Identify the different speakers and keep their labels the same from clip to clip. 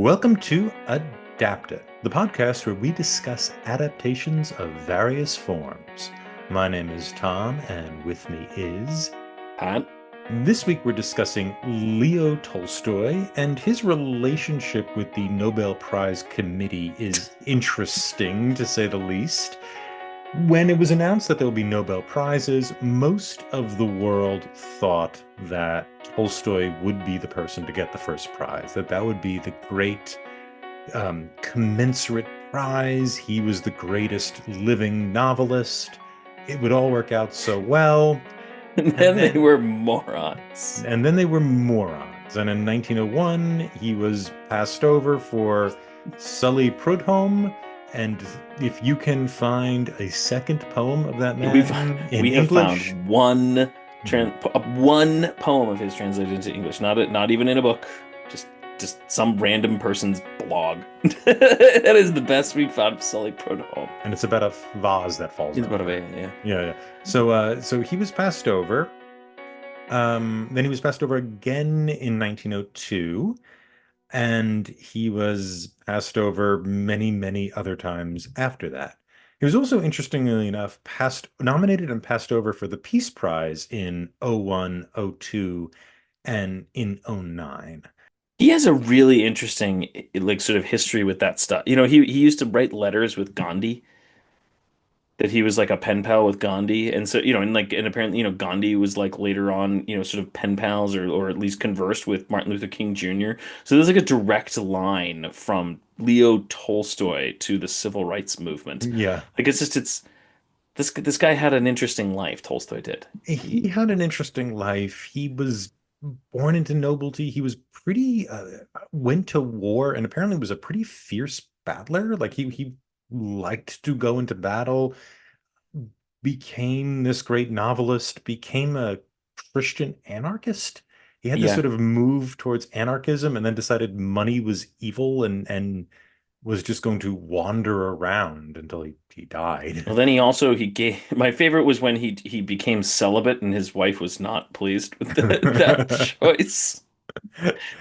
Speaker 1: Welcome to Adapted, the podcast where we discuss adaptations of various forms. My name is Tom, and with me is
Speaker 2: Pat?
Speaker 1: this week we're discussing Leo Tolstoy, and his relationship with the Nobel Prize Committee is interesting, to say the least. When it was announced that there will be Nobel Prizes, most of the world thought that Tolstoy would be the person to get the first prize, that would be the great commensurate prize. He was the greatest living novelist. It would all work out so well.
Speaker 2: And
Speaker 1: And
Speaker 2: then they
Speaker 1: then
Speaker 2: were morons.
Speaker 1: and then they were morons. And in 1901, he was passed over for Sully Prudhomme. And if you can find a second poem of that
Speaker 2: We've
Speaker 1: man in
Speaker 2: we have
Speaker 1: English,
Speaker 2: found one poem of his translated into English, not even in a book, just some random person's blog. That is the best we've found of Sully Prudhomme.
Speaker 1: and it's about a vase that falls
Speaker 2: He's about a
Speaker 1: over.
Speaker 2: yeah.
Speaker 1: Yeah, yeah. So he was passed over. Then he was passed over again in 1902, and he was passed over many, many other times after that. He was also, interestingly enough, nominated and passed over for the Peace Prize in '01, '02, and in '09.
Speaker 2: He has a really interesting like sort of history with that stuff. He used to write letters with Gandhi, that he was like a pen pal with Gandhi. And so, and apparently, Gandhi was like later on, sort of pen pals or at least conversed with Martin Luther King Jr. So there's like a direct line from Leo Tolstoy to the civil rights movement.
Speaker 1: Yeah,
Speaker 2: Like it's this guy had an interesting life, Tolstoy did.
Speaker 1: he had an interesting life. He was born into nobility. He was pretty, went to war and apparently was a pretty fierce battler. Like he liked to go into battle, became this great novelist, became a Christian anarchist. He had this
Speaker 2: Yeah.
Speaker 1: sort of move towards anarchism and then decided money was evil and was just going to wander around until he died.
Speaker 2: Well, then he gave my favorite was when he became celibate and his wife was not pleased with that choice.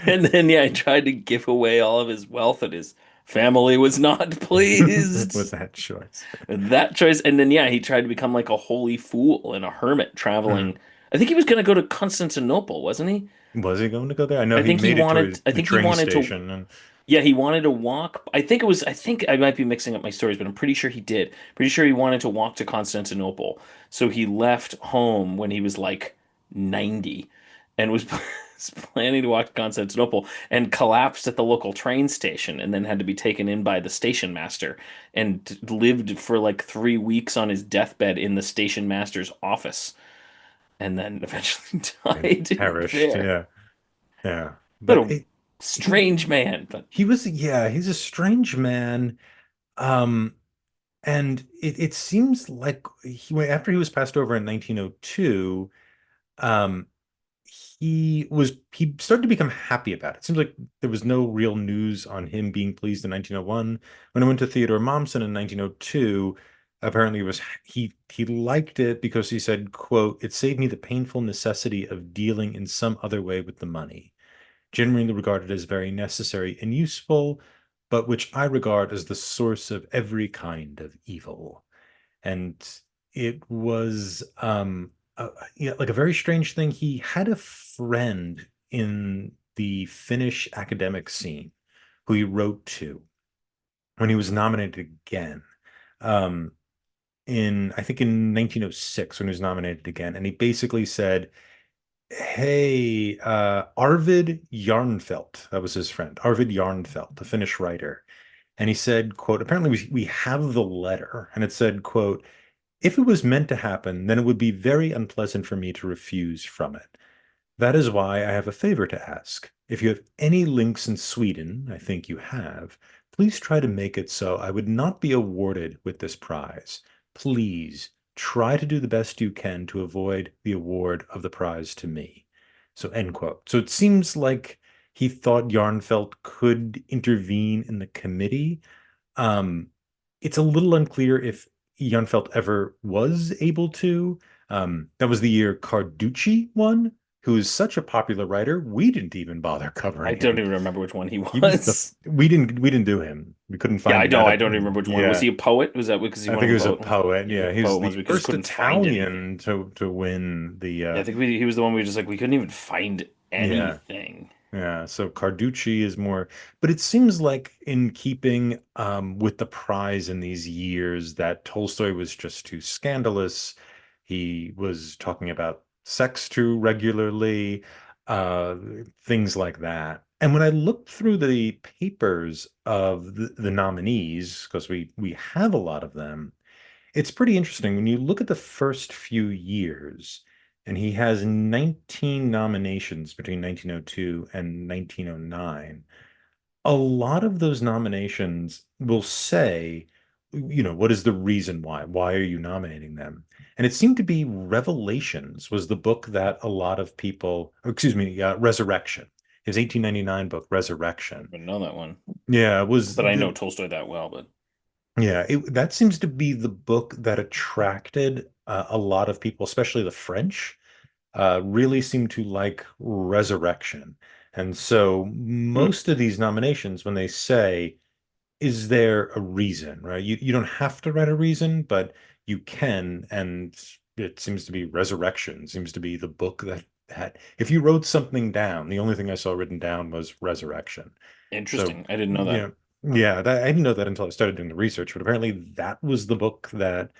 Speaker 2: And then, yeah, he tried to give away all of his wealth, and his family was not
Speaker 1: With
Speaker 2: pleased
Speaker 1: that choice.
Speaker 2: with that choice. And then, yeah, he tried to become like a holy fool and a hermit
Speaker 1: Uh,
Speaker 2: traveling. I think he was going to go to Constantinople, wasn't he?
Speaker 1: was he going to go there? I know he made it to
Speaker 2: I
Speaker 1: the
Speaker 2: think he
Speaker 1: train
Speaker 2: wanted to,
Speaker 1: station and
Speaker 2: yeah, he wanted to walk. I think I might be mixing up my stories, but I'm pretty sure he did. Pretty sure he wanted to walk to Constantinople. So he left home when he was like 90 and was planning to walk to Constantinople and collapsed at the local train station and then had to be taken in by the station master and lived for like 3 weeks on his deathbed in the station master's office and then eventually died
Speaker 1: perished.
Speaker 2: there.
Speaker 1: Yeah, yeah.
Speaker 2: What
Speaker 1: But
Speaker 2: a
Speaker 1: he
Speaker 2: strange man, but
Speaker 1: he was, yeah, he's a strange man. Um, and it seems like after he was passed over in 1902, um, he started to become happy about it. It seems like there was no real news on him being pleased in 1901. When I went to Theodore Mommsen in 1902, apparently he liked it because he said, quote, "It saved me the painful necessity of dealing in some other way with the money, generally regarded as very necessary and useful, but which I regard as the source of every kind of evil." And it was yeah, like a very strange thing. He had a friend in the Finnish academic scene who he wrote to when he was nominated again. Um, in I think in 1906 when he was nominated again, and he basically said, "Hey, Arvid Jarnfeldt, that was his friend, Arvid Jarnfeldt, the Finnish writer." And he said, quote, apparently we have the letter, and it said, quote, "If it was meant to happen, then it would be very unpleasant for me to refuse from it. That is why I have a favor to ask. If you have any links in Sweden, I think you have, please try to make it so I would not be awarded with this prize. Please try to do the best you can to avoid the award of the prize to me." So end quote. So it seems like he thought Jarnfeldt could intervene in the committee. Um, it's a little unclear if Jarnfeldt ever was able to. That was the year Carducci won. who is such a popular writer, we didn't even bother
Speaker 2: I
Speaker 1: covering
Speaker 2: don't
Speaker 1: him.
Speaker 2: even remember which one he
Speaker 1: He was the
Speaker 2: was.
Speaker 1: we didn't do him. We couldn't
Speaker 2: Yeah,
Speaker 1: find
Speaker 2: I
Speaker 1: an
Speaker 2: know. I
Speaker 1: adapt.
Speaker 2: don't even remember which one. Was
Speaker 1: Yeah,
Speaker 2: he a poet? Was that because he
Speaker 1: I
Speaker 2: one
Speaker 1: think
Speaker 2: of
Speaker 1: he
Speaker 2: the
Speaker 1: was a
Speaker 2: poet ones?
Speaker 1: poet.
Speaker 2: He was
Speaker 1: Yeah,
Speaker 2: a
Speaker 1: he was
Speaker 2: poet
Speaker 1: the
Speaker 2: ones. We just
Speaker 1: first
Speaker 2: couldn't find anything.
Speaker 1: Italian to win the
Speaker 2: Yeah, I think he was the one we just like we couldn't even find
Speaker 1: yeah.
Speaker 2: anything.
Speaker 1: Yeah, so Carducci is more, but it seems like in keeping with the prize in these years that Tolstoy was just too scandalous. He was talking about sex too regularly, uh, things like that. And when I looked through the papers of the nominees, because we have a lot of them, it's pretty interesting when you look at the first few years, and he has 19 nominations between 1902 and 1909. A lot of those nominations will say, what is the reason why? Why are you nominating them? And it seemed to be Revelations was the book that a lot of people, excuse me, Resurrection, his 1899 book,
Speaker 2: I
Speaker 1: Resurrection.
Speaker 2: don't know that one,
Speaker 1: Yeah, it was
Speaker 2: but I know
Speaker 1: the
Speaker 2: Tolstoy that well. But
Speaker 1: Yeah, that seems to be the book that attracted a lot of people, especially the French, really seem to like Resurrection. And so
Speaker 2: hmm,
Speaker 1: most of these nominations, when they say, is there a reason, right? You don't have to write a reason, but you can. And it seems to be Resurrection, seems to be the book that had, if you wrote something down, the only thing I saw written down was Resurrection. So,
Speaker 2: interesting. I didn't know that.
Speaker 1: yeah, yeah, I didn't know that until I started doing the research, but apparently that was the book that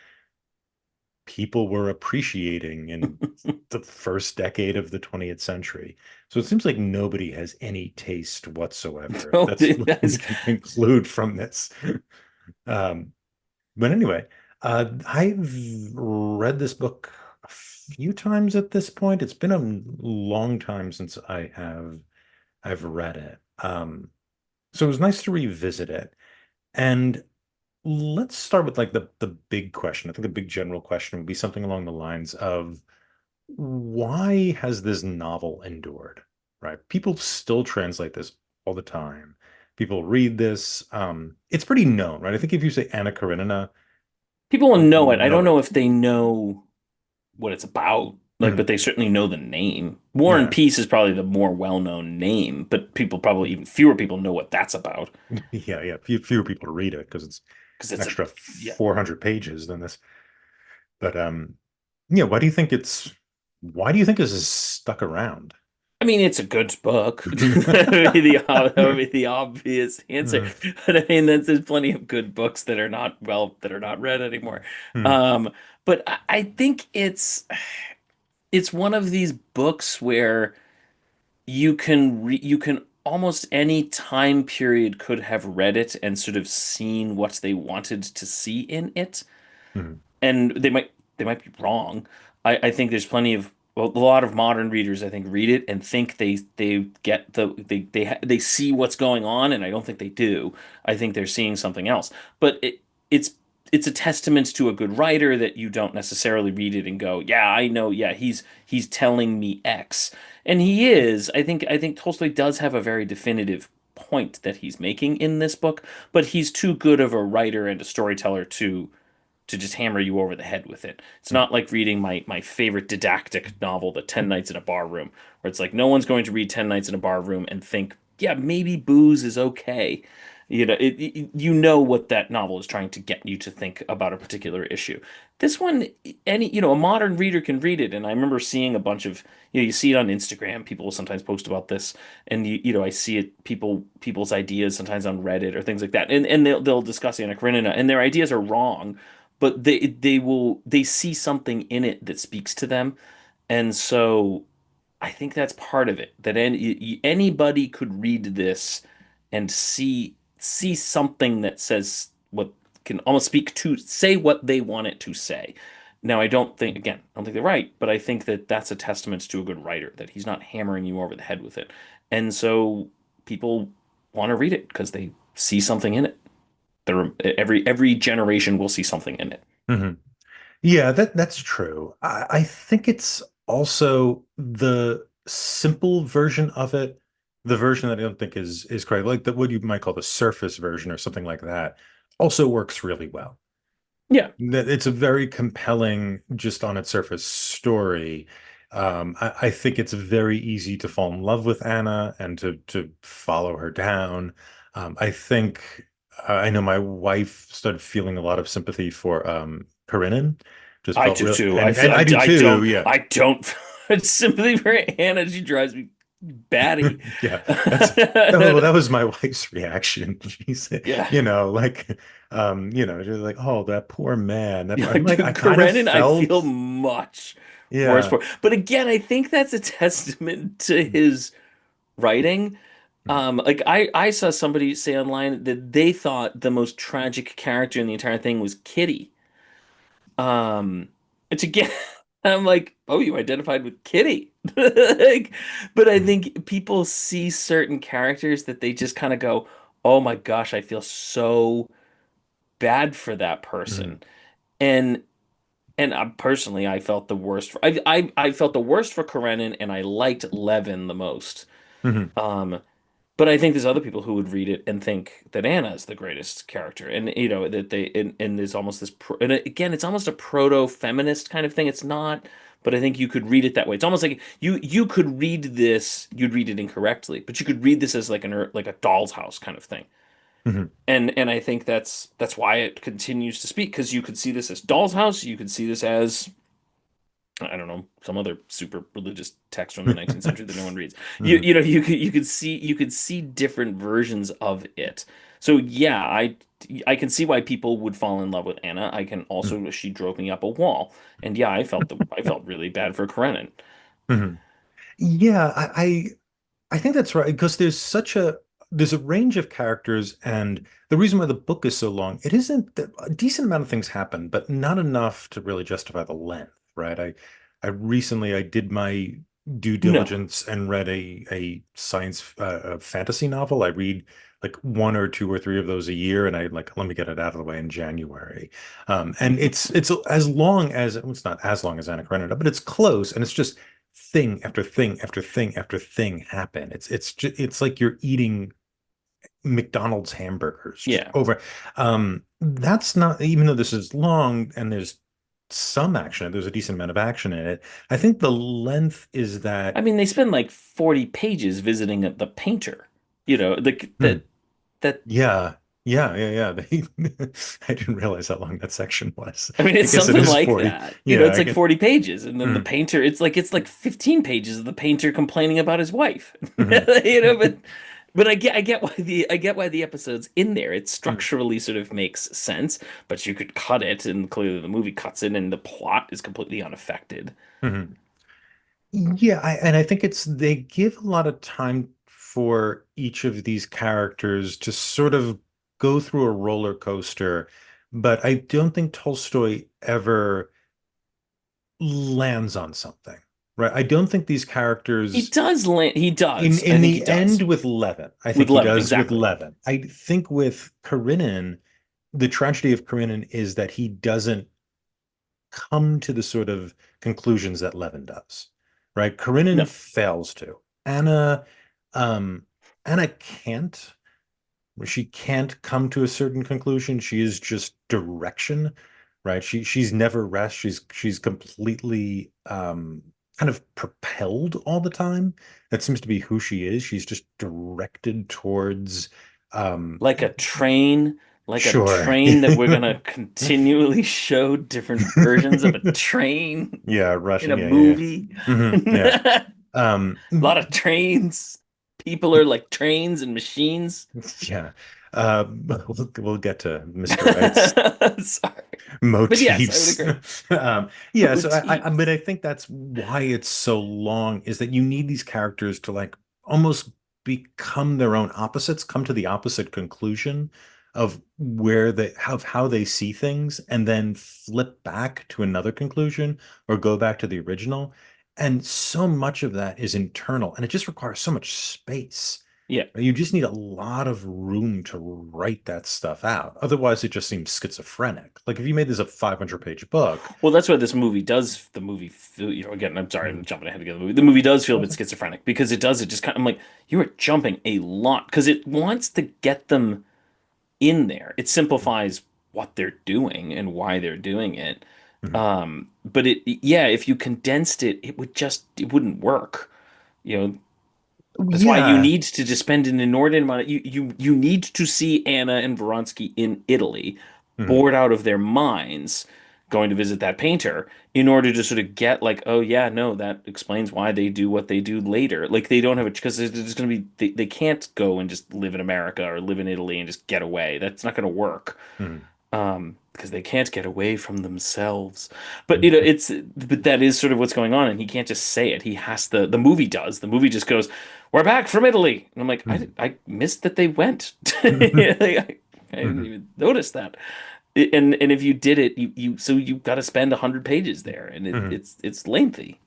Speaker 1: people were appreciating in the first decade of the 20th century. So it seems like nobody has any taste whatsoever.
Speaker 2: No,
Speaker 1: That's what we
Speaker 2: that's
Speaker 1: can conclude from this. Um, but anyway, I've read this book a few times at this point. It's been a long time since I've read it. So it was nice to revisit it. And let's start with like the big question. I think the big general question would be something along the lines of why has this novel endured? Right? People still translate this all the time. People read this. It's pretty known, right? I think if you say Anna Karenina,
Speaker 2: people will
Speaker 1: people
Speaker 2: know it. I
Speaker 1: know
Speaker 2: don't
Speaker 1: it.
Speaker 2: know if they know what it's about. Like, but
Speaker 1: Mhm.
Speaker 2: they certainly know the name. War and
Speaker 1: Yeah.
Speaker 2: Peace is probably the more well-known name, but people probably even fewer people know what that's about
Speaker 1: Yeah, yeah. Fewer people to read it because it's
Speaker 2: because
Speaker 1: an
Speaker 2: it's a
Speaker 1: extra
Speaker 2: yeah.
Speaker 1: 400 pages than this. But yeah, why do you think this is stuck around?
Speaker 2: I mean, it's a good book. That would be the obvious answer.
Speaker 1: Mm,
Speaker 2: But I mean, there's plenty of good books that are not read anymore.
Speaker 1: mm,
Speaker 2: Um, but I think it's one of these books where you can almost any time period could have read it and sort of seen what they wanted to see in it,
Speaker 1: mm,
Speaker 2: and they might be wrong. I think there's plenty of a lot of modern readers I think read it and think they get they see what's going on, and I don't think they do. I think they're seeing something else. But it's it's a testament to a good writer that you don't necessarily read it and go, yeah, I know, yeah, he's telling me X. And he is. I think Tolstoy does have a very definitive point that he's making in this book, but he's too good of a writer and a storyteller to just hammer you over the head with it. It's
Speaker 1: mm,
Speaker 2: not like reading my favorite didactic novel, The 10 Nights in a Bar Room, where it's like no one's going to read 10 Nights in a Bar Room and think, yeah, maybe booze is okay. You know what that novel is trying to get you to think about a particular issue. This one, a modern reader can read it, and I remember seeing a bunch of, you see it on Instagram. People will sometimes post about this, and I see it people's ideas sometimes on Reddit or things like that, and they'll discuss Anna Karenina, and their ideas are wrong, but they see something in it that speaks to them, and so I think that's part of it. That anybody could read this and see something that says what can almost speak to say what they want it to say. Now, I don't think they're right, but I think that that's a testament to a good writer that he's not hammering you over the head with it, and so people want to read it because they see something in it. Every generation will see something in it.
Speaker 1: mhm. Yeah, that's true. I think it's also the simple version of it, the version that I don't think is correct, like the what you might call the surface version or something like that, also works really well.
Speaker 2: Yeah.
Speaker 1: That it's a very compelling, just on its surface story. I think it's very easy to fall in love with Anna and to follow her down. I think I know my wife started feeling a lot of sympathy for Karenin. Just
Speaker 2: I
Speaker 1: felt
Speaker 2: do
Speaker 1: real,
Speaker 2: too. I
Speaker 1: and
Speaker 2: feel
Speaker 1: and I do
Speaker 2: I
Speaker 1: too.
Speaker 2: don't
Speaker 1: Yeah,
Speaker 2: I don't feel sympathy for Hannah. She drives me batty.
Speaker 1: yeah. That's well, that was my wife's reaction. She said,
Speaker 2: Yeah.
Speaker 1: she's like, oh, that poor man. That
Speaker 2: Yeah,
Speaker 1: I'm like, I kind of
Speaker 2: Karenin, I feel
Speaker 1: felt,
Speaker 2: much worse
Speaker 1: yeah.
Speaker 2: for. But again, I think that's a testament to his writing. Like I saw somebody say online that they thought the most tragic character in the entire thing was Kitty. Um, it's again, I'm like, oh, you identified with Kitty. Like, but I think people see certain characters that they just kind of go, oh my gosh, I feel so bad for that
Speaker 1: Mhm,
Speaker 2: person. And personally, I felt the worst for I felt the worst for Karenin, and I liked Levin the most.
Speaker 1: mhm,
Speaker 2: Um, but I think there's other people who would read it and think that Anna is the greatest character, and you know that and there's almost this and again, it's almost a proto-feminist kind of thing. It's not, but I think you could read it that way. It's almost like you could read this, you'd read it incorrectly, but you could read this as like like a doll's house kind of thing.
Speaker 1: mhm,
Speaker 2: And I think that's why it continues to speak because you could see this as Doll's House, you could see this as I don't know, some other super religious text from the 19th century that no one reads.
Speaker 1: mhm,
Speaker 2: You know you could see different versions of it. So yeah, I can see why people would fall in love with Anna. I can
Speaker 1: mhm,
Speaker 2: also she drove me up a wall. And yeah, I felt really bad for Karenin.
Speaker 1: mhm. Yeah, I think that's right because there's a range of characters, and the reason why the book is so long, it isn't that a decent amount of things happen, but not enough to really justify the length, right? I recently I did my due
Speaker 2: No.
Speaker 1: diligence and read a science a fantasy novel. I read like one or two or three of those a year, and I like let me get it out of the way in January. And it's as long as well, it's not as long as Anna Karenina, but it's close, and it's just thing after thing after thing after thing happen. It's like you're eating McDonald's hamburgers just
Speaker 2: Yeah.
Speaker 1: over. That's not even though this is long and there's some action, there's a decent amount of action in it. I think the length is
Speaker 2: I
Speaker 1: that
Speaker 2: mean, they spend like 40 pages visiting the painter. You know,
Speaker 1: hmm,
Speaker 2: that
Speaker 1: yeah, yeah. I didn't realize how long that section was.
Speaker 2: I mean,
Speaker 1: I
Speaker 2: it's
Speaker 1: guess it
Speaker 2: something
Speaker 1: is
Speaker 2: like
Speaker 1: 40.
Speaker 2: that. You know,
Speaker 1: Yeah,
Speaker 2: it's
Speaker 1: I
Speaker 2: like
Speaker 1: get
Speaker 2: 40 pages, and then the
Speaker 1: mm,
Speaker 2: painter, it's like 15 pages of the painter complaining about his wife.
Speaker 1: mhm,
Speaker 2: You know, but I get why the episode's in there. It
Speaker 1: mm,
Speaker 2: structurally sort of makes sense, but you could cut it, and clearly the movie cuts it, and the plot is completely unaffected.
Speaker 1: mhm. Yeah, and I think it's they give a lot of time for each of these characters to sort of go through a roller coaster, but I don't think Tolstoy ever lands on something, right? I don't think these
Speaker 2: He
Speaker 1: characters
Speaker 2: does land, he
Speaker 1: in
Speaker 2: does. I
Speaker 1: in
Speaker 2: think he
Speaker 1: the end
Speaker 2: does.
Speaker 1: with Levin, I
Speaker 2: With
Speaker 1: think he
Speaker 2: Levin,
Speaker 1: does with
Speaker 2: exactly.
Speaker 1: Levin. I think with Karenin, the tragedy of Karenin is that he doesn't come to the sort of conclusions that Levin does, right? Karenin
Speaker 2: No,
Speaker 1: fails to. Anna, um, Anna can't. She can't come to a certain conclusion. She is just direction, right? She's never rest. She's completely kind of propelled all the time. That seems to be who she is. She's just directed towards um
Speaker 2: like a train, like a
Speaker 1: sure.
Speaker 2: train that we're gonna continually show different versions of a train
Speaker 1: Yeah,
Speaker 2: in a
Speaker 1: Russian. Yeah.
Speaker 2: movie.
Speaker 1: Yeah.
Speaker 2: A
Speaker 1: Um,
Speaker 2: lot of trains. People are like trains and machines.
Speaker 1: yeah. We'll get to Mr. Right's
Speaker 2: Sorry. But yes, I would
Speaker 1: motifs.
Speaker 2: agree.
Speaker 1: Yeah, so but
Speaker 2: Motifs.
Speaker 1: I think that's why it's so long, is that you need these characters to like almost become their own opposites, come to the opposite conclusion of where they how they see things, and then flip back to another conclusion or go back to the original. And so much of that is internal, and it just requires so much space.
Speaker 2: Yeah.
Speaker 1: You just need a lot of room to write that stuff out. Otherwise, it just seems schizophrenic. Like if you made this a 500-page book,
Speaker 2: Well, that's what this movie does. The movie, you know, again, I'm sorry,
Speaker 1: mm,
Speaker 2: I'm jumping ahead again. The movie does feel a bit
Speaker 1: that's
Speaker 2: schizophrenic because it does. It just kind of, I'm like, you are jumping a lot because it wants to get them in there. It simplifies what they're doing and why they're doing it.
Speaker 1: Mhm.
Speaker 2: But yeah, if you condensed it, it wouldn't work. You know, that's why you
Speaker 1: Yeah.
Speaker 2: need to just spend an inordinate amount. You need to see Anna and Vronsky in Italy,
Speaker 1: Mhm.
Speaker 2: bored out of their minds, going to visit that painter in order to sort of get like, oh yeah, no, that explains why they do what they do later. Like they don't have it because there's going to be they can't go and just live in America or live in Italy and just get away. That's not going to work.
Speaker 1: Mhm.
Speaker 2: Because they can't get away from themselves. But
Speaker 1: Mhm.
Speaker 2: but that is sort of what's going on, and he can't just say it. He has to. The movie does. The movie just goes, "We're back from Italy," and I'm like,
Speaker 1: Mhm.
Speaker 2: I missed that they went.
Speaker 1: Mhm.
Speaker 2: Like, I didn't
Speaker 1: Mhm.
Speaker 2: even notice that. And if you did it, you got to spend 100 pages there, and
Speaker 1: Mhm.
Speaker 2: it's lengthy.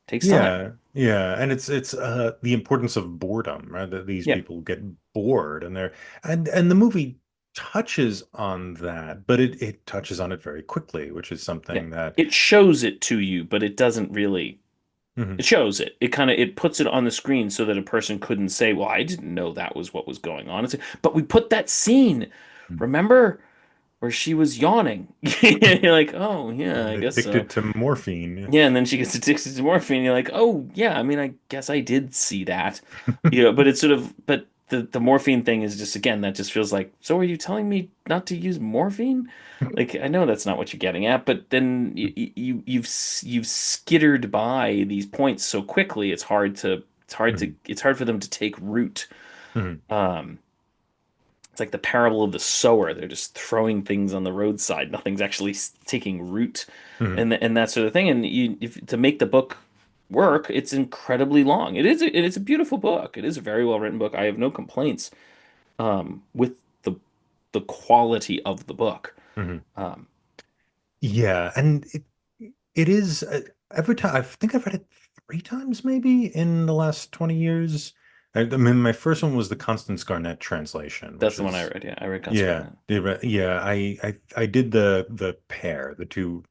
Speaker 2: Takes time.
Speaker 1: Yeah, yeah, and it's the importance of boredom, right? That these
Speaker 2: Yeah,
Speaker 1: people get bored and and the movie touches on that, but it touches on it very quickly, which is
Speaker 2: yeah.
Speaker 1: something that
Speaker 2: It shows it to you, but it doesn't really.
Speaker 1: Mhm.
Speaker 2: It shows it. It kind of it puts it on the screen so that a person couldn't say, "Well, I didn't know that was what was going on." It's like, but we put that scene, remember, where she was yawning. You're like, "Oh, yeah, I guess so."
Speaker 1: Addicted to morphine.
Speaker 2: Yeah, and then she gets addicted to morphine. You're like, "Oh, yeah, I mean, I guess I did see that." But it's sort of but the morphine thing is just again that just feels like, "So are you telling me not to use morphine?" Like I know that's not what you're getting at, but then you've skittered by these points so quickly.
Speaker 1: Mhm.
Speaker 2: It's hard for them to take root.
Speaker 1: Mhm.
Speaker 2: Um, it's like the parable of the sower. They're just throwing things on the roadside. Nothing's actually taking root,
Speaker 1: Mhm.
Speaker 2: and that sort of thing. And if to make the book work, it's incredibly long. It is a beautiful book. It is a very well written book. I have no complaints with the quality of the book.
Speaker 1: Mhm.
Speaker 2: Um,
Speaker 1: Yeah, and it is every time I think I've read it three times maybe in the last 20 years. I mean, my first one was the Constance Garnett translation,
Speaker 2: that's
Speaker 1: which
Speaker 2: the one I
Speaker 1: is
Speaker 2: read. Yeah, I read Guns
Speaker 1: yeah,
Speaker 2: Garnet.
Speaker 1: yeah. I did the pair, the two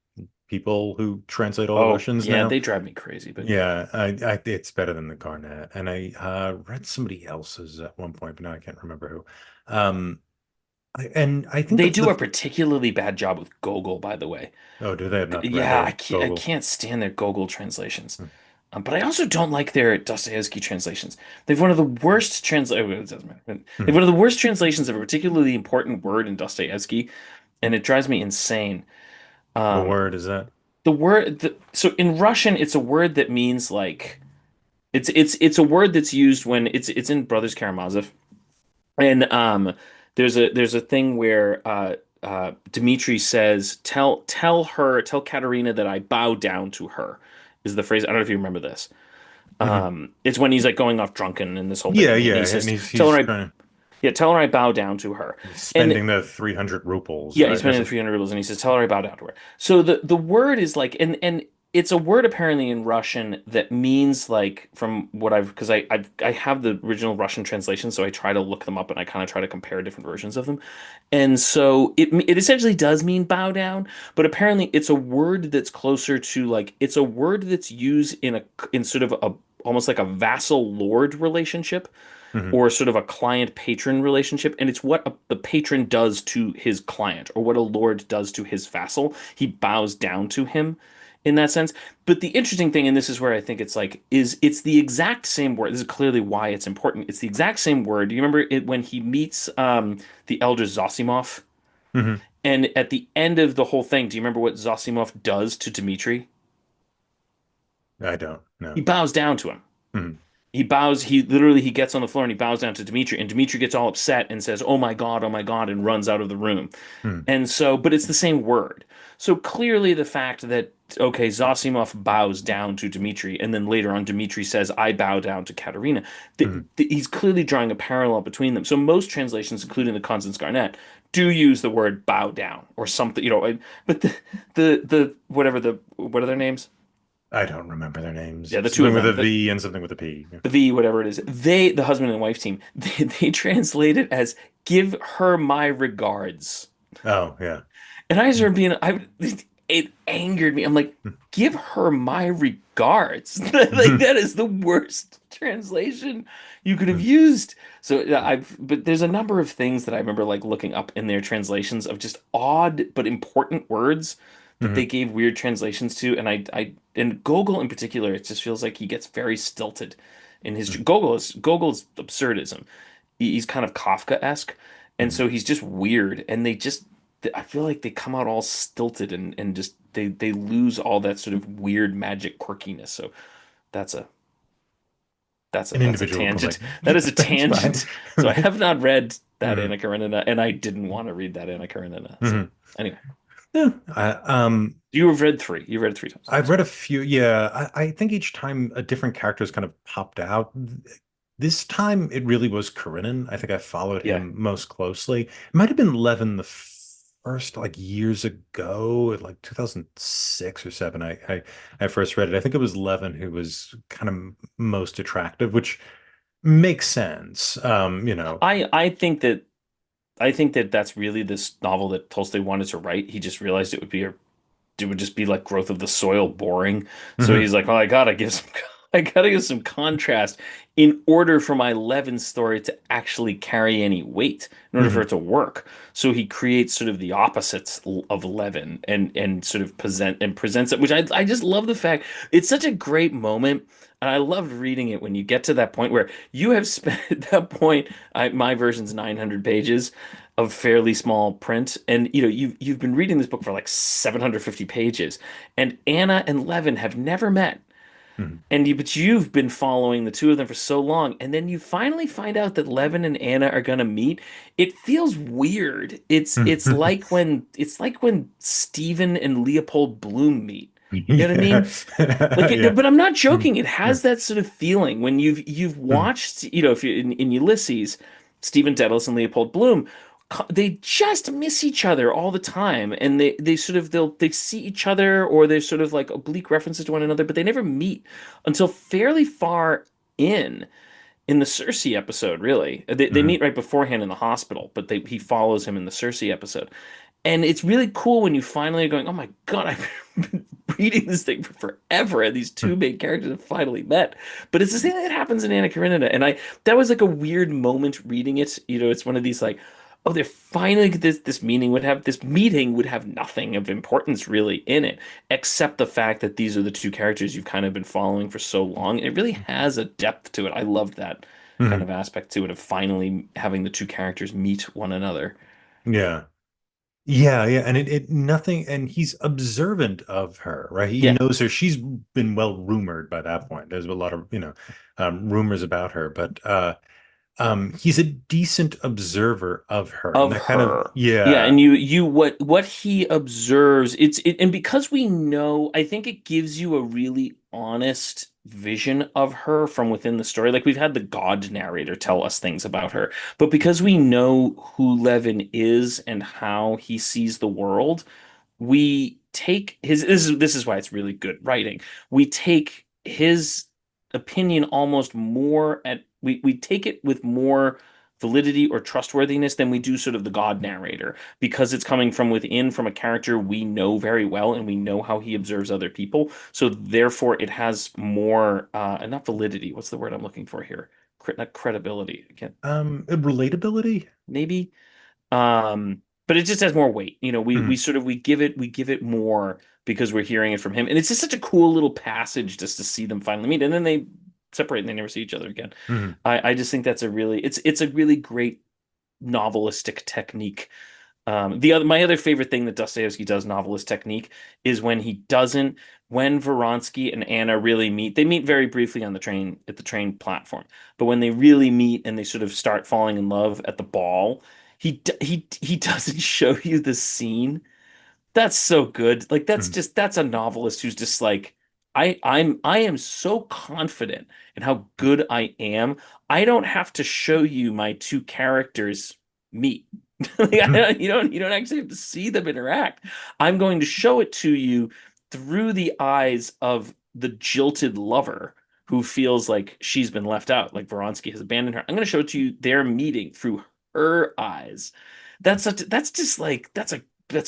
Speaker 1: people who translate all the
Speaker 2: Oh
Speaker 1: Russians
Speaker 2: yeah,
Speaker 1: now.
Speaker 2: they drive me crazy, but yeah,
Speaker 1: Yeah, I it's better than the Garnett, and I read somebody else's at one point, but now I can't remember who. And I think
Speaker 2: they
Speaker 1: that's
Speaker 2: do a
Speaker 1: the
Speaker 2: particularly bad job with Gogol, by the way.
Speaker 1: oh, do they have not read
Speaker 2: Yeah,
Speaker 1: their
Speaker 2: I
Speaker 1: Gogol?
Speaker 2: can't stand their Gogol translations. But I also don't like their Dostoevsky translations. They've one of the worst translations. It doesn't matter. They've
Speaker 1: Hmm.
Speaker 2: one of the worst translations of a particularly important word in Dostoevsky, and it drives me insane.
Speaker 1: What
Speaker 2: Um,
Speaker 1: word is that?
Speaker 2: so in Russian, it's a word that means like it's a word that's used when it's in Brothers Karamazov, and there's a thing where Dmitri says, tell Katerina that I bow down to her," is the phrase. I don't know if you remember this.
Speaker 1: Hmm.
Speaker 2: It's when he's like going off drunken and this whole thing,
Speaker 1: Yeah,
Speaker 2: and he
Speaker 1: yeah, and
Speaker 2: says,
Speaker 1: he's trying
Speaker 2: tell her I bow down to her,"
Speaker 1: he's
Speaker 2: and
Speaker 1: spending the 300 rubles,
Speaker 2: yeah, he's
Speaker 1: right? Or
Speaker 2: spending the
Speaker 1: something.
Speaker 2: 300 rubles, and he says, "Tell her I bow down to her." So the word is like, and it's a word apparently in Russian that means like from what I've because I have the original Russian translation, so I try to look them up and I kind of try to compare different versions of them. And so it essentially does mean bow down, but apparently it's a word that's closer to like it's a word that's used in sort of a almost like a vassal lord relationship
Speaker 1: Hmm.
Speaker 2: or sort of a client patron relationship, and it's what the patron does to his client or what a lord does to his vassal. He bows down to him in that sense. But the interesting thing, and this is where I think it's like, is it's the exact same word. This is clearly why it's important. It's the exact same word. Do you remember it when he meets the elder Zosimov?
Speaker 1: Hmm.
Speaker 2: And at the end of the whole thing, do you remember what Zosimov does to Dmitri?
Speaker 1: I don't
Speaker 2: He
Speaker 1: know.
Speaker 2: bows down to him.
Speaker 1: Hmm.
Speaker 2: He literally he gets on the floor and he bows down to Dmitri, and Dmitri gets all upset and says, oh my God," and runs out of the room.
Speaker 1: Hmm.
Speaker 2: And so, but it's the same word. So clearly the fact that, okay, Zosimov bows down to Dmitri, and then later on Dmitri says, I bow down to Katerina,
Speaker 1: Hmm.
Speaker 2: he's clearly drawing a parallel between them. So most translations, including the Constance Garnett, do use the word bow down or something, but whatever what are their names?
Speaker 1: I don't remember their names.
Speaker 2: Yeah, the two
Speaker 1: Something
Speaker 2: of
Speaker 1: with a
Speaker 2: them.
Speaker 1: V and something with a P.
Speaker 2: The V, whatever it is, the husband and wife team, they translate it as "give her my regards."
Speaker 1: Oh, yeah.
Speaker 2: And I started being, it angered me. I'm like, "Give her my regards." Like
Speaker 1: Hmm.
Speaker 2: that is the worst translation you could have used. So but there's a number of things that I remember like looking up in their translations of just odd but important words that they
Speaker 1: Hmm.
Speaker 2: gave weird translations to, and and Gogol in particular, it just feels like he gets very stilted in his Gogol's absurdism. He's kind of Kafka-esque, and
Speaker 1: Hmm.
Speaker 2: so he's just weird, and I feel like they come out all stilted and just they lose all that sort of weird magic quirkiness. So that's a
Speaker 1: An
Speaker 2: that's a
Speaker 1: individual
Speaker 2: tangent.
Speaker 1: complaint.
Speaker 2: That
Speaker 1: Yeah,
Speaker 2: is a
Speaker 1: that's fine.
Speaker 2: tangent. So I have not read that
Speaker 1: Hmm.
Speaker 2: Anna Karenina, and I didn't want to read that Anna Karenina. So
Speaker 1: Hmm.
Speaker 2: anyway,
Speaker 1: Yeah,
Speaker 2: you have read three. You've read it three times.
Speaker 1: I've
Speaker 2: That's
Speaker 1: read
Speaker 2: good.
Speaker 1: a few. Yeah, I think each time a different character has kind of popped out. This time it really was Karenin. I think I followed
Speaker 2: Yeah.
Speaker 1: him most closely. It might have been Levin the first, like years ago, like 2006 or seven. I first read it. I think it was Levin who was kind of most attractive, which makes sense.
Speaker 2: I think that that's really this novel that Tolstoy wanted to write. He just realized it would just be like growth of the soil boring. So
Speaker 1: Mhm,
Speaker 2: he's like, well, I gotta give some I gotta give some contrast in order for my Levin story to actually carry any weight, in order for
Speaker 1: mhm,
Speaker 2: it to work. So he creates sort of the opposites of Levin and sort of presents it, which I just love the fact it's such a great moment. And I loved reading it when you get to that point where you have spent at that point, my version's 900 pages of fairly small print. And you've been reading this book for like 750 pages, and Anna and Levin have never met.
Speaker 1: mhm,
Speaker 2: But you've been following the two of them for so long, and then you finally find out that Levin and Anna are gonna meet. It feels weird.
Speaker 1: mhm.
Speaker 2: It's like when Stephen and Leopold Bloom meet. You know what I
Speaker 1: Yeah.
Speaker 2: mean? Like
Speaker 1: Yeah.
Speaker 2: but I'm not
Speaker 1: Mhm.
Speaker 2: joking. It
Speaker 1: Yeah.
Speaker 2: has that sort of feeling when you've
Speaker 1: Mhm.
Speaker 2: watched, if you in Ulysses, Stephen Dedalus and Leopold Bloom, they just miss each other all the time, and they sort of they see each other, or they're sort of like oblique references to one another, but they never meet until fairly far in in the Circe episode. Really, they
Speaker 1: Mhm.
Speaker 2: meet right beforehand in the hospital, but he follows him in the Circe episode. And it's really cool when you finally are going, oh my God, I've been reading this thing for forever, and these two main characters have finally met. But it's the same thing that happens in Anna Karenina. And that was like a weird moment reading it. It's one of these like, oh, they're finally this meeting would have nothing of importance really in it, except the fact that these are the two characters you've kind of been following for so long. It really has a depth to it. I loved that kind
Speaker 1: Mhm.
Speaker 2: of aspect to it of finally having the two characters meet one another.
Speaker 1: Yeah. Yeah, yeah, and it nothing, and he's observant of her, right? He
Speaker 2: Yeah,
Speaker 1: knows her. She's been well rumored by that point. There's a lot of, rumors about her, but he's a decent observer of her, and
Speaker 2: of
Speaker 1: that kind of,
Speaker 2: her. Yeah,
Speaker 1: yeah.
Speaker 2: and what he observes, and because we know, I think it gives you a really honest vision of her from within the story. Like we've had the God narrator tell us things about her, but because we know who Levin is and how he sees the world, we take his this is why it's really good writing. We take his opinion almost more at we take it with more validity or trustworthiness than we do sort of the God narrator, because it's coming from within, from a character we know very well, and we know how he observes other people. So therefore it has more not validity, what's the word I'm looking for here? Not credibility again,
Speaker 1: Relatability.
Speaker 2: maybe. But it just has more weight. We
Speaker 1: Mhm,
Speaker 2: sort of we give it more because we're hearing it from him. And it's just such a cool little passage just to see them finally meet. And then they separate and they never see each other again.
Speaker 1: mhm,
Speaker 2: I just think that's a really it's a really great novelistic technique. My other favorite thing that Dostoevsky does, novelist technique, is when Vronsky and Anna really meet. They meet very briefly on the train at the train platform, but when they really meet and they sort of start falling in love at the ball, he doesn't show you the scene. That's so good. Like
Speaker 1: mhm,
Speaker 2: that's a novelist who's just like, I am so confident in how good I am. I don't have to show you my two characters meet. Like,
Speaker 1: mhm,
Speaker 2: you don't actually have to see them interact. I'm going to show it to you through the eyes of the jilted lover who feels like she's been left out, like Vronsky has abandoned her. I'm going to show it to you their meeting through her eyes. That's just like that's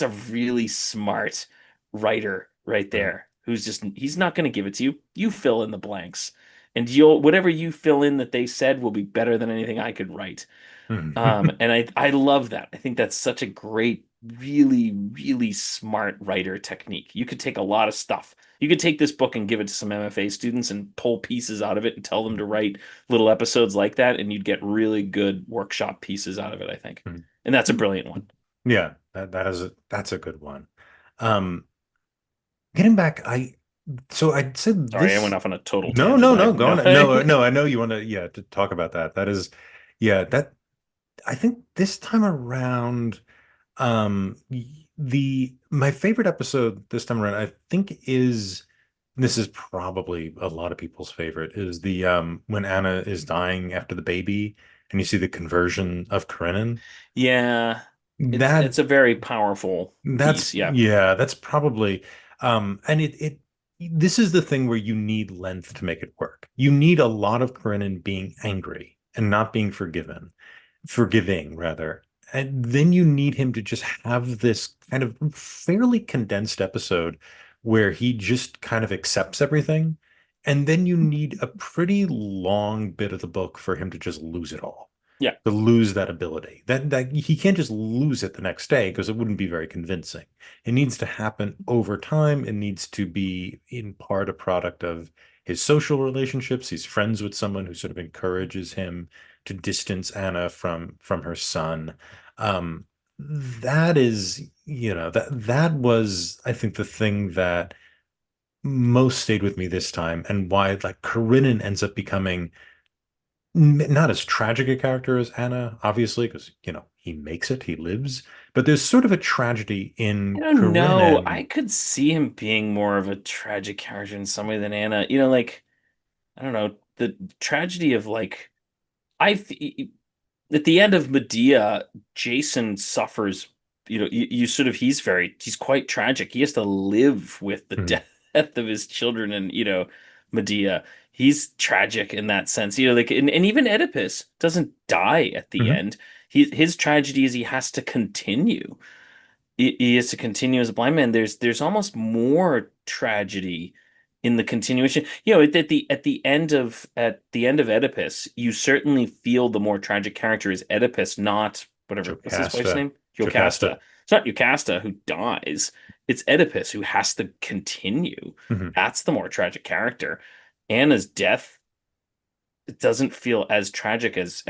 Speaker 2: a really smart writer right
Speaker 1: mhm,
Speaker 2: there, who's just he's not going to give it to you. You fill in the blanks, and you'll whatever you fill in that they said will be better than anything I could write.
Speaker 1: mhm.
Speaker 2: And I love that. I think that's such a great really, really smart writer technique. You could take a lot of stuff. You could take this book and give it to some MFA students and pull pieces out of it and tell them to write little episodes like that, and you'd get really good workshop pieces out of it, I think. And that's a brilliant one.
Speaker 1: Yeah, that's a good one. Um, Getting back, I said
Speaker 2: Sorry, I went
Speaker 1: this.
Speaker 2: off on a total
Speaker 1: No,
Speaker 2: tangent.
Speaker 1: no,
Speaker 2: I
Speaker 1: no,
Speaker 2: have
Speaker 1: go
Speaker 2: no
Speaker 1: on. No, no, I know you want to, yeah, to talk about that. That is, yeah, that I think this time around, the my favorite episode this time around, I think is this is probably a lot of people's favorite, is the when Anna is dying after the baby and you see the conversion of Karenin.
Speaker 2: Yeah,
Speaker 1: That
Speaker 2: it's a very powerful piece. Yeah.
Speaker 1: that's probably and it this is the thing where you need length to make it work. You need a lot of Karenin being angry and not being forgiving rather. And then you need him to just have this kind of fairly condensed episode where he just kind of accepts everything. And then you need a pretty long bit of the book for him to just lose it all,
Speaker 2: Yeah.
Speaker 1: to lose that ability. That he can't just lose it the next day because it wouldn't be very convincing. It needs to happen over time. It needs to be in part a product of his social relationships. He's friends with someone who sort of encourages him to distance Anna from her son. Um, that is, that was, I think, the thing that most stayed with me this time, and why like Karenin ends up becoming not as tragic a character as Anna, obviously, because he makes it, he lives, but there's sort of a tragedy
Speaker 2: I
Speaker 1: in
Speaker 2: don't know. I
Speaker 1: Karenin.
Speaker 2: could see him being more of a tragic character in some way than Anna. Like, I don't know, the tragedy of like I th at the end of Medea, Jason suffers. You sort of he's quite tragic. He has to live with the
Speaker 1: Mhm,
Speaker 2: death of his children, and Medea. He's tragic in that sense. Like and even Oedipus doesn't die at the
Speaker 1: mhm.
Speaker 2: end. His tragedy is he has to continue. He has to continue as a blind man. There's almost more tragedy in the continuation. At the end of Oedipus, you certainly feel the more tragic character is Oedipus, not whatever. What's his wife's
Speaker 1: Jocasta,
Speaker 2: name? Jocasta.
Speaker 1: Jocasta.
Speaker 2: It's not Jocasta who dies. It's Oedipus who has to continue.
Speaker 1: Mhm,
Speaker 2: That's the more tragic character. Anna's death, it doesn't feel as tragic as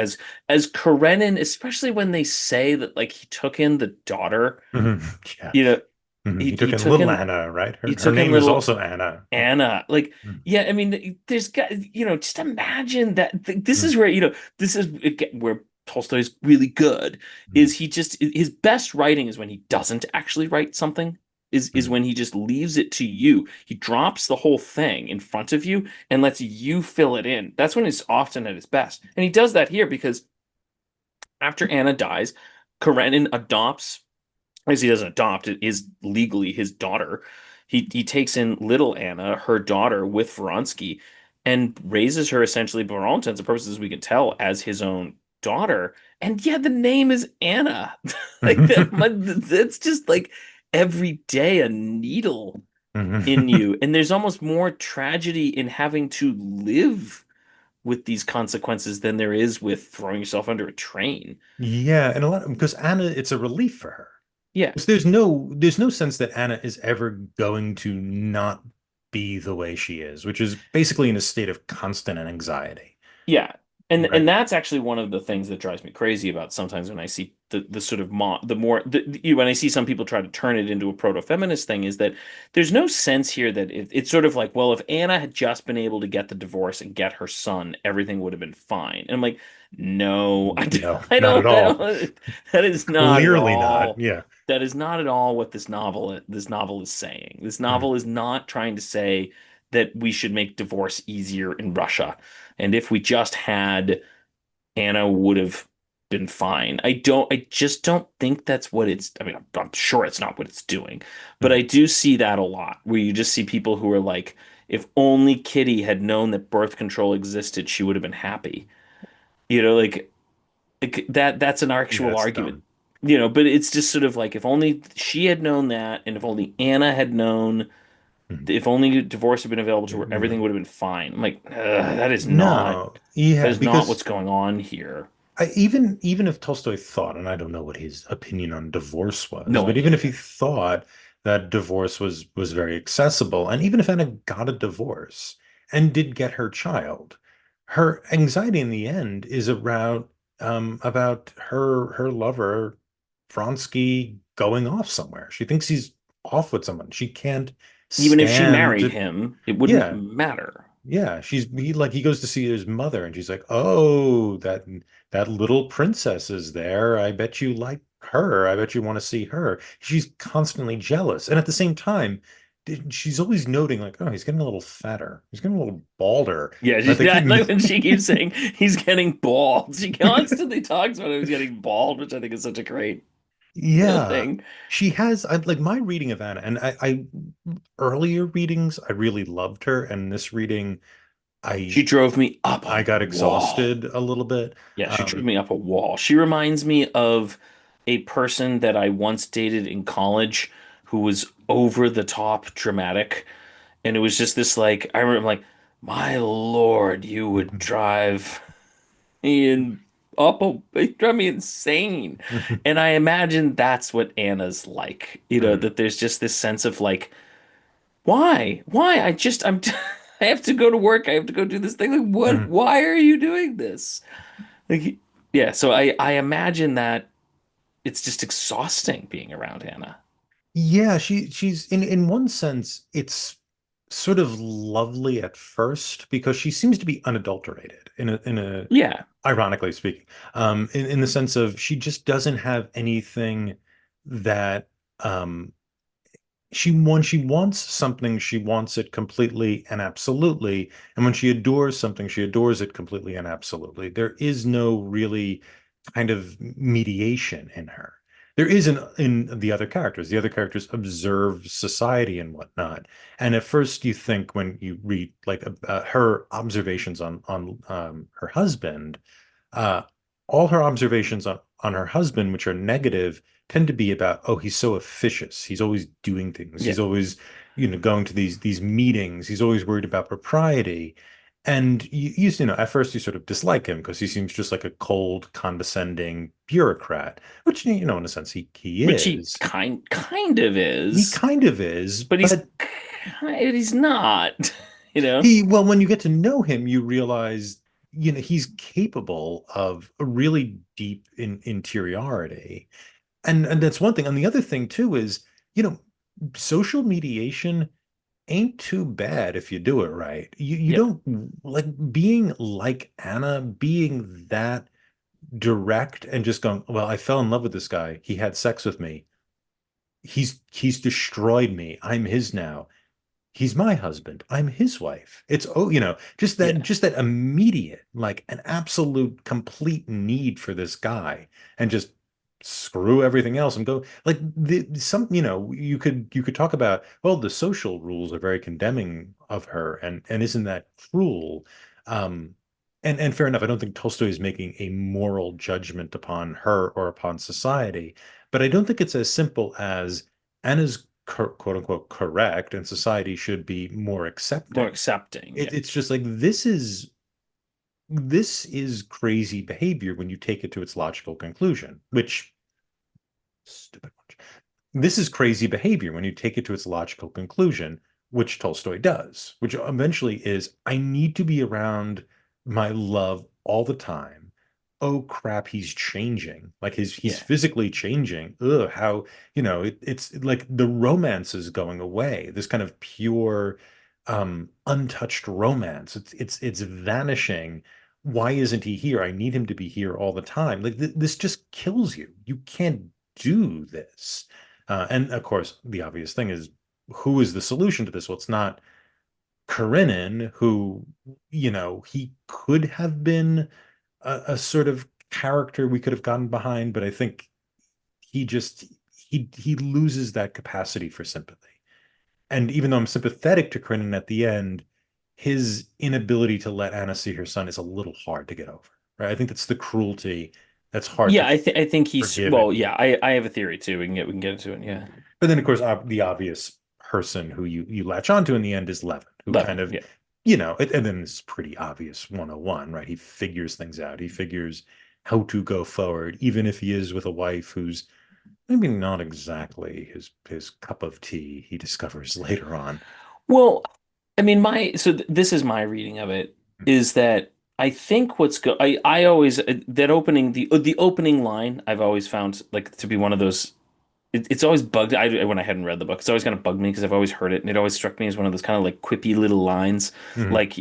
Speaker 2: Karenin, especially when they say that like he took in the daughter.
Speaker 1: mhm. Yeah.
Speaker 2: You know,
Speaker 1: Mhm.
Speaker 2: he
Speaker 1: He took
Speaker 2: he
Speaker 1: in
Speaker 2: took
Speaker 1: little
Speaker 2: in
Speaker 1: Anna, right?
Speaker 2: he
Speaker 1: Her
Speaker 2: took in
Speaker 1: name is
Speaker 2: little
Speaker 1: also Anna.
Speaker 2: Anna. Like,
Speaker 1: Mhm,
Speaker 2: yeah, I mean, there's got just imagine that. This
Speaker 1: mhm,
Speaker 2: is where this is where Tolstoy's really good.
Speaker 1: mhm,
Speaker 2: Is he just his best writing is when he doesn't actually write something. Is
Speaker 1: mhm.
Speaker 2: when he just leaves it to you. He drops the whole thing in front of you and lets you fill it in. That's when it's often at its best. And he does that here because after Anna dies, Karenin adopts, as he doesn't adopt, it is legally his daughter. He takes in little Anna, her daughter, with Vronsky, and raises her essentially, for all intents and purposes, we can tell, as his own daughter. And yeah, the name is Anna. Like that, that's just like every day a needle in
Speaker 1: Mhm.
Speaker 2: you. And there's almost more tragedy in having to live with these consequences than there is with throwing yourself under a train.
Speaker 1: Yeah, and a lot because Anna, it's a relief for her.
Speaker 2: Yeah.
Speaker 1: 'Cause there's no sense that Anna is ever going to not be the way she is, which is basically in a state of constant anxiety.
Speaker 2: Yeah. And
Speaker 1: Right.
Speaker 2: that's actually one of the things that drives me crazy about sometimes when I see the sort of the more when I see some people try to turn it into a proto-feminist thing is that there's no sense here that it's sort of like, well, if Anna had just been able to get the divorce and get her son, everything would have been fine. And I'm like, no,
Speaker 1: No,
Speaker 2: I
Speaker 1: not at
Speaker 2: don't, I
Speaker 1: all.
Speaker 2: don't, that is not at
Speaker 1: Clearly not.
Speaker 2: all.
Speaker 1: Yeah.
Speaker 2: That is not at all what this novel is saying. This
Speaker 1: Mhm.
Speaker 2: novel is not trying to say that we should make divorce easier in Russia. And if we just had, Anna would have been fine. I just don't think that's what it's, I mean, I'm sure it's not what it's doing, but
Speaker 1: Mhm.
Speaker 2: I do see that a lot where you just see people who are like, if only Kitty had known that birth control existed, she would have been happy. Like that's an
Speaker 1: Yeah,
Speaker 2: actual
Speaker 1: it's
Speaker 2: argument.
Speaker 1: dumb.
Speaker 2: But it's just sort of like if only she had known that, and if only Anna had known,
Speaker 1: Mhm.
Speaker 2: if only divorce had been available to her, everything
Speaker 1: No.
Speaker 2: would have been fine. I'm like, that is not
Speaker 1: No. Yeah,
Speaker 2: that is not
Speaker 1: because
Speaker 2: what's going on here.
Speaker 1: even if Tolstoy thought, and I don't know what his opinion on divorce was,
Speaker 2: No
Speaker 1: but
Speaker 2: idea
Speaker 1: even if he
Speaker 2: either.
Speaker 1: thought that divorce was very accessible, and even if Anna got a divorce and did get her child, her anxiety in the end is about her lover Vronsky going off somewhere. She thinks he's off with someone. She can't
Speaker 2: Even if she
Speaker 1: stand
Speaker 2: married
Speaker 1: to,
Speaker 2: him, it wouldn't
Speaker 1: yeah,
Speaker 2: matter.
Speaker 1: yeah, he goes to see his mother and she's like, "Oh, that little princess is there. I bet you like her. I bet you want to see her." She's constantly jealous. And at the same time, she's always noting like, "Oh, he's getting a little fatter. He's getting a little balder."
Speaker 2: Yeah,
Speaker 1: Right? They
Speaker 2: I
Speaker 1: keep
Speaker 2: like when she keeps saying he's getting bald. She constantly talks about him he's getting bald, which I think is such a great
Speaker 1: Yeah.
Speaker 2: thing.
Speaker 1: She has I like my reading of Anna and I earlier readings I really loved her and this reading
Speaker 2: She
Speaker 1: I
Speaker 2: drove me up a
Speaker 1: I got
Speaker 2: wall.
Speaker 1: exhausted a little bit.
Speaker 2: Yeah, she drove
Speaker 1: Um,
Speaker 2: me up a wall. She reminds me of a person that I once dated in college who was over the top dramatic. And it was just this like, I remember like, my Lord, you would drive me in up a, it drive me insane. And I imagine that's what Anna's like,
Speaker 1: Mm,
Speaker 2: that there's just this sense of like, why? Why? I have to go to work. I have to go do this thing. Like, what?
Speaker 1: mm.
Speaker 2: Why are you doing this? Like, yeah, so I imagine that it's just exhausting being around Hannah.
Speaker 1: Yeah, she's in one sense, it's sort of lovely at first because she seems to be unadulterated in a
Speaker 2: Yeah,
Speaker 1: ironically speaking, in the sense of she just doesn't have anything that when she wants something, she wants it completely and absolutely. And when she adores something, she adores it completely and absolutely. There is no really kind of mediation in her. There is in the other characters. The other characters observe society and whatnot. And at first, you think when you read like her observations on her husband, uh, all her observations on her husband, which are negative, tend to be about, oh, he's so officious. He's always doing things.
Speaker 2: yeah,
Speaker 1: He's always, going to these meetings. He's always worried about propriety. And at first you sort of dislike him because he seems just like a cold, condescending bureaucrat, which, in a sense he
Speaker 2: which he
Speaker 1: is.
Speaker 2: kind of
Speaker 1: He
Speaker 2: is,
Speaker 1: kind of is,
Speaker 2: but
Speaker 1: but
Speaker 2: he's not, you know?
Speaker 1: well, when you get to know him, you realize, he's capable of a really deep interiority. And that's one thing. And the other thing too is, you know, social mediation ain't too bad if you do it right. You
Speaker 2: Yeah,
Speaker 1: don't like being like Anna, being that direct and just going, well, I fell in love with this guy. He had sex with me. He's destroyed me. I'm his now. He's my husband. I'm his wife. It's just that
Speaker 2: yeah.
Speaker 1: just that immediate, like an absolute complete need for this guy and just screw everything else and go like you could talk about, well, the social rules are very condemning of her and isn't that cruel? Um and fair enough. I don't think Tolstoy is making a moral judgment upon her or upon society, but I don't think it's as simple as Anna's quote unquote correct and society should be more
Speaker 2: More
Speaker 1: accepting.
Speaker 2: accepting. Yeah.
Speaker 1: It's just like this is crazy behavior when you take it to its logical conclusion, which stupid much. This is crazy behavior when you take it to its logical conclusion, which Tolstoy does, which eventually is, I need to be around my love all the time. Oh crap, he's changing. Like he's
Speaker 2: Yeah.
Speaker 1: physically changing. Ugh, how, it's like the romance is going away. This kind of pure, untouched romance. It's vanishing. Why isn't he here? I need him to be here all the time. Like this just kills you. You can't do this. And of course, the obvious thing is, who is the solution to this? Well, it's not Karenin, who, he could have been a sort of character we could have gotten behind, but I think he just he loses that capacity for sympathy. And even though I'm sympathetic to Karenin at the end, his inability to let Anna see her son is a little hard to get over. Right? I think that's the cruelty that's hard to
Speaker 2: Yeah, I think he's
Speaker 1: forgive
Speaker 2: well,
Speaker 1: and
Speaker 2: yeah, I have a theory too. We can get into it. Yeah.
Speaker 1: But then, of course, the obvious person who you latch onto in the end is Levin, who kind
Speaker 2: Levin,
Speaker 1: of,
Speaker 2: yeah.
Speaker 1: and then it's pretty obvious 101, right? He figures things out. He figures how to go forward, even if he is with a wife who's maybe not exactly his cup of tea, he discovers later on.
Speaker 2: Well, I mean, this is my reading of it is that I think I always that opening the opening line I've always found like to be one of those it's always bugged when I hadn't read the book. It's always kind of bugged me because I've always heard it and it always struck me as one of those kind of like quippy little lines
Speaker 1: Mhm.
Speaker 2: like,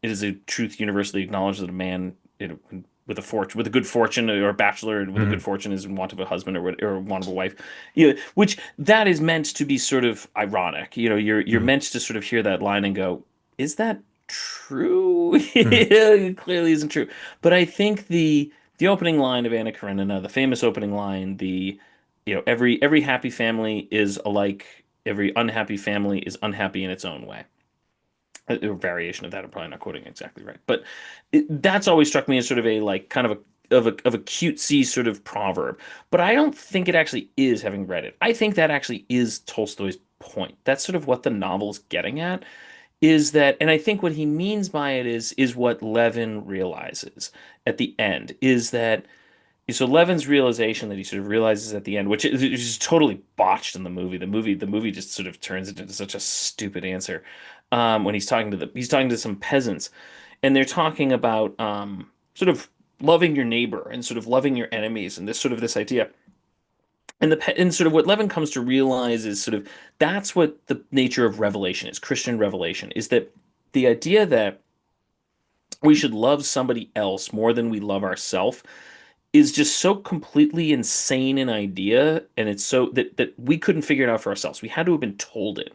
Speaker 2: it is a truth universally acknowledged that a man, with a good fortune, or a bachelor with a good
Speaker 1: Mhm.
Speaker 2: fortune, is in want of a husband, or want of a wife. Which that is meant to be sort of ironic. You're
Speaker 1: Mhm.
Speaker 2: meant to sort of hear that line and go, is that true?
Speaker 1: Mhm.
Speaker 2: It clearly isn't true. But I think the opening line of Anna Karenina, the famous opening line, every happy family is alike, every unhappy family is unhappy in its own way, a variation of that. I'm probably not quoting exactly right, but that's always struck me as sort of a like kind of a cutesy sort of proverb. But I don't think it actually is, having read it. I think that actually is Tolstoy's point. That's sort of what the novel's getting at. Is that, and I think what he means by it is what Levin realizes at the end, is that so Levin's realization that he sort of realizes at the end, which is totally botched in the movie. The movie just sort of turns it into such a stupid answer. When he's talking to some peasants, and they're talking about sort of loving your neighbor and sort of loving your enemies, and this idea. And sort of what Levin comes to realize is sort of that's what the nature of revelation is. Christian revelation is that the idea that we should love somebody else more than we love ourselves is just so completely insane an idea, and it's so that we couldn't figure it out for ourselves. We had to have been told it,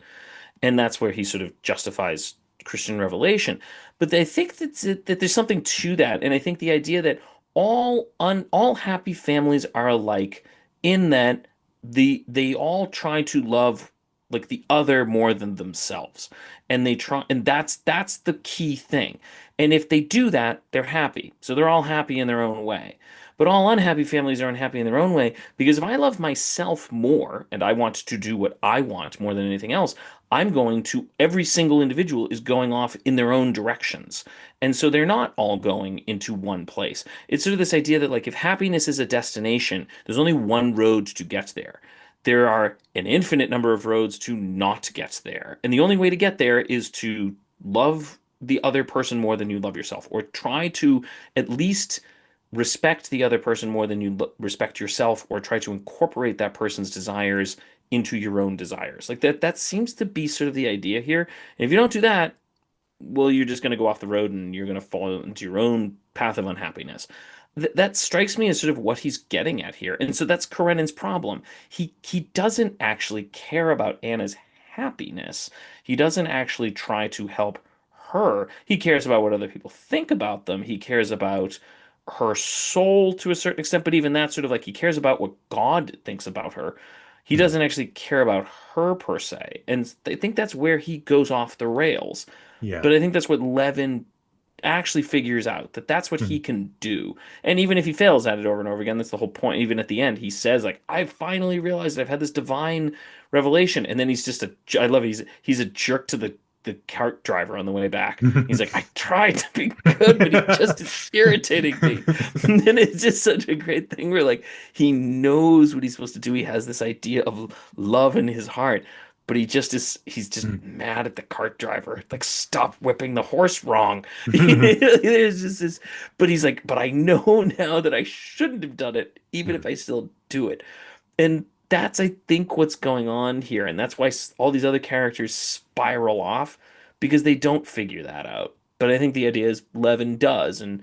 Speaker 2: and that's where he sort of justifies Christian revelation. But I think that there's something to that, and I think the idea that all happy families are alike in that they all try to love like the other more than themselves, and they try, and that's the key thing. And if they do that, they're happy. So they're all happy in their own way. But all unhappy families are unhappy in their own way because if I love myself more and I want to do what I want more than anything else, every single individual is going off in their own directions. And so they're not all going into one place. It's sort of this idea that, like, if happiness is a destination, there's only one road to get there. There are an infinite number of roads to not get there. And the only way to get there is to love the other person more than you love yourself, or try to at least respect the other person more than you respect yourself, or try to incorporate that person's desires into your own desires. Like that seems to be sort of the idea here. And if you don't do that, well, you're just going to go off the road and you're going to fall into your own path of unhappiness. That strikes me as sort of what he's getting at here. And so that's Karenin's problem. He doesn't actually care about Anna's happiness. He doesn't actually try to help her. He cares about what other people think about them. He cares about her soul to a certain extent, but even that, sort of like, he cares about what God thinks about her. He
Speaker 1: Mhm.
Speaker 2: doesn't actually care about her per se. And I think that's where he goes off the rails.
Speaker 1: Yeah.
Speaker 2: But I think that's what Levin actually figures out, that that's what he
Speaker 1: Mhm.
Speaker 2: can do. And even if he fails at it over and over again, that's the whole point. Even at the end, he says, like, I finally realized I've had this divine revelation. And then he's just I love it. He's a jerk to the cart driver on the way back. He's like, I tried to be good, but he just is irritating me. And then it's just such a great thing where, like, he knows what he's supposed to do. He has this idea of love in his heart, but he's just mad at the cart driver. Like, stop whipping the horse wrong. There's just this, but he's like, but I know now that I shouldn't have done it, even if I still do it. And that's, I think, what's going on here. And that's why all these other characters spiral off, because they don't figure that out. But I think the idea is Levin does, and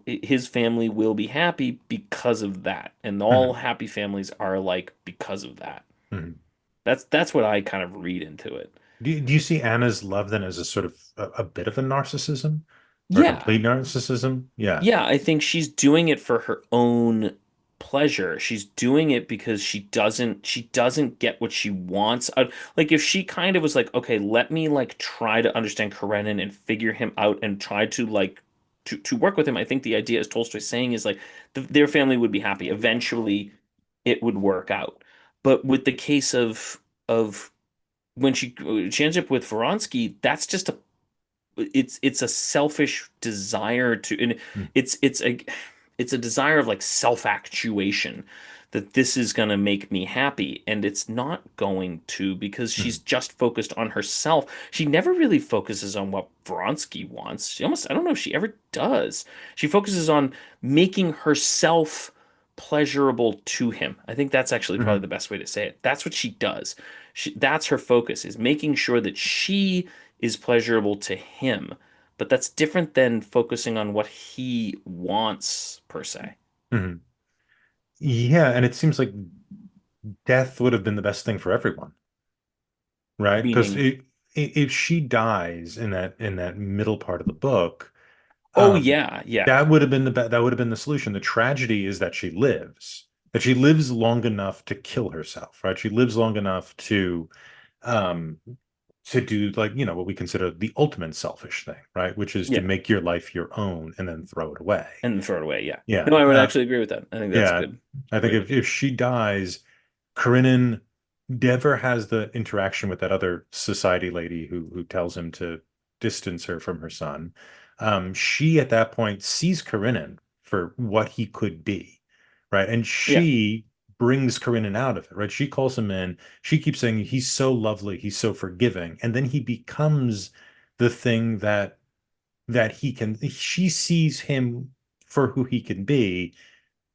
Speaker 2: his family will be happy because of that. And all
Speaker 1: Mhm.
Speaker 2: happy families are alike because of that.
Speaker 1: Mhm.
Speaker 2: That's what I kind of read into it.
Speaker 1: Do you see Anna's love then as a sort of a bit of a narcissism or a
Speaker 2: Yeah.
Speaker 1: complete narcissism? Yeah.
Speaker 2: Yeah, I think she's doing it for her own pleasure. She's doing it because she doesn't get what she wants. Like, if she kind of was like, okay, let me like try to understand Karenin and figure him out and try to like to work with him. I think the idea, as Tolstoy's saying, is like their family would be happy. Eventually it would work out. But with the case of when she ends up with Vronsky, that's just a selfish desire to, and
Speaker 1: Mm.
Speaker 2: it's a it's a desire of like self-actuation, that this is going to make me happy, and it's not going to, because she's
Speaker 1: Mhm.
Speaker 2: just focused on herself. She never really focuses on what Vronsky wants. She almost, I don't know if she ever does. She focuses on making herself pleasurable to him. I think that's actually probably
Speaker 1: Mhm.
Speaker 2: the best way to say it. That's what she does. That's her focus, is making sure that she is pleasurable to him. But that's different than focusing on what he wants, per se.
Speaker 1: Mhm. Yeah, and it seems like death would have been the best thing for everyone, right? Because
Speaker 2: Meaning,
Speaker 1: if she dies in that middle part of the book,
Speaker 2: oh,
Speaker 1: um,
Speaker 2: yeah, yeah,
Speaker 1: that would have been that would have been the solution. The tragedy is that she lives long enough to kill herself, right? She lives long enough um, to do like, what we consider the ultimate selfish thing, right? Which is to
Speaker 2: yeah.
Speaker 1: make your life your own and then throw it away.
Speaker 2: And then throw it away, yeah. No,
Speaker 1: Yeah.
Speaker 2: I would actually agree with that. I think that's a
Speaker 1: Yeah.
Speaker 2: good
Speaker 1: I think
Speaker 2: way to put it.
Speaker 1: if she dies, Karenin never has the interaction with that other society lady who tells him to distance her from her son. She at that point sees Karenin for what he could be, right? And
Speaker 2: Yeah,
Speaker 1: she brings Karenin out of it, right? She calls him in. She keeps saying he's so lovely, he's so forgiving, and then he becomes the thing that he can. She sees him for who he can be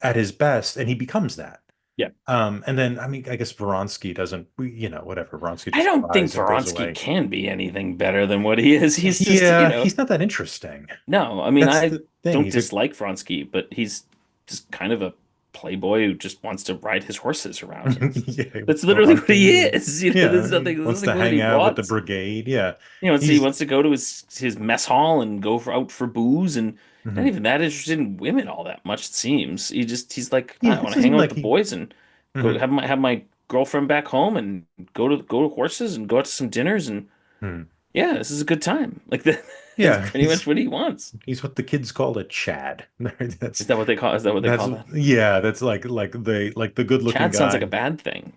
Speaker 1: at his best, and he becomes that.
Speaker 2: yeah.
Speaker 1: And then I mean, I guess Vronsky doesn't, whatever. Vronsky
Speaker 2: I
Speaker 1: just
Speaker 2: don't think
Speaker 1: cries and goes
Speaker 2: Vronsky
Speaker 1: away.
Speaker 2: can be anything better than what he is. He's just,
Speaker 1: Yeah, he's not that interesting.
Speaker 2: no, I mean,
Speaker 1: That's
Speaker 2: I
Speaker 1: the thing.
Speaker 2: don't
Speaker 1: He's a
Speaker 2: dislike Vronsky, but he's just kind of a playboy who just wants to ride his horses around.
Speaker 1: yeah, he
Speaker 2: That's
Speaker 1: wants to go
Speaker 2: literally what he
Speaker 1: hunting.
Speaker 2: is.
Speaker 1: Yeah,
Speaker 2: There's
Speaker 1: wants
Speaker 2: nothing
Speaker 1: to
Speaker 2: more that
Speaker 1: hang
Speaker 2: he
Speaker 1: out with the
Speaker 2: wants.
Speaker 1: brigade. Yeah,
Speaker 2: He
Speaker 1: he's
Speaker 2: wants to go to his mess hall and go out for booze, and not
Speaker 1: mhm.
Speaker 2: even that interested in women all that much, it seems. He's like,
Speaker 1: Yeah.
Speaker 2: I
Speaker 1: It
Speaker 2: want to hang
Speaker 1: doesn't
Speaker 2: out with
Speaker 1: like
Speaker 2: the
Speaker 1: he.
Speaker 2: boys and go
Speaker 1: Mhm.
Speaker 2: have my girlfriend back home and go to horses and go out to some dinners, and
Speaker 1: Mhm.
Speaker 2: yeah, this is a good time. Like that is
Speaker 1: Yeah,
Speaker 2: pretty much what he wants.
Speaker 1: he's what the kids call a Chad. That's
Speaker 2: Is that what they
Speaker 1: that's
Speaker 2: call that?
Speaker 1: yeah, that's like the good looking
Speaker 2: Chad sounds like a
Speaker 1: guy.
Speaker 2: bad thing.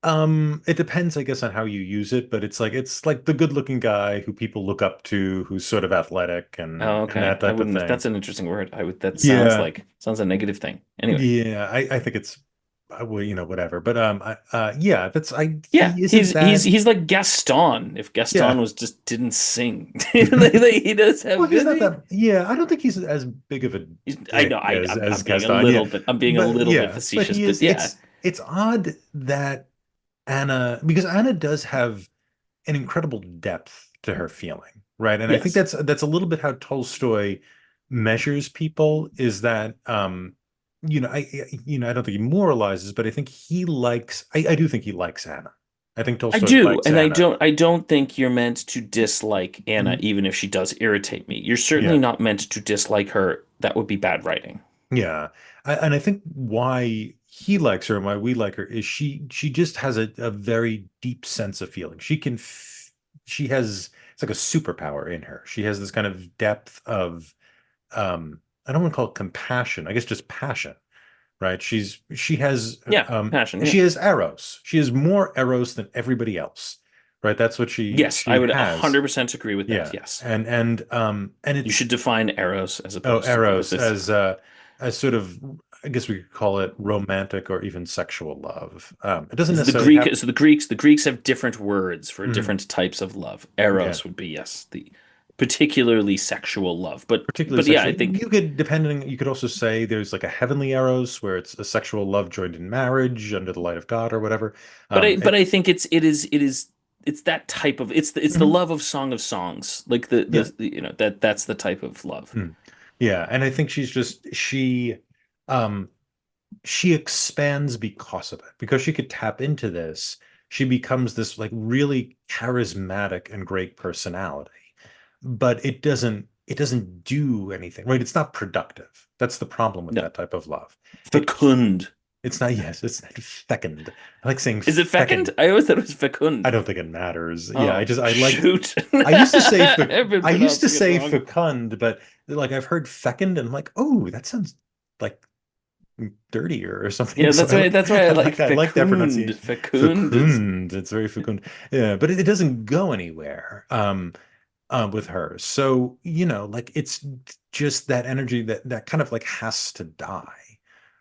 Speaker 1: It depends, I guess, on how you use it, but it's like the good-looking guy who people look up to, who's sort of athletic
Speaker 2: Oh,
Speaker 1: and
Speaker 2: okay.
Speaker 1: that
Speaker 2: I
Speaker 1: type of
Speaker 2: wouldn't.
Speaker 1: thing.
Speaker 2: That's an interesting word. That
Speaker 1: Yeah,
Speaker 2: sounds a negative thing. Anyway.
Speaker 1: yeah, I think it's well, whatever. But yeah, that's I
Speaker 2: Yeah,
Speaker 1: he isn't bad.
Speaker 2: he's like Gaston. If Gaston
Speaker 1: Yeah,
Speaker 2: was just didn't sing, he does
Speaker 1: well,
Speaker 2: have
Speaker 1: he's
Speaker 2: does
Speaker 1: not
Speaker 2: he?
Speaker 1: that. Yeah, I don't think he's as big of a
Speaker 2: I know
Speaker 1: dick as
Speaker 2: I'm being a
Speaker 1: Gaston. Yeah,
Speaker 2: little bit
Speaker 1: but but
Speaker 2: facetious,
Speaker 1: he
Speaker 2: but
Speaker 1: is.
Speaker 2: yeah,
Speaker 1: It's odd that Anna, because Anna does have an incredible depth to her feeling, right? And I think
Speaker 2: yes,
Speaker 1: that's a little bit how Tolstoy measures people, is that I don't think he moralizes, but I think he likes I do think he likes Anna. I think
Speaker 2: I
Speaker 1: Tolstoy
Speaker 2: do,
Speaker 1: likes
Speaker 2: and
Speaker 1: Anna.
Speaker 2: I don't think you're meant to dislike Anna,
Speaker 1: Mhm.
Speaker 2: even if she does irritate me. You're certainly
Speaker 1: Yeah.
Speaker 2: not meant to dislike her. That would be bad writing.
Speaker 1: Yeah. And I think why he likes her and why we like her is she just has a very deep sense of feeling. She has it's like a superpower in her. She has this kind of depth of I don't want to call it compassion. I guess just passion, right?
Speaker 2: Yeah, passion. Yeah,
Speaker 1: She has eros. She has more eros than everybody else, right? That's what
Speaker 2: yes, I
Speaker 1: she
Speaker 2: would
Speaker 1: has.
Speaker 2: 100% agree with that.
Speaker 1: Yeah.
Speaker 2: Yes,
Speaker 1: And
Speaker 2: you should
Speaker 1: it's
Speaker 2: define eros as
Speaker 1: oh,
Speaker 2: opposed to
Speaker 1: eros
Speaker 2: this.
Speaker 1: as sort of, I guess we could call it romantic or even sexual love. It doesn't
Speaker 2: Is the
Speaker 1: necessarily
Speaker 2: Greek
Speaker 1: have.
Speaker 2: so the Greeks have different words for
Speaker 1: Mhm.
Speaker 2: different types of love.
Speaker 1: Yeah,
Speaker 2: Eros would be, yes, the particularly sexual love.
Speaker 1: particularly
Speaker 2: But yeah, I
Speaker 1: sexual.
Speaker 2: think
Speaker 1: You could also say there's like a heavenly eros where it's a sexual love joined in marriage under the light of God or whatever.
Speaker 2: but I think it's that type of it's the
Speaker 1: Mhm.
Speaker 2: love of Song of Songs. Like
Speaker 1: Yeah.
Speaker 2: that's the type of love.
Speaker 1: Mm. Yeah, and I think um she expands because of it. Because she could tap into this, she becomes this like really charismatic and great personality. But it doesn't do anything, right? It's not productive. That's the problem with
Speaker 2: No.
Speaker 1: that type of love. It
Speaker 2: Fecund.
Speaker 1: it's not yes, it's not fecund. I like saying
Speaker 2: Is it fecund?
Speaker 1: fecund.
Speaker 2: I always thought it was
Speaker 1: I
Speaker 2: fecund.
Speaker 1: don't think it matters. Yeah,
Speaker 2: Oh,
Speaker 1: I like
Speaker 2: shoot.
Speaker 1: I used to say
Speaker 2: I've been
Speaker 1: I used to
Speaker 2: pronouncing it
Speaker 1: say
Speaker 2: wrong.
Speaker 1: fecund, but like I've heard fecund and I'm like, oh, that sounds like dirtier or something.
Speaker 2: Yeah,
Speaker 1: So
Speaker 2: that's why I like
Speaker 1: I like that
Speaker 2: fecund.
Speaker 1: pronunciation.
Speaker 2: Fecund is
Speaker 1: Fecund. It's very fecund. Yeah, but it doesn't go anywhere. with her. So, like it's just that energy that kind of like has to die,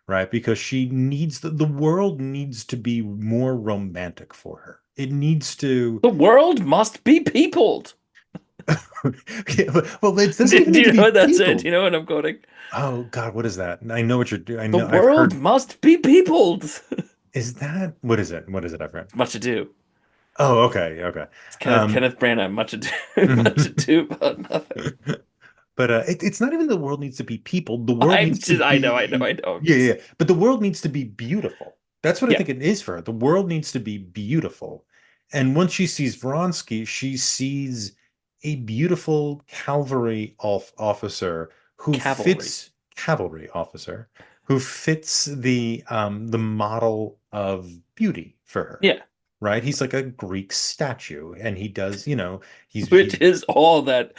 Speaker 1: right? Because she needs the world needs to be more romantic for her. It needs to.
Speaker 2: The world must be peopled.
Speaker 1: Yeah, well, it doesn't even
Speaker 2: Do
Speaker 1: need to
Speaker 2: you know
Speaker 1: be
Speaker 2: what that's it? Do
Speaker 1: people.
Speaker 2: you know what I'm quoting?
Speaker 1: Oh God, what is that? I know what you're doing. I
Speaker 2: The
Speaker 1: know I've
Speaker 2: world
Speaker 1: heard.
Speaker 2: must be peopled.
Speaker 1: Is that what is it? What is it, I've heard?
Speaker 2: Much ado.
Speaker 1: Oh, okay, okay.
Speaker 2: It's Kenneth
Speaker 1: Um,
Speaker 2: Kenneth Branagh. Much ado. Much ado about nothing.
Speaker 1: But it's not even the world needs to be people. The world needs to
Speaker 2: I know, I know,
Speaker 1: be,
Speaker 2: I know. I'm
Speaker 1: yeah,
Speaker 2: just
Speaker 1: yeah. But the world needs to be beautiful. That's what I
Speaker 2: yeah,
Speaker 1: think it is for her. The world needs to be beautiful. And once she sees Vronsky, she sees a beautiful
Speaker 2: cavalry.
Speaker 1: cavalry officer who fits the model of beauty for her.
Speaker 2: Yeah.
Speaker 1: Right? He's like a Greek statue, and he does,
Speaker 2: Which
Speaker 1: he.
Speaker 2: is all that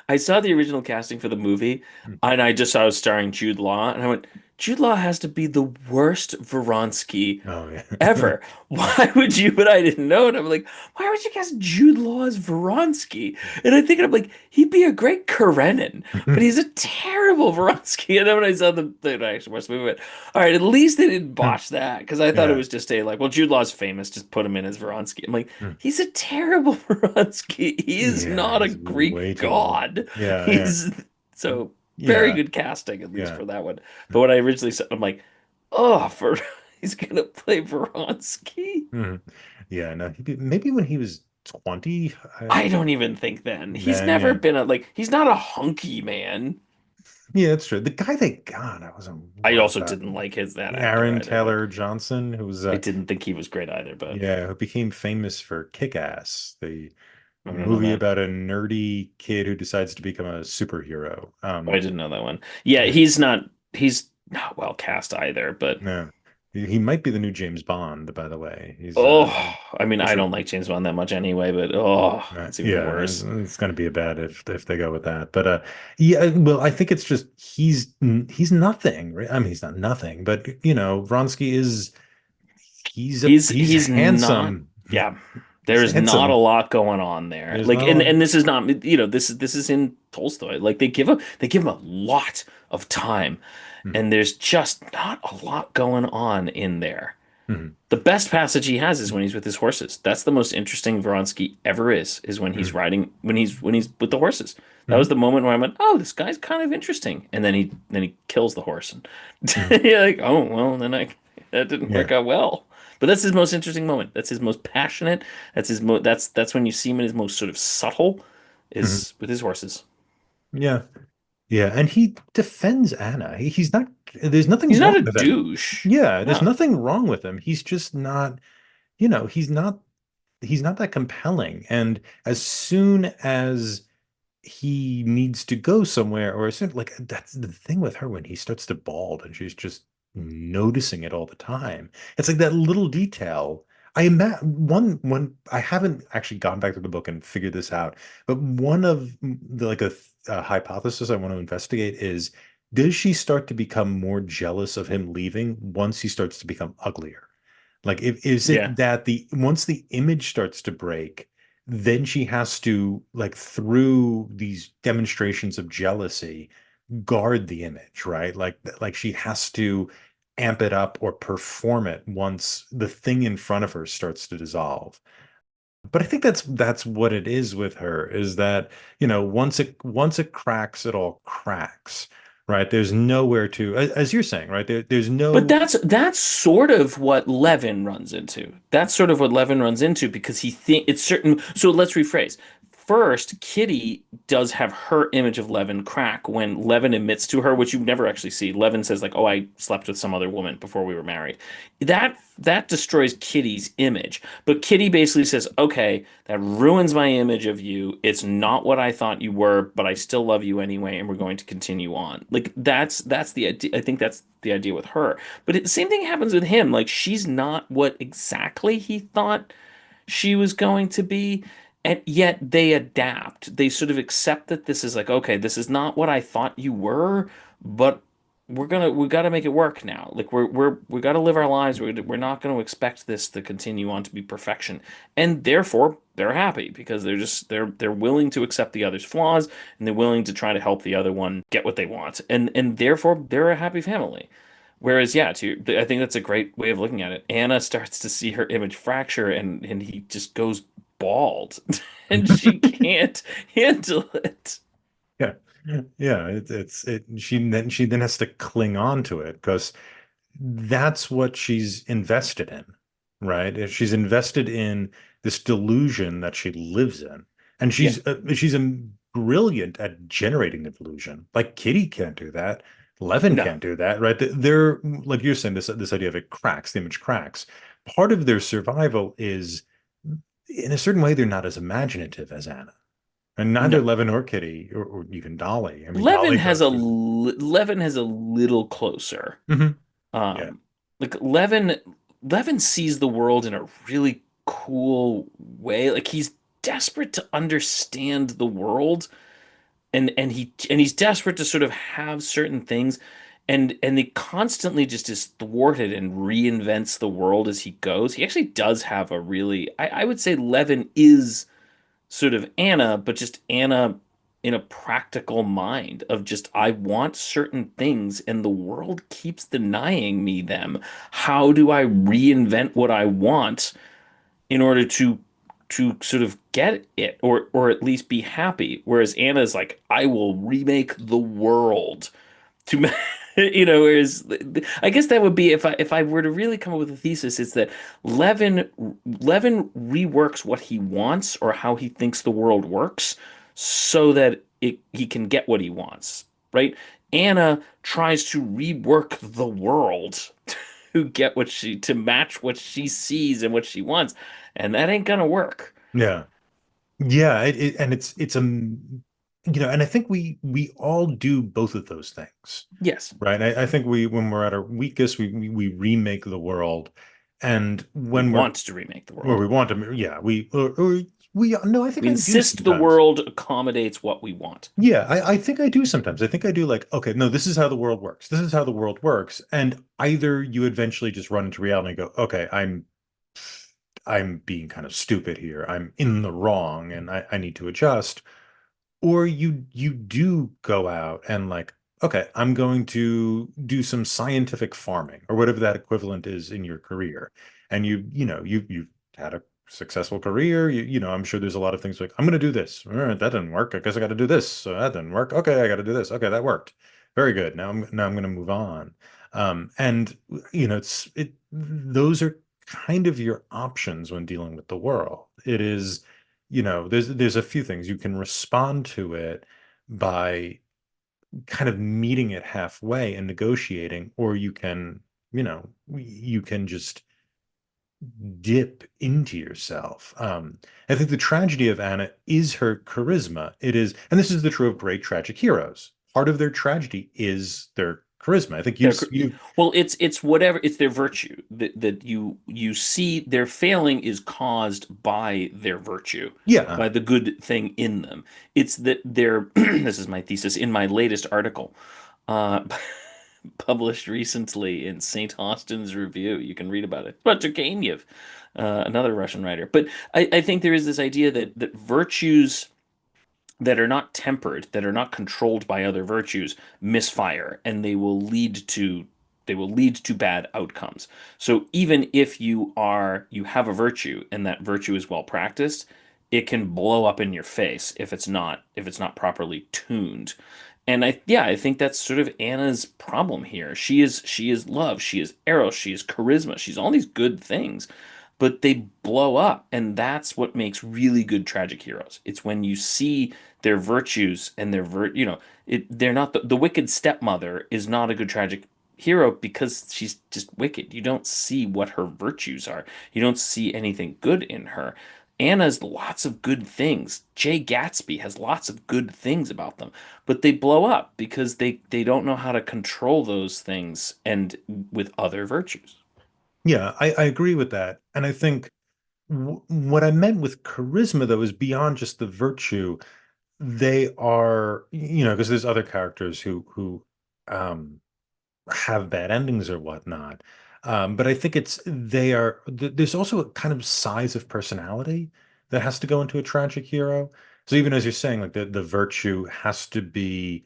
Speaker 2: I saw the original casting for the movie and I just saw it was starring Jude Law and I went, Jude Law has to be the worst Vronsky
Speaker 1: Oh yeah.
Speaker 2: ever. Why would you? But I didn't know. And I'm like, why would you cast Jude Law as Vronsky? And I think I'm like, he'd be a great Karenin, but he's a terrible Vronsky. And then when I saw I actually watched the movie, I went, all right, at least they didn't botch that because I thought it
Speaker 1: Yeah.
Speaker 2: was just a like, well, Jude Law's famous, just put him in as Vronsky. I'm like,
Speaker 1: Mm.
Speaker 2: he's a terrible Vronsky. He is
Speaker 1: Yeah,
Speaker 2: not a
Speaker 1: he's
Speaker 2: Greek
Speaker 1: way too old.
Speaker 2: god.
Speaker 1: Yeah, yeah.
Speaker 2: He's so very
Speaker 1: Yeah,
Speaker 2: good casting, at least
Speaker 1: yeah.
Speaker 2: for that one. But when I originally said, I'm like, oh, for he's gonna play Vronsky.
Speaker 1: Mhm. Yeah, no, maybe when he was 20,
Speaker 2: I don't even think then. He's
Speaker 1: then
Speaker 2: never
Speaker 1: yeah.
Speaker 2: been a like he's not a hunky man.
Speaker 1: Yeah, that's true. The guy they got, I wasn't
Speaker 2: I
Speaker 1: was
Speaker 2: also
Speaker 1: that
Speaker 2: didn't like his that actor
Speaker 1: Aaron
Speaker 2: either, but
Speaker 1: Taylor Johnson, who was
Speaker 2: I didn't think he was great either, but
Speaker 1: yeah, who became famous for Kick-Ass, the
Speaker 2: I don't know
Speaker 1: movie
Speaker 2: that.
Speaker 1: about a nerdy kid who decides to become a superhero.
Speaker 2: Oh, I didn't know that one. Yeah,
Speaker 1: Yeah,
Speaker 2: he's not well cast either, but
Speaker 1: no. He might be the new James Bond, by the way. He's
Speaker 2: oh, I mean,
Speaker 1: just
Speaker 2: I don't like James Bond that much anyway, but oh, it's even
Speaker 1: Yeah,
Speaker 2: worse.
Speaker 1: it's going to be a bad if they go with that. But yeah, well, I think it's just he's nothing, right? I mean, he's not nothing, but Vronsky is he's
Speaker 2: He's not,
Speaker 1: handsome.
Speaker 2: yeah.
Speaker 1: He's
Speaker 2: There's not a
Speaker 1: handsome.
Speaker 2: lot going on there.
Speaker 1: There's
Speaker 2: Like,
Speaker 1: not a lot.
Speaker 2: and this is not, this is in Tolstoy. Like they give him a lot of time,
Speaker 1: Mhm,
Speaker 2: and there's just not a lot going on in there.
Speaker 1: mhm,
Speaker 2: The best passage he has is when he's with his horses. That's the most interesting Vronsky ever is when he's
Speaker 1: mhm,
Speaker 2: riding when he's with the horses. That was
Speaker 1: mhm,
Speaker 2: the moment where I went, "Oh, this guy's kind of interesting." And then he kills the horse and
Speaker 1: mhm.
Speaker 2: you're like, "Oh, well, then I that didn't work
Speaker 1: Yeah.
Speaker 2: out well." But that's his most interesting moment. That's his most passionate. That's when you see him in his most sort of subtle
Speaker 1: Mhm.
Speaker 2: is with his horses.
Speaker 1: Yeah. Yeah. And he defends Anna. He's not, there's nothing
Speaker 2: He's
Speaker 1: wrong
Speaker 2: not a
Speaker 1: with him.
Speaker 2: douche.
Speaker 1: Yeah. There's
Speaker 2: No.
Speaker 1: nothing wrong with him. He's just not, he's not that compelling. And as soon as he needs to go somewhere, or as soon like that's the thing with her when he starts to bald and she's just noticing it all the time. It's like that little detail. I imagine one I haven't actually gone back to the book and figured this out, but one of the like a hypothesis I want to investigate is does she start to become more jealous of him leaving once he starts to become uglier? Like, if is
Speaker 2: Yeah.
Speaker 1: it that the once the image starts to break, then she has to like through these demonstrations of jealousy guard the image, right? Like she has to amp it up or perform it once the thing in front of her starts to dissolve. But I think that's what it is with her is that, once it cracks, it all cracks, right? There's nowhere to, as you're saying, right? There's
Speaker 2: But
Speaker 1: no.
Speaker 2: that's sort of what Levin runs into. That's sort of what Levin runs into because he think it's certain. So let's rephrase. First, Kitty does have her image of Levin crack when Levin admits to her, which you never actually see. Levin says like, "Oh, I slept with some other woman before we were married." That destroys Kitty's image. But Kitty basically says, "Okay, that ruins my image of you. It's not what I thought you were, but I still love you anyway, and we're going to continue on." Like that's the idea. I think that's the idea with her. But the same thing happens with him. Like she's not what exactly he thought she was going to be. And yet they adapt. They sort of accept that this is like, okay, this is not what I thought you were, but we got to make it work now. Like we got to live our lives. We're not going to expect this to continue on to be perfection, and therefore they're happy because they're willing to accept the other's flaws, and they're willing to try to help the other one get what they want, and therefore they're a happy family. Whereas, yeah, I think that's a great way of looking at it. Anna starts to see her image fracture, and he just goes bald, and she can't handle it.
Speaker 1: Yeah. Yeah, she then has to cling on to it because that's what she's invested in, right? She's invested in this delusion that she lives in, and
Speaker 2: Yeah,
Speaker 1: she's brilliant at generating the delusion. Like Kitty can't do that. Levin
Speaker 2: no,
Speaker 1: can't do that, right? They're like you're saying this idea of it cracks, the image cracks. Part of their survival is in a certain way they're not as imaginative as Anna, and neither
Speaker 2: no.
Speaker 1: Levin or Kitty or even Dolly. I mean, Dolly goes through.
Speaker 2: Levin has a little closer.
Speaker 1: Mhm. Yeah.
Speaker 2: Um, like Levin sees the world in a really cool way. Like he's desperate to understand the world, and he's desperate to sort of have certain things, and he constantly just is thwarted and reinvents the world as he goes. He actually does have a really, I would say Levin is sort of Anna, but just Anna in a practical mind of just, I want certain things and the world keeps denying me them. How do I reinvent what I want in order to sort of get it or at least be happy? Whereas Anna's like, I will remake the world to whereas I guess that would be if I were to really come up with a thesis, it's that Levin Levin reworks what he wants or how he thinks the world works so that he can get what he wants, right? Anna tries to rework the world to get what she to match what she sees and what she wants, and that ain't gonna work.
Speaker 1: Yeah. Yeah, and and I think we all do both of those things,
Speaker 2: Yes,
Speaker 1: right? I think we when we're at our weakest, we remake the world, and
Speaker 2: we
Speaker 1: when we're
Speaker 2: want to remake the
Speaker 1: where
Speaker 2: world.
Speaker 1: we want to, yeah, or we no, I think
Speaker 2: We
Speaker 1: I do
Speaker 2: insist the
Speaker 1: sometimes.
Speaker 2: world accommodates what we want.
Speaker 1: Yeah, I think I do sometimes. I think I do like, okay, no, this is how the world works. This is how the world works. And either you eventually just run into reality and go, okay, I'm being kind of stupid here. I'm in the wrong and I need to adjust. Or you do go out and like, okay, I'm going to do some scientific farming or whatever that equivalent is in your career. And you've had a successful career. I'm sure there's a lot of things like, I'm going to do this. All right, that didn't work. I guess I got to do this. So that didn't work. Okay, I got to do this. Okay, that worked. Very good. Now I'm going to move on. And those are kind of your options when dealing with the world. It is there's a few things you can respond to it by kind of meeting it halfway and negotiating, or you can just dip into yourself. I think the tragedy of Anna is her charisma. It is, and this is the true of great tragic heroes. Part of their tragedy is their charisma. I think
Speaker 2: They're,
Speaker 1: you
Speaker 2: well, it's whatever, it's their virtue that you see their failing is caused by their virtue,
Speaker 1: yeah.
Speaker 2: by the good thing in them. It's that they're this is my thesis in my latest article, uh, published recently in St. Austin's Review. You can read about it. But Turgenev, another Russian writer. But I think there is this idea that virtues that are not tempered, that are not controlled by other virtues, misfire, and they will lead to bad outcomes. So even if you have a virtue and that virtue is well practiced, it can blow up in your face if it's not properly tuned. And I think that's sort of Anna's problem here. She is love, she is eros, she is charisma, she's all these good things, but they blow up, and that's what makes really good tragic heroes. It's when you see their virtues and they're not the wicked stepmother is not a good tragic hero because she's just wicked. You don't see what her virtues are. You don't see anything good in her. Anna's lots of good things. Jay Gatsby has lots of good things about them, but they blow up because they don't know how to control those things and with other virtues.
Speaker 1: Yeah, I agree with that. And I think what I meant with charisma, though, is beyond just the virtue. They are, because there's other characters who, um, have bad endings or whatnot. But I think there's also a kind of size of personality that has to go into a tragic hero. So even as you're saying, like the virtue has to be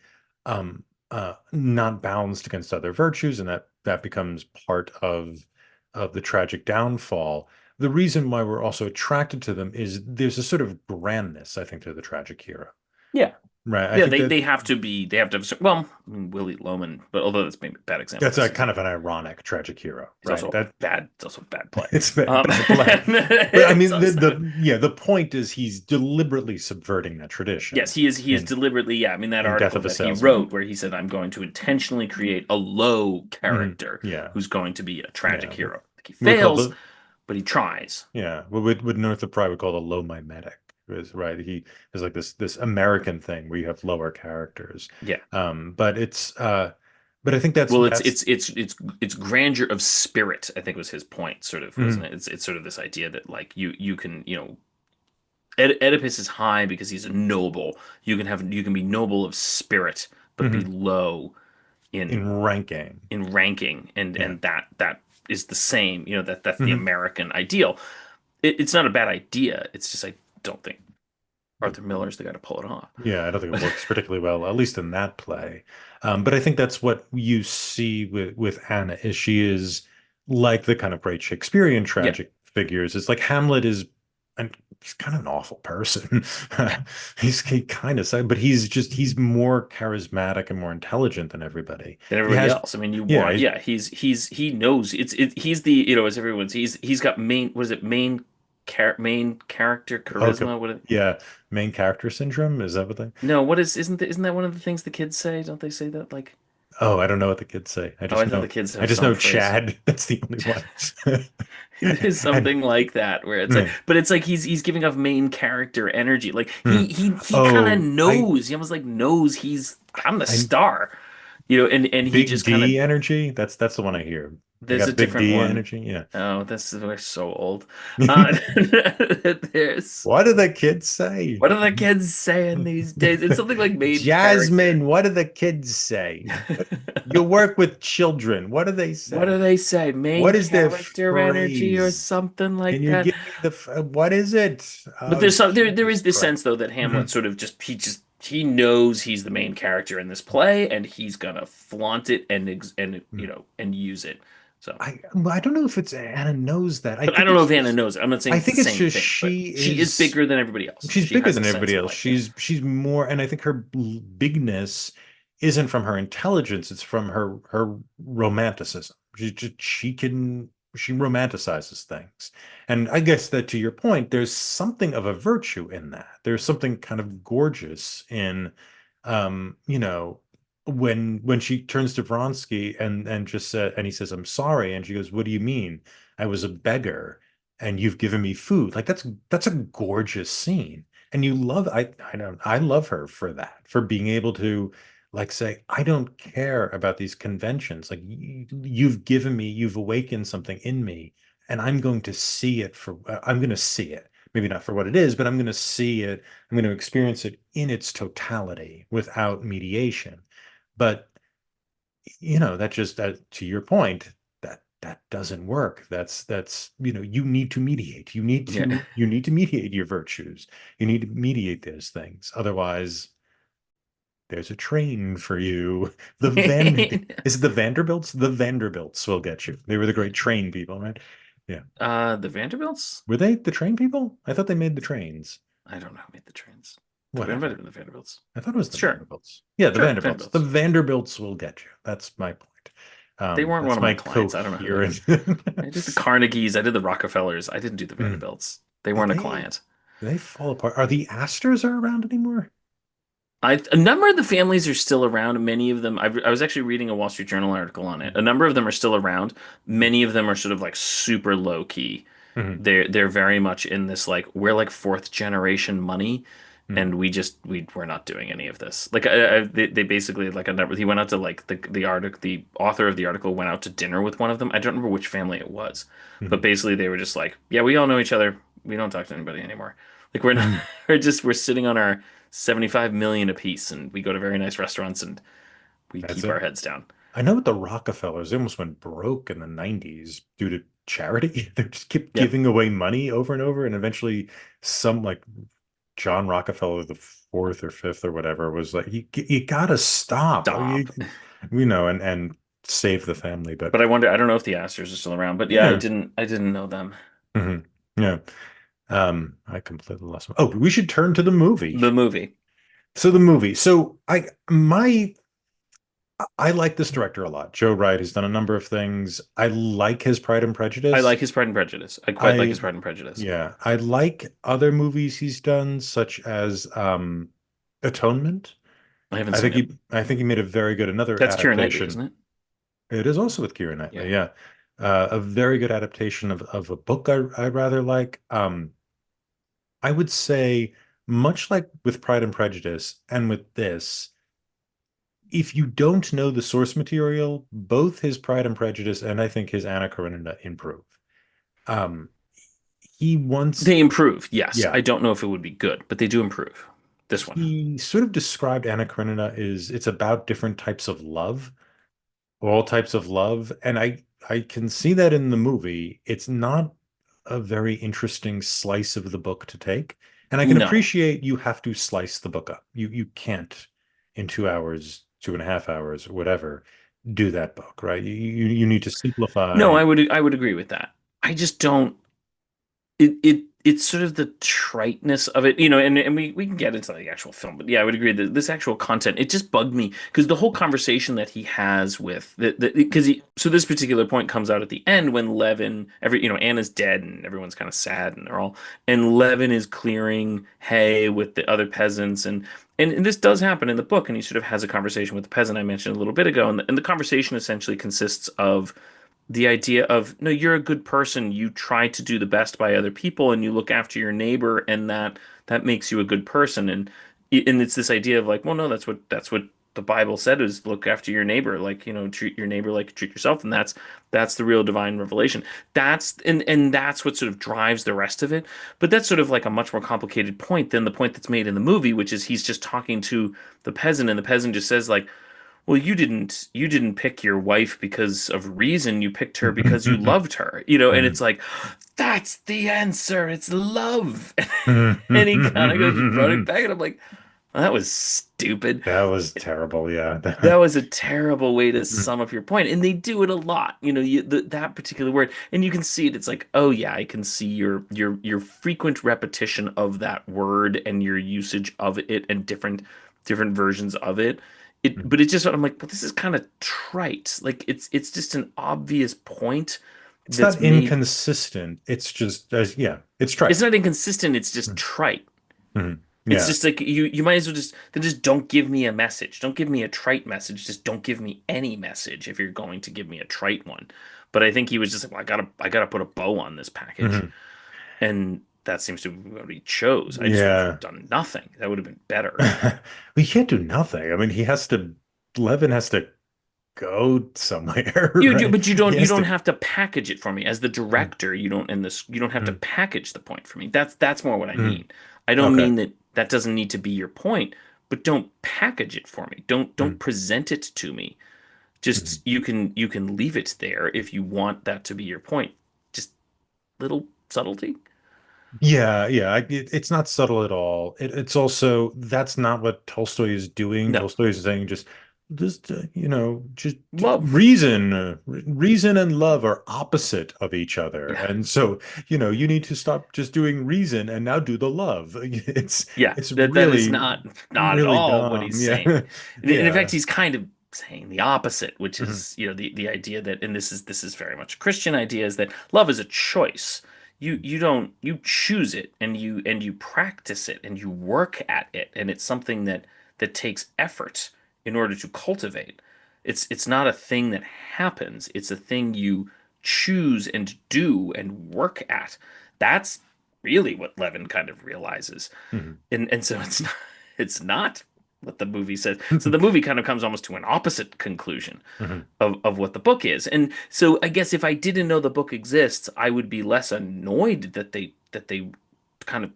Speaker 1: not balanced against other virtues, and that becomes part of the tragic downfall. The reason why we're also attracted to them is there's a sort of grandness, I think, to the tragic hero.
Speaker 2: Yeah.
Speaker 1: Right. I
Speaker 2: Yeah,
Speaker 1: think
Speaker 2: they
Speaker 1: that
Speaker 2: have to be they have to have well, I mean, Willie Loman, but although that's maybe a bad example
Speaker 1: that's
Speaker 2: because
Speaker 1: a kind of an ironic tragic hero,
Speaker 2: he's
Speaker 1: right?
Speaker 2: also it's also a bad play.
Speaker 1: It's bad,
Speaker 2: Um,
Speaker 1: bad play. But I
Speaker 2: it's
Speaker 1: mean,
Speaker 2: also
Speaker 1: the point is he's deliberately subverting that
Speaker 2: yes,
Speaker 1: tradition
Speaker 2: he is
Speaker 1: in
Speaker 2: deliberately, yeah. I mean that
Speaker 1: Death
Speaker 2: article
Speaker 1: of a
Speaker 2: that he
Speaker 1: Salesman.
Speaker 2: wrote where he said I'm going to intentionally create a low
Speaker 1: Mhm.
Speaker 2: character
Speaker 1: Yeah,
Speaker 2: who's going to be a tragic
Speaker 1: yeah.
Speaker 2: hero. Like he
Speaker 1: We call
Speaker 2: fails,
Speaker 1: the
Speaker 2: but he tries.
Speaker 1: what would Northrop Frye would call the low mimetic. Is right. He is like this American thing where you have lower characters.
Speaker 2: Yeah.
Speaker 1: But but I think
Speaker 2: Well,
Speaker 1: that's
Speaker 2: it's grandeur of spirit, I think was his point, sort of, wasn't
Speaker 1: mhm,
Speaker 2: it? It's sort of this idea that like you can, Oedipus is high because he's a noble. You can be noble of spirit, but be
Speaker 1: mhm,
Speaker 2: low in
Speaker 1: in ranking.
Speaker 2: ranking,
Speaker 1: Yeah.
Speaker 2: and that is the same. That's the
Speaker 1: Mhm.
Speaker 2: American ideal. It's not a bad idea. It's just I don't think Arthur Miller's the guy to pull it off.
Speaker 1: Yeah, I don't think it works particularly well, at least in that play. But I think that's what you see with Anna is she is like the kind of great Shakespearean
Speaker 2: Yeah,
Speaker 1: tragic figures. It's like Hamlet is, and he's kind of an awful person. He kind of sad, but he's more charismatic and more intelligent than everybody.
Speaker 2: than
Speaker 1: He
Speaker 2: everybody
Speaker 1: has,
Speaker 2: else. I mean,
Speaker 1: yeah,
Speaker 2: yeah, he knows he's the as everyone's he's got main what is it main character
Speaker 1: okay,
Speaker 2: charisma what
Speaker 1: yeah, main character syndrome. Is that what they?
Speaker 2: no what is isn't that one of the things the kids say? Don't they say that like
Speaker 1: Oh, I don't know what the kids say.
Speaker 2: oh I thought the kids
Speaker 1: I
Speaker 2: have
Speaker 1: just
Speaker 2: some
Speaker 1: know
Speaker 2: phrase.
Speaker 1: Chad. That's the only one.
Speaker 2: There's
Speaker 1: And
Speaker 2: something like that where it's like,
Speaker 1: mm,
Speaker 2: but it's like he's giving off main character energy. Like
Speaker 1: mm.
Speaker 2: he kind of
Speaker 1: Oh,
Speaker 2: knows. He almost like knows I'm the
Speaker 1: I
Speaker 2: star, and he
Speaker 1: Big
Speaker 2: just kind of
Speaker 1: D energy. That's the one I hear. I
Speaker 2: there's a
Speaker 1: got Big
Speaker 2: different
Speaker 1: D
Speaker 2: one.
Speaker 1: energy. Yeah.
Speaker 2: Oh, this is we're so old. Uh, there's
Speaker 1: What do the kids say?
Speaker 2: what are the kids saying these days? It's something like main character.
Speaker 1: Jasmine, what do the kids say? You work with children. What do they
Speaker 2: What
Speaker 1: say?
Speaker 2: do they say?
Speaker 1: What
Speaker 2: Main
Speaker 1: is their
Speaker 2: character energy or
Speaker 1: phrase?
Speaker 2: something
Speaker 1: Can
Speaker 2: like
Speaker 1: you
Speaker 2: that.
Speaker 1: give me what is it?
Speaker 2: But
Speaker 1: Oh,
Speaker 2: there's there
Speaker 1: Jesus
Speaker 2: is this
Speaker 1: Christ.
Speaker 2: sense though that Hamlet
Speaker 1: Mhm.
Speaker 2: sort of he knows he's the main character in this play and he's gonna flaunt it and and use it. So,
Speaker 1: I don't know if it's Anna knows that.
Speaker 2: but I don't know if Anna knows it. I'm not saying
Speaker 1: I
Speaker 2: it's the
Speaker 1: think it's
Speaker 2: same
Speaker 1: just
Speaker 2: thing, but she is bigger than everybody else.
Speaker 1: she's
Speaker 2: She
Speaker 1: bigger
Speaker 2: has a
Speaker 1: than
Speaker 2: sense
Speaker 1: everybody
Speaker 2: of
Speaker 1: else.
Speaker 2: like, yeah,
Speaker 1: She's more, and I think her bigness isn't from her intelligence, it's from her romanticism. She romanticizes things. And I guess that to your point, there's something of a virtue in that. There's something kind of gorgeous in you know, when she turns to Vronsky and just said and he says, I'm sorry, and she goes, what do you mean? I was a beggar and you've given me food. Like that's a gorgeous scene. And you love I don't I love her for that, for being able to like say, I don't care about these conventions. Like you've given me, you've awakened something in me, and I'm going to see it for I'm going to see it. Maybe not for what it is, but I'm going to see it. I'm going to experience it in its totality without mediation. But that just that to your point, that doesn't work. That's you need to mediate.
Speaker 2: yeah.
Speaker 1: You need to mediate your virtues. You need to mediate those things. Otherwise, there's a train for you. The Van is it the Vanderbilts? The Vanderbilts will get you. They were the great train people, right? Yeah.
Speaker 2: The Vanderbilts?
Speaker 1: Were they the train people? I thought they made the trains.
Speaker 2: I don't know who made the trains. Could have been
Speaker 1: Whatever.
Speaker 2: the Vanderbilts.
Speaker 1: I thought it was the
Speaker 2: Sure,
Speaker 1: Vanderbilts. Yeah, the
Speaker 2: sure,
Speaker 1: Vanderbilts. The
Speaker 2: Vanderbilts.
Speaker 1: Vanderbilts will get you. That's my point.
Speaker 2: They weren't one
Speaker 1: That's
Speaker 2: of my
Speaker 1: my
Speaker 2: clients. I don't know who they did.
Speaker 1: coherent.
Speaker 2: I did the Carnegies. I did the Rockefellers. I didn't do the
Speaker 1: Hmm.
Speaker 2: Vanderbilts. They
Speaker 1: Yeah,
Speaker 2: weren't a client.
Speaker 1: they fall apart. Are the Astors are around anymore?
Speaker 2: A number of the families are still around. Many of them, I was actually reading a Wall Street Journal article on it. A number of them are still around. Many of them are sort of like super low key.
Speaker 1: Hmm.
Speaker 2: They're very much in this like we're like fourth generation money,
Speaker 1: Hmm.
Speaker 2: and we're not doing any of this. Like they basically like a number. He went out to like the article. The author of the article went out to dinner with one of them. I don't remember which family it was, but
Speaker 1: Hmm.
Speaker 2: basically they were just like, yeah, we all know each other. We don't talk to anybody anymore. Like we're not.
Speaker 1: Hmm.
Speaker 2: We're sitting on our 75 million apiece, and we go to very nice restaurants and we
Speaker 1: That's
Speaker 2: keep our
Speaker 1: it.
Speaker 2: heads down.
Speaker 1: I know with the Rockefellers, they almost went broke in the 90s due to charity. They just kept
Speaker 2: Yep.
Speaker 1: giving away money over and over, and eventually some like John Rockefeller the fourth or fifth or whatever was like, you gotta stop.
Speaker 2: Stop.
Speaker 1: And save the family. But
Speaker 2: But I wonder, I don't know if the Astors are still around, but yeah,
Speaker 1: yeah.
Speaker 2: I didn't know them.
Speaker 1: Mhm. Yeah. I completely lost my. Oh, we should turn to the movie.
Speaker 2: The movie.
Speaker 1: So the movie. So I like this director a lot. Joe Wright has done a number of things. I like his Pride and
Speaker 2: I
Speaker 1: Prejudice.
Speaker 2: like his Pride and Prejudice. I quite like his
Speaker 1: I
Speaker 2: Pride and Prejudice.
Speaker 1: Yeah, I like other movies he's done, such as Atonement.
Speaker 2: I haven't seen it.
Speaker 1: I think he made a very good another
Speaker 2: That's Keira Knightley, isn't
Speaker 1: adaptation.
Speaker 2: it?
Speaker 1: It is also with Keira
Speaker 2: Yeah.
Speaker 1: Knightley, yeah. A very good adaptation of a book I rather like. I would say, much like with Pride and Prejudice and with this, if you don't know the source material, both his Pride and Prejudice and I think his Anna Karenina improve. Um, he once,
Speaker 2: They improve, yes.
Speaker 1: yeah,
Speaker 2: I don't know if it would be good, but they do improve. This one.
Speaker 1: he sort of described Anna Karenina is it's about different types of love, all types of love, and I can see that in the movie. It's not a very interesting slice of the book to take, and I can
Speaker 2: No.
Speaker 1: appreciate you have to slice the book up. You can't in 2 hours, 2.5 hours, whatever, do that book, right? You need to
Speaker 2: No,
Speaker 1: simplify.
Speaker 2: I would agree with that. I just don't it's sort of the triteness of it, and we can get into the actual film, but yeah, I would agree that this actual content, it just bugged me because the whole conversation that he has with the because he so this particular point comes out at the end when Levin Anna's dead and everyone's kind of sad and they're all and Levin is clearing hay with the other peasants and this does happen in the book and he sort of has a conversation with the peasant I mentioned a little bit ago and the conversation essentially consists of the idea of no, you're a good person, you try to do the best by other people and you look after your neighbor and that makes you a good person and it's this idea of like well no that's what the Bible said is look after your neighbor like treat your neighbor like you treat yourself and that's the real divine revelation and that's what sort of drives the rest of it but that's sort of like a much more complicated point than the point that's made in the movie which is he's just talking to the peasant and the peasant just says like well, you didn't pick your wife because of reason. You picked her because you loved her, and it's like, that's the answer. It's love. And he kind of goes running back, and I'm like, well, that was stupid.
Speaker 1: That was terrible, yeah.
Speaker 2: That was a terrible way to sum up your point. And they do it a lot, that particular word. And you can see it. It's like, oh yeah, I can see your frequent repetition of that word and your usage of it and different versions of it. But it's just I'm like, well, this is kind of trite. Like it's just an obvious point
Speaker 1: It's
Speaker 2: that's
Speaker 1: not
Speaker 2: made.
Speaker 1: inconsistent. It's just, yeah, it's
Speaker 2: It's
Speaker 1: trite.
Speaker 2: not inconsistent. It's just trite.
Speaker 1: Mhm.
Speaker 2: It's
Speaker 1: Yeah.
Speaker 2: just like you might as well just don't give me a message. Don't give me a trite message. Just don't give me any message if you're going to give me a trite one. But I think he was just like, well, I gotta put a bow on this package.
Speaker 1: Mhm.
Speaker 2: And that seems to be what he chose. I just wish he'd
Speaker 1: Yeah.
Speaker 2: done nothing. That would have been better.
Speaker 1: We can't do nothing. I mean, Levin has to go somewhere,
Speaker 2: You do,
Speaker 1: right?
Speaker 2: but you
Speaker 1: He
Speaker 2: don't you
Speaker 1: has
Speaker 2: don't
Speaker 1: to.
Speaker 2: have to package it for me. As the
Speaker 1: Mm,
Speaker 2: director, you don't have to
Speaker 1: mm,
Speaker 2: package the point for me. That's more what I
Speaker 1: mm.
Speaker 2: mean. I don't
Speaker 1: Okay.
Speaker 2: mean that doesn't need to be your point, but don't package it for me. Don't
Speaker 1: Mm,
Speaker 2: present it to me.
Speaker 1: mm.
Speaker 2: Just you can leave it there if you want that to be your point. Just little subtlety.
Speaker 1: Yeah, yeah. It's not subtle at all. It's also that's not what Tolstoy is doing.
Speaker 2: No.
Speaker 1: Tolstoy is saying just just
Speaker 2: Love.
Speaker 1: reason and love are opposite of each other,
Speaker 2: Yeah.
Speaker 1: and so you need to stop just doing reason and now do the love.
Speaker 2: Yeah.
Speaker 1: It's
Speaker 2: That is
Speaker 1: really
Speaker 2: not at
Speaker 1: really
Speaker 2: all what
Speaker 1: dumb.
Speaker 2: he's
Speaker 1: Yeah,
Speaker 2: saying. And in fact,
Speaker 1: yeah.
Speaker 2: he's kind of saying the opposite, which
Speaker 1: Mhm,
Speaker 2: is, the idea that, and this is very much a Christian idea, is that love is a choice. You don't you choose it and you practice it and you work at it and it's something that takes effort in order to cultivate. It's not a thing that happens. It's a thing you choose and do and work at. That's really what Levin kind of realizes
Speaker 1: mhm,
Speaker 2: and so it's not what the movie says. So the movie kind of comes almost to an opposite conclusion
Speaker 1: mhm.
Speaker 2: of what the book is. And so I guess if I didn't know the book exists, I would be less annoyed that they kind of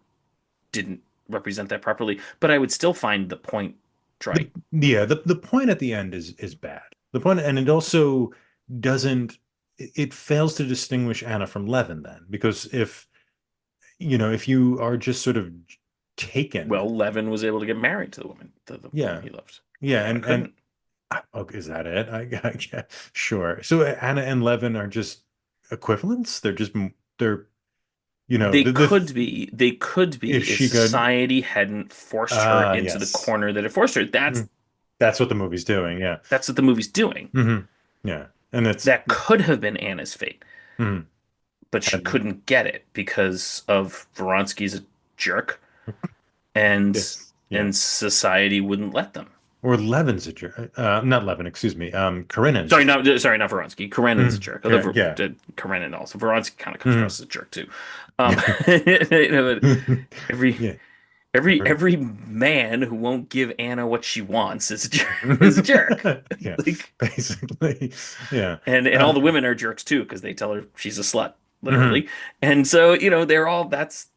Speaker 2: didn't represent that properly, but I would still find the point trite.
Speaker 1: Yeah, the point at the end is bad. the point, and it also doesn't. It fails to distinguish Anna from Levin then, because if you are just sort of taken,
Speaker 2: Well, Levin was able to get married to the woman
Speaker 1: yeah,
Speaker 2: he loved.
Speaker 1: yeah,
Speaker 2: Anna
Speaker 1: and
Speaker 2: couldn't.
Speaker 1: okay, is that it? Yeah, sure. So Anna and Levin are just equivalents. They're
Speaker 2: They
Speaker 1: the
Speaker 2: could be. They could
Speaker 1: if
Speaker 2: be if
Speaker 1: she could,
Speaker 2: society hadn't forced her into the
Speaker 1: yes.
Speaker 2: corner that it forced her.
Speaker 1: Mhm. That's what the movie's doing. Yeah.
Speaker 2: That's what the movie's doing.
Speaker 1: Yeah. And it's
Speaker 2: That could have been Anna's fate,
Speaker 1: mhm.
Speaker 2: but she
Speaker 1: And
Speaker 2: couldn't get it because of Vronsky's a jerk, and
Speaker 1: yes. Yeah.
Speaker 2: and society wouldn't let them.
Speaker 1: Or Levin's a jerk. Not Levin, excuse me. Karenin's a jerk.
Speaker 2: Sorry, not Vronsky. Karenin's a
Speaker 1: Mhm.
Speaker 2: jerk.
Speaker 1: Yeah.
Speaker 2: Although
Speaker 1: Yeah.
Speaker 2: Karenin also Vronsky kind of comes
Speaker 1: Mhm.
Speaker 2: across as a jerk too.
Speaker 1: Yeah.
Speaker 2: But every
Speaker 1: Yeah.
Speaker 2: every
Speaker 1: Every-
Speaker 2: every man who won't give Anna what she wants is a jerk. Is a jerk.
Speaker 1: Yeah.
Speaker 2: Like,
Speaker 1: Basically. Yeah.
Speaker 2: and all the women are jerks too because they tell her she's a slut,
Speaker 1: Mhm.
Speaker 2: literally. And so they're all that's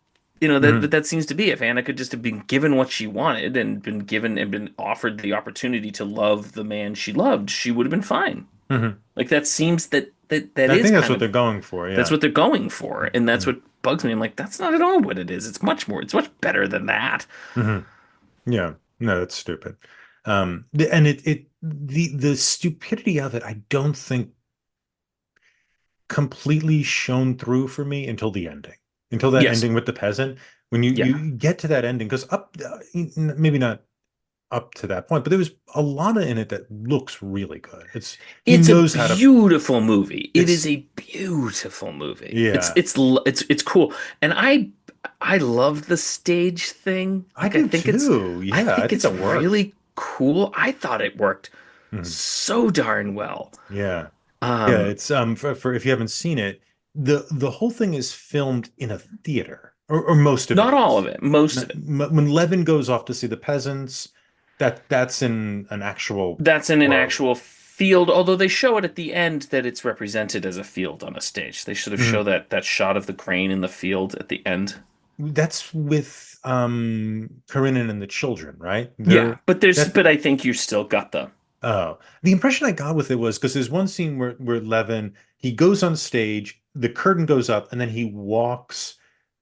Speaker 2: that but
Speaker 1: Mhm.
Speaker 2: that seems to be if Anna could just have been given what she wanted and been given and been offered the opportunity to love the man she loved, she would have been fine.
Speaker 1: Mhm.
Speaker 2: Like that seems that
Speaker 1: I
Speaker 2: is
Speaker 1: think that's
Speaker 2: kind
Speaker 1: what they're
Speaker 2: of
Speaker 1: going for.
Speaker 2: that's
Speaker 1: Yeah.
Speaker 2: what they're going for, and that's
Speaker 1: Mhm.
Speaker 2: what bugs me. I'm like, that's not at all what it is. It's much more. It's much better than that.
Speaker 1: Mhm. Yeah. No, that's stupid. And the stupidity of it, I don't think completely shone through for me until the ending, until that
Speaker 2: Yes.
Speaker 1: ending with the peasant. When you
Speaker 2: Yeah.
Speaker 1: you get to that ending, because maybe not up to that point, but there was a lot in it that looks really good. He
Speaker 2: It's a
Speaker 1: knows how to.
Speaker 2: beautiful movie. It is
Speaker 1: It's
Speaker 2: a beautiful movie. It's
Speaker 1: yeah,
Speaker 2: it's it's cool. And I love the stage thing.
Speaker 1: I
Speaker 2: Like I
Speaker 1: do
Speaker 2: think it's
Speaker 1: too.
Speaker 2: I
Speaker 1: Yeah, I
Speaker 2: think
Speaker 1: think
Speaker 2: it's
Speaker 1: that works.
Speaker 2: really cool. I thought it worked
Speaker 1: Mhm.
Speaker 2: so darn well.
Speaker 1: Yeah, yeah.
Speaker 2: Um,
Speaker 1: It's for if you haven't seen it, the whole thing is filmed in a theater, or most of it
Speaker 2: Not all of
Speaker 1: is.
Speaker 2: it, most of it.
Speaker 1: When Levin goes off to see the peasants, that's in an actual
Speaker 2: That's in an
Speaker 1: world.
Speaker 2: actual field, although they show it at the end that it's represented as a field on a stage. They should have show
Speaker 1: Mhm.
Speaker 2: that shot of the crane in the field at the end.
Speaker 1: That's with Karenin and the children, right?
Speaker 2: Yeah,
Speaker 1: They're
Speaker 2: but
Speaker 1: that
Speaker 2: I think you still got the
Speaker 1: oh, the impression I got with it was because there's one scene where Levin he goes on stage, the curtain goes up, and then he walks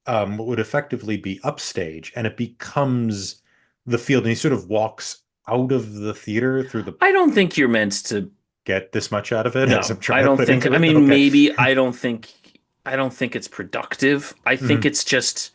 Speaker 1: what would effectively be upstage, and it becomes the field, and he sort of walks out of the theater through the
Speaker 2: I don't think you're meant to.
Speaker 1: get this much out of it as I'm
Speaker 2: No,
Speaker 1: trying
Speaker 2: I
Speaker 1: to
Speaker 2: don't
Speaker 1: put
Speaker 2: think.
Speaker 1: into
Speaker 2: I
Speaker 1: it.
Speaker 2: mean,
Speaker 1: Okay.
Speaker 2: maybe I don't think it's productive. I think
Speaker 1: Mhm,
Speaker 2: it's just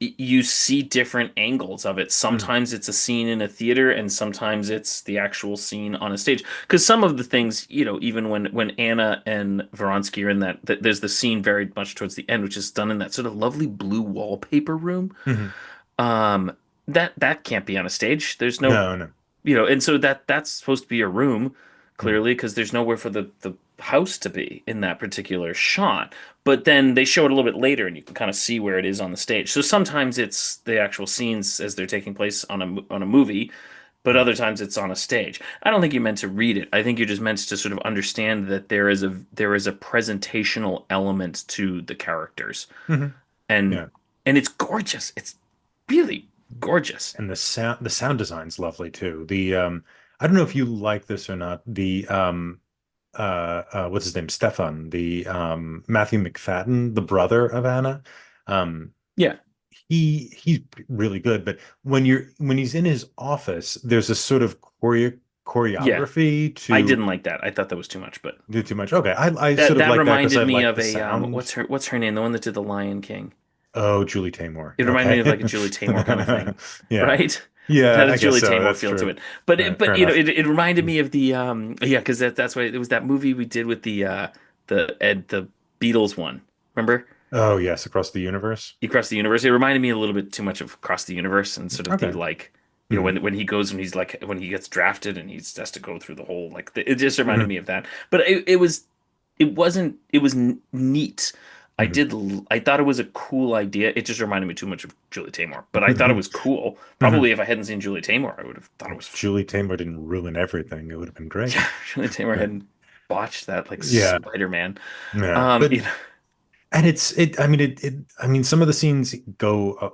Speaker 2: you see different angles of it.
Speaker 1: mhm,
Speaker 2: Sometimes it's a scene in a theater, and sometimes it's the actual scene on a stage. Because some of the things, even when Anna and Vronsky are in there's the scene very much towards the end, which is done in that sort of lovely blue wallpaper room.
Speaker 1: mhm.
Speaker 2: Um, that can't be on a stage. There's no
Speaker 1: No, no.
Speaker 2: and so that's supposed to be a room
Speaker 1: Mhm,
Speaker 2: clearly because there's nowhere for the house to be in that particular shot. But then they show it a little bit later and you can kind of see where it is on the stage. So sometimes it's the actual scenes as they're taking place on a movie, but
Speaker 1: mhm,
Speaker 2: other times it's on a stage. I don't think you're meant to read it. I think you're just meant to sort of understand that there is a presentational element to the characters.
Speaker 1: mhm.
Speaker 2: And
Speaker 1: Yeah.
Speaker 2: and it's gorgeous. It's really gorgeous.
Speaker 1: And the sound design's lovely too. I don't know if you like this or not. What's his name? Stefan, the Matthew McFadden, the brother of Anna. Um,
Speaker 2: Yeah.
Speaker 1: he's really good, but when he's in his office, there's a sort of
Speaker 2: Yeah.
Speaker 1: choreography
Speaker 2: I
Speaker 1: to
Speaker 2: didn't like that. I thought that was too much, but
Speaker 1: do too much. Okay, I sort
Speaker 2: that
Speaker 1: of
Speaker 2: that
Speaker 1: like that because
Speaker 2: reminded
Speaker 1: I
Speaker 2: me
Speaker 1: like
Speaker 2: of
Speaker 1: the
Speaker 2: a
Speaker 1: sound.
Speaker 2: what's her name? The one that did The Lion King.
Speaker 1: Oh, Julie Taymor.
Speaker 2: It reminded me of like
Speaker 1: Okay.
Speaker 2: a Julie Taymor kind of thing,
Speaker 1: Yeah.
Speaker 2: right? It
Speaker 1: Yeah,
Speaker 2: had a
Speaker 1: I guess
Speaker 2: Julie
Speaker 1: so.
Speaker 2: Taymor
Speaker 1: That's
Speaker 2: feel to
Speaker 1: true.
Speaker 2: it. But
Speaker 1: Fair enough.
Speaker 2: it reminded me of the yeah, because that's why it was that movie we did with the Beatles one. Remember?
Speaker 1: Oh, yes, across the universe.
Speaker 2: Across the Universe. It reminded me a little bit too much of Across the Universe and sort of the
Speaker 1: Okay.
Speaker 2: like,
Speaker 1: Hmm.
Speaker 2: when he goes and he's like when he gets drafted and he has to go through the whole it just reminded
Speaker 1: Hmm.
Speaker 2: me of that. But it was neat.
Speaker 1: Hmm.
Speaker 2: I thought it was a cool idea. It just reminded me too much of Julie Taymor, but I thought it
Speaker 1: Hmm.
Speaker 2: was cool.
Speaker 1: Hmm.
Speaker 2: Probably if I hadn't seen Julie Taymor, I would have thought it was
Speaker 1: Julie Taymor didn't ruin everything. It would have been great.
Speaker 2: yeah, Julie Taymor
Speaker 1: Yeah.
Speaker 2: hadn't botched that like
Speaker 1: Yeah.
Speaker 2: Spider-Man.
Speaker 1: Yeah.
Speaker 2: Um,
Speaker 1: But
Speaker 2: you know,
Speaker 1: and I mean some of the scenes go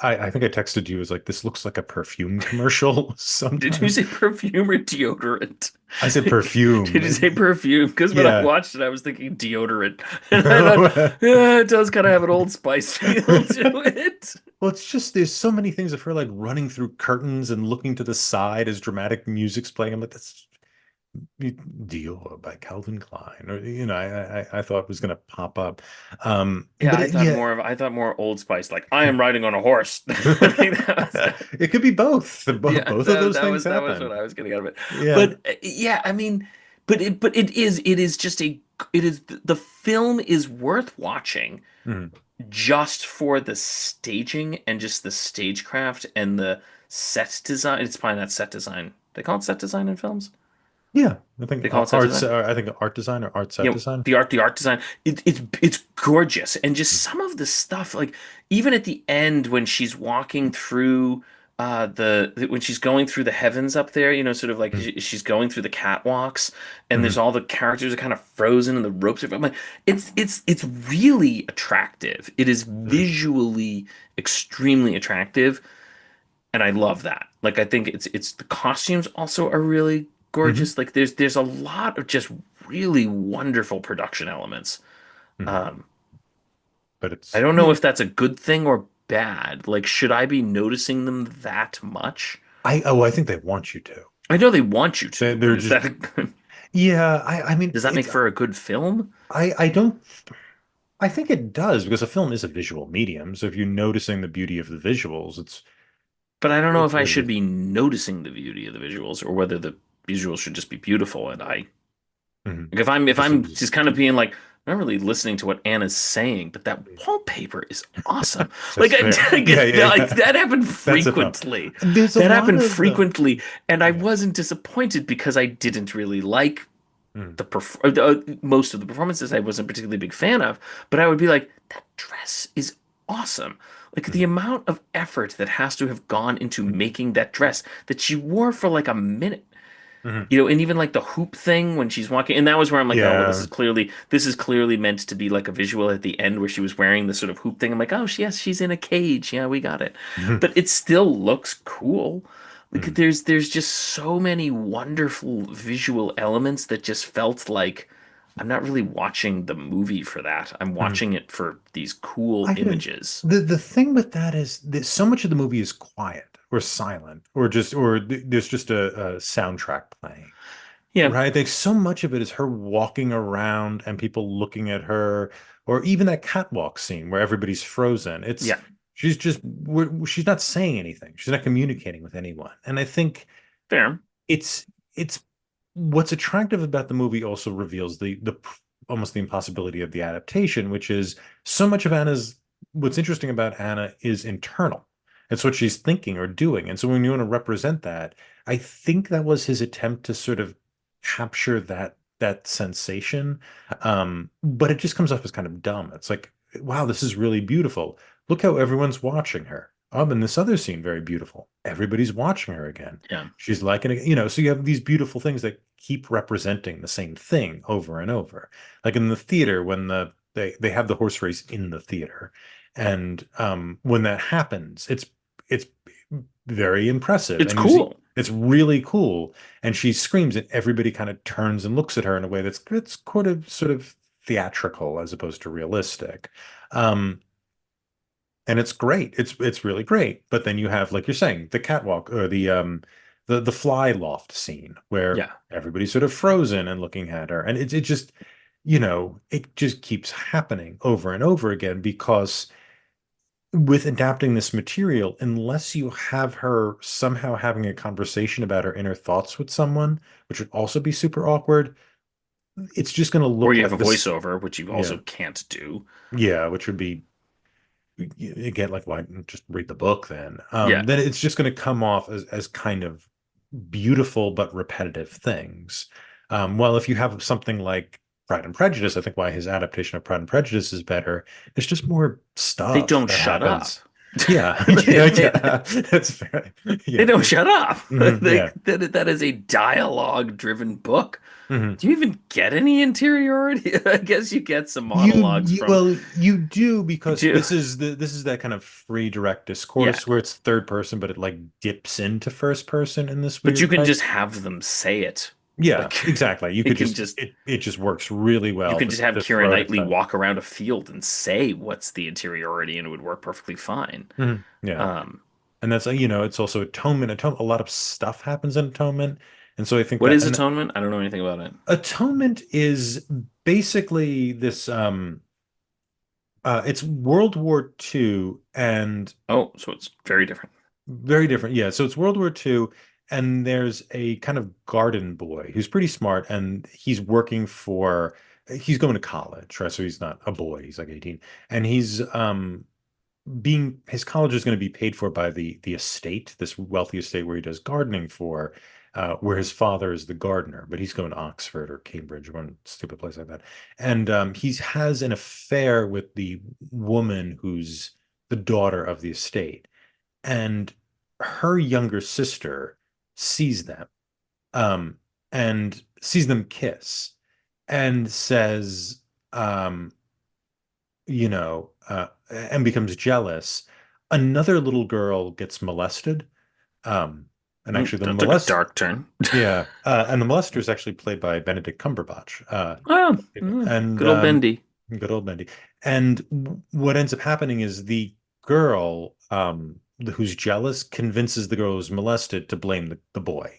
Speaker 1: I think I texted you as like this looks like a perfume commercial
Speaker 2: Did you
Speaker 1: sometime.
Speaker 2: say perfume or deodorant?
Speaker 1: I said
Speaker 2: Did
Speaker 1: perfume.
Speaker 2: you say perfume? Because when I
Speaker 1: Yeah.
Speaker 2: watched it, I was thinking deodorant, and I thought, yeah, it does kind of have an Old Spice feel to it.
Speaker 1: Well, it's just there's so many things of her like running through curtains and looking to the side as dramatic music's playing. I'm like, that's Dior by Calvin Klein, or I thought was gonna pop up.
Speaker 2: Yeah,
Speaker 1: But yeah,
Speaker 2: I thought more Old Spice, like I am riding on a horse. I think that was
Speaker 1: it could be both.
Speaker 2: yeah,
Speaker 1: Both of those things
Speaker 2: that was what
Speaker 1: happen.
Speaker 2: I was getting out of it.
Speaker 1: Yeah.
Speaker 2: But yeah, I mean, but it is just a it is the film is worth watching
Speaker 1: Mhm.
Speaker 2: just for the staging and just the stagecraft and the set design. It's probably not set design. They call it set design in films.
Speaker 1: Yeah, I think
Speaker 2: They call it set design.
Speaker 1: I think art design or art set
Speaker 2: You know,
Speaker 1: design.
Speaker 2: the art design. It's gorgeous, and just some of the stuff, like even at the end when she's walking through when she's going through the heavens up there, sort of like
Speaker 1: Mhm.
Speaker 2: she's going through the catwalks, and there's
Speaker 1: Mhm.
Speaker 2: all the characters are kind of frozen and the ropes are. I'm like, it's really attractive. It is
Speaker 1: Mhm.
Speaker 2: visually extremely attractive, and I love that. Like I think it's the costumes also are really
Speaker 1: Mhm.
Speaker 2: gorgeous. Like there's a lot of just really wonderful production elements.
Speaker 1: Mhm.
Speaker 2: Um,
Speaker 1: But
Speaker 2: I
Speaker 1: it's
Speaker 2: don't know if that's a good thing or bad. Like, should I be noticing them that much?
Speaker 1: I think they want you to.
Speaker 2: I know they want you to,
Speaker 1: They're
Speaker 2: but is
Speaker 1: just
Speaker 2: that a good,
Speaker 1: yeah. I mean
Speaker 2: does that make
Speaker 1: it's
Speaker 2: for a good film?
Speaker 1: I don't I think it does because a film is a visual medium. So if you're noticing the beauty of the visuals,
Speaker 2: But I don't know
Speaker 1: it's
Speaker 2: if I
Speaker 1: what it
Speaker 2: should
Speaker 1: is.
Speaker 2: be noticing the beauty of the visuals or whether the visuals should just be beautiful. And
Speaker 1: Mhm.
Speaker 2: like if
Speaker 1: Just,
Speaker 2: I'm
Speaker 1: just
Speaker 2: just kind of being like I'm not really listening to what Anna's saying, but that wallpaper is awesome.
Speaker 1: that's fair. Yeah, yeah,
Speaker 2: Like
Speaker 1: yeah.
Speaker 2: that happened
Speaker 1: That's a film.
Speaker 2: frequently.
Speaker 1: There's a
Speaker 2: That
Speaker 1: lot
Speaker 2: happened
Speaker 1: of
Speaker 2: frequently, and I
Speaker 1: yeah.
Speaker 2: wasn't disappointed because I didn't really like
Speaker 1: Mhm.
Speaker 2: most of the performances. I wasn't particularly a big fan of, but I would be like, that dress is awesome. Like the
Speaker 1: Mhm.
Speaker 2: amount of effort that has to have gone into making that dress that she wore for like a minute,
Speaker 1: Mhm.
Speaker 2: and even like the hoop thing when she's walking, and that was where I'm like, oh well,
Speaker 1: Yeah.
Speaker 2: this is clearly meant to be like a visual at the end where she was wearing the sort of hoop thing. I'm like, oh yes, she's in a cage. Yeah, we got it.
Speaker 1: Mhm.
Speaker 2: But it still looks cool. Like
Speaker 1: Mhm.
Speaker 2: there's just so many wonderful visual elements that just felt like I'm not really watching the movie for that. I'm
Speaker 1: Mhm.
Speaker 2: watching it for these cool
Speaker 1: I think
Speaker 2: images.
Speaker 1: the thing with that is that so much of the movie is quiet or silent or there's just a soundtrack playing.
Speaker 2: Yeah,
Speaker 1: Right? Like so much of it is her walking around and people looking at her, or even that catwalk scene where everybody's frozen.
Speaker 2: yeah,
Speaker 1: She's not saying anything. She's not communicating with anyone. And I think
Speaker 2: fair.
Speaker 1: it's what's attractive about the movie also reveals the almost the impossibility of the adaptation, which is so much of Anna's what's interesting about Anna is internal. It's what she's thinking or doing. And so when you want to represent that, I think that was his attempt to sort of capture that sensation. But it just comes off as kind of dumb. It's like, wow, this is really beautiful. Look how everyone's watching her. In this other scene, very beautiful. Everybody's watching her again.
Speaker 2: Yeah,
Speaker 1: She's liking it, so you have these beautiful things that keep representing the same thing over and over. Like in the theater, when they have the horse race in the theater, and when that happens, it's very impressive,
Speaker 2: it's
Speaker 1: and you see
Speaker 2: cool.
Speaker 1: it's really cool, and she screams, and everybody kind of turns and looks at her in a way that's sort of theatrical as opposed to realistic. Um, and it's great. It's really great. But then you have, like you're saying, the catwalk or the fly loft scene where
Speaker 2: Yeah,
Speaker 1: everybody's sort of frozen and looking at her, and it just it just keeps happening over and over again because with adapting this material, unless you have her somehow having a conversation about her inner thoughts with someone, which would also be super awkward, it's just going to
Speaker 2: or
Speaker 1: look
Speaker 2: you have
Speaker 1: like
Speaker 2: a
Speaker 1: this.
Speaker 2: voiceover, which you also
Speaker 1: Yeah,
Speaker 2: can't do.
Speaker 1: yeah, which would be again, like, why not just read the book then?
Speaker 2: Yeah.
Speaker 1: Then it's just going to come off as kind of beautiful but repetitive things. Well, if you have something like Pride and Prejudice, I think why his adaptation of Pride and Prejudice is better. There's just more
Speaker 2: They
Speaker 1: stuff
Speaker 2: don't
Speaker 1: that
Speaker 2: shut up.
Speaker 1: happens. Yeah, yeah,
Speaker 2: They,
Speaker 1: yeah. That's fair.
Speaker 2: they
Speaker 1: Yeah.
Speaker 2: don't shut up.
Speaker 1: Yeah.
Speaker 2: That is a dialogue-driven book.
Speaker 1: Hmm.
Speaker 2: Do you even get any interiority? I guess you get some
Speaker 1: You,
Speaker 2: monologues
Speaker 1: you
Speaker 2: from
Speaker 1: well, you do
Speaker 2: you
Speaker 1: because
Speaker 2: do.
Speaker 1: this is that kind of free direct
Speaker 2: Yeah,
Speaker 1: discourse where it's third person, but it like dips into first person in this
Speaker 2: but you
Speaker 1: weird
Speaker 2: can
Speaker 1: way.
Speaker 2: just have them say it.
Speaker 1: Yeah,
Speaker 2: Like
Speaker 1: exactly. You
Speaker 2: it
Speaker 1: could
Speaker 2: can
Speaker 1: just
Speaker 2: just
Speaker 1: it just works really
Speaker 2: you
Speaker 1: well
Speaker 2: can just have
Speaker 1: to
Speaker 2: Keira
Speaker 1: throw it
Speaker 2: Knightley
Speaker 1: aside.
Speaker 2: walk around a field and say what's the interiority, and it would work perfectly fine.
Speaker 1: Yeah.
Speaker 2: Um,
Speaker 1: And that's it's also atonement. A lot of stuff happens in atonement. And so I think
Speaker 2: what
Speaker 1: that
Speaker 2: is
Speaker 1: and
Speaker 2: atonement? I don't know anything about it.
Speaker 1: atonement is basically this it's World War II and
Speaker 2: Oh, so it's very different.
Speaker 1: very different. Yeah, so it's World War II and there's a kind of garden boy who's pretty smart and he's going to college, right? So he's not a boy, he's like 18. And he's being his college is going to be paid for by the estate, this wealthy estate where he does gardening for, where his father is the gardener, but he's going to Oxford or Cambridge, one stupid place like that. And he has an affair with the woman who's the daughter of the estate, and her younger sister sees them, um, and sees them kiss, and says, um, and becomes jealous. Another little girl gets molested. Um, and actually,
Speaker 2: That took a dark turn.
Speaker 1: and the molester is actually played by Benedict Cumberbatch.
Speaker 2: Oh,
Speaker 1: And
Speaker 2: good old Bendy.
Speaker 1: good old Bendy. And what ends up happening is the girl, who's jealous, convinces the girl who's molested to blame the boy.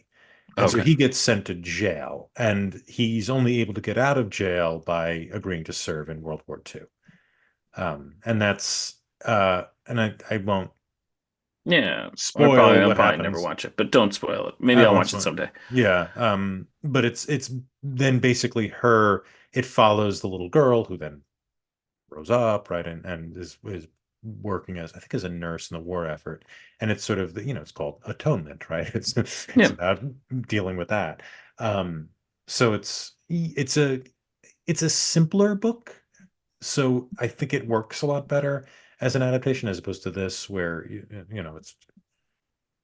Speaker 1: And so
Speaker 2: Okay.
Speaker 1: he gets sent to jail, and he's only able to get out of jail by agreeing to serve in World War II. And I won't
Speaker 2: Yeah,
Speaker 1: spoil
Speaker 2: I'll
Speaker 1: what
Speaker 2: probably never
Speaker 1: happens.
Speaker 2: watch it, but don't spoil it. Maybe
Speaker 1: I
Speaker 2: I'll
Speaker 1: won't
Speaker 2: watch it
Speaker 1: spoil.
Speaker 2: someday.
Speaker 1: Yeah. But it's then basically it follows the little girl who then grows up, right, and is working as, I think, as a nurse in the war effort. And it's sort of it's called atonement, right? It's
Speaker 2: Yeah.
Speaker 1: about dealing with that. So it's a simpler book. So I think it works a lot better as an adaptation as opposed to this, where it's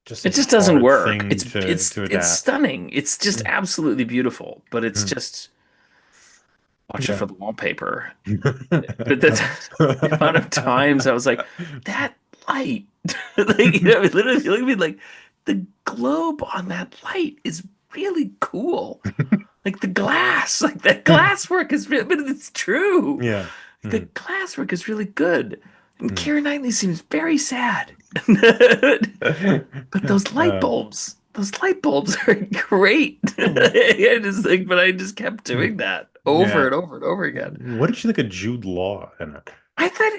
Speaker 1: just
Speaker 2: It
Speaker 1: such a
Speaker 2: just doesn't
Speaker 1: hard
Speaker 2: work.
Speaker 1: thing to
Speaker 2: It's
Speaker 1: adapt.
Speaker 2: stunning. It's just
Speaker 1: Mm,
Speaker 2: absolutely beautiful, but it's
Speaker 1: mm,
Speaker 2: just watch it
Speaker 1: yeah.
Speaker 2: for the wallpaper. But that's the amount of times I was like, that light. Like, it literally feeling me like the globe on that light is really cool. Like the glass, like that glass work is really, but it's true.
Speaker 1: Yeah.
Speaker 2: The
Speaker 1: Mm,
Speaker 2: glass work is really good. And
Speaker 1: mm.
Speaker 2: Keira Knightley seems very sad. But
Speaker 1: Uh,
Speaker 2: those light bulbs are great. I just like, but I just kept doing that over
Speaker 1: yeah.
Speaker 2: and over and over again.
Speaker 1: What did you think of Jude Law in it?
Speaker 2: I thought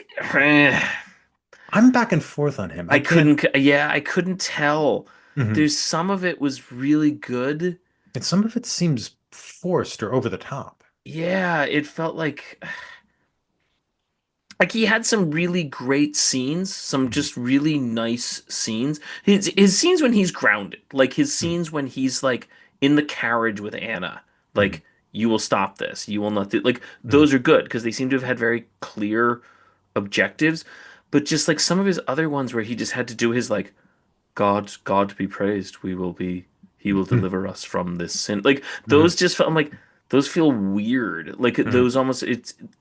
Speaker 1: I'm back and forth on him. I can't.
Speaker 2: yeah, I couldn't tell.
Speaker 1: Mhm.
Speaker 2: There's some of it was really good.
Speaker 1: And some of it seems forced or over the top.
Speaker 2: Yeah, it felt like he had some really great scenes, some
Speaker 1: Mhm.
Speaker 2: just really nice scenes. His scenes when he's grounded, like his
Speaker 1: Mhm.
Speaker 2: scenes when he's like in the carriage with Anna,
Speaker 1: Mhm.
Speaker 2: like you will stop this, you will not do like
Speaker 1: Mhm.
Speaker 2: those are good because they seem to have had very clear objectives. But just like some of his other ones where he just had to do his like God be praised, he will
Speaker 1: Mhm.
Speaker 2: deliver us from this sin. Like those
Speaker 1: Mhm.
Speaker 2: just felt I'm like those feel weird. Like
Speaker 1: Mhm.
Speaker 2: those almost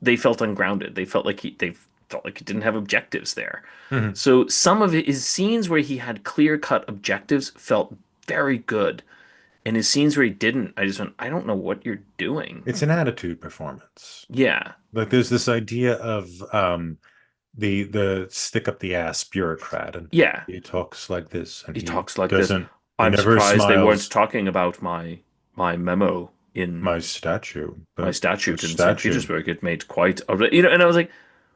Speaker 2: they felt ungrounded. They felt like he didn't have objectives there.
Speaker 1: Mhm.
Speaker 2: So some of it, his scenes where he had clear cut objectives felt very good. And his scenes where he didn't, I just went, I don't know what you're doing.
Speaker 1: It's an attitude performance.
Speaker 2: Yeah.
Speaker 1: Like there's this idea of the stick up the ass bureaucrat, and
Speaker 2: Yeah.
Speaker 1: he talks like this, and
Speaker 2: He talks like this.
Speaker 1: he
Speaker 2: I'm
Speaker 1: never
Speaker 2: surprised they weren't
Speaker 1: smiles.
Speaker 2: talking about my memo in
Speaker 1: My statue,
Speaker 2: my
Speaker 1: the
Speaker 2: statute in St.
Speaker 1: statue.
Speaker 2: Petersburg. It made quite a, and I was like,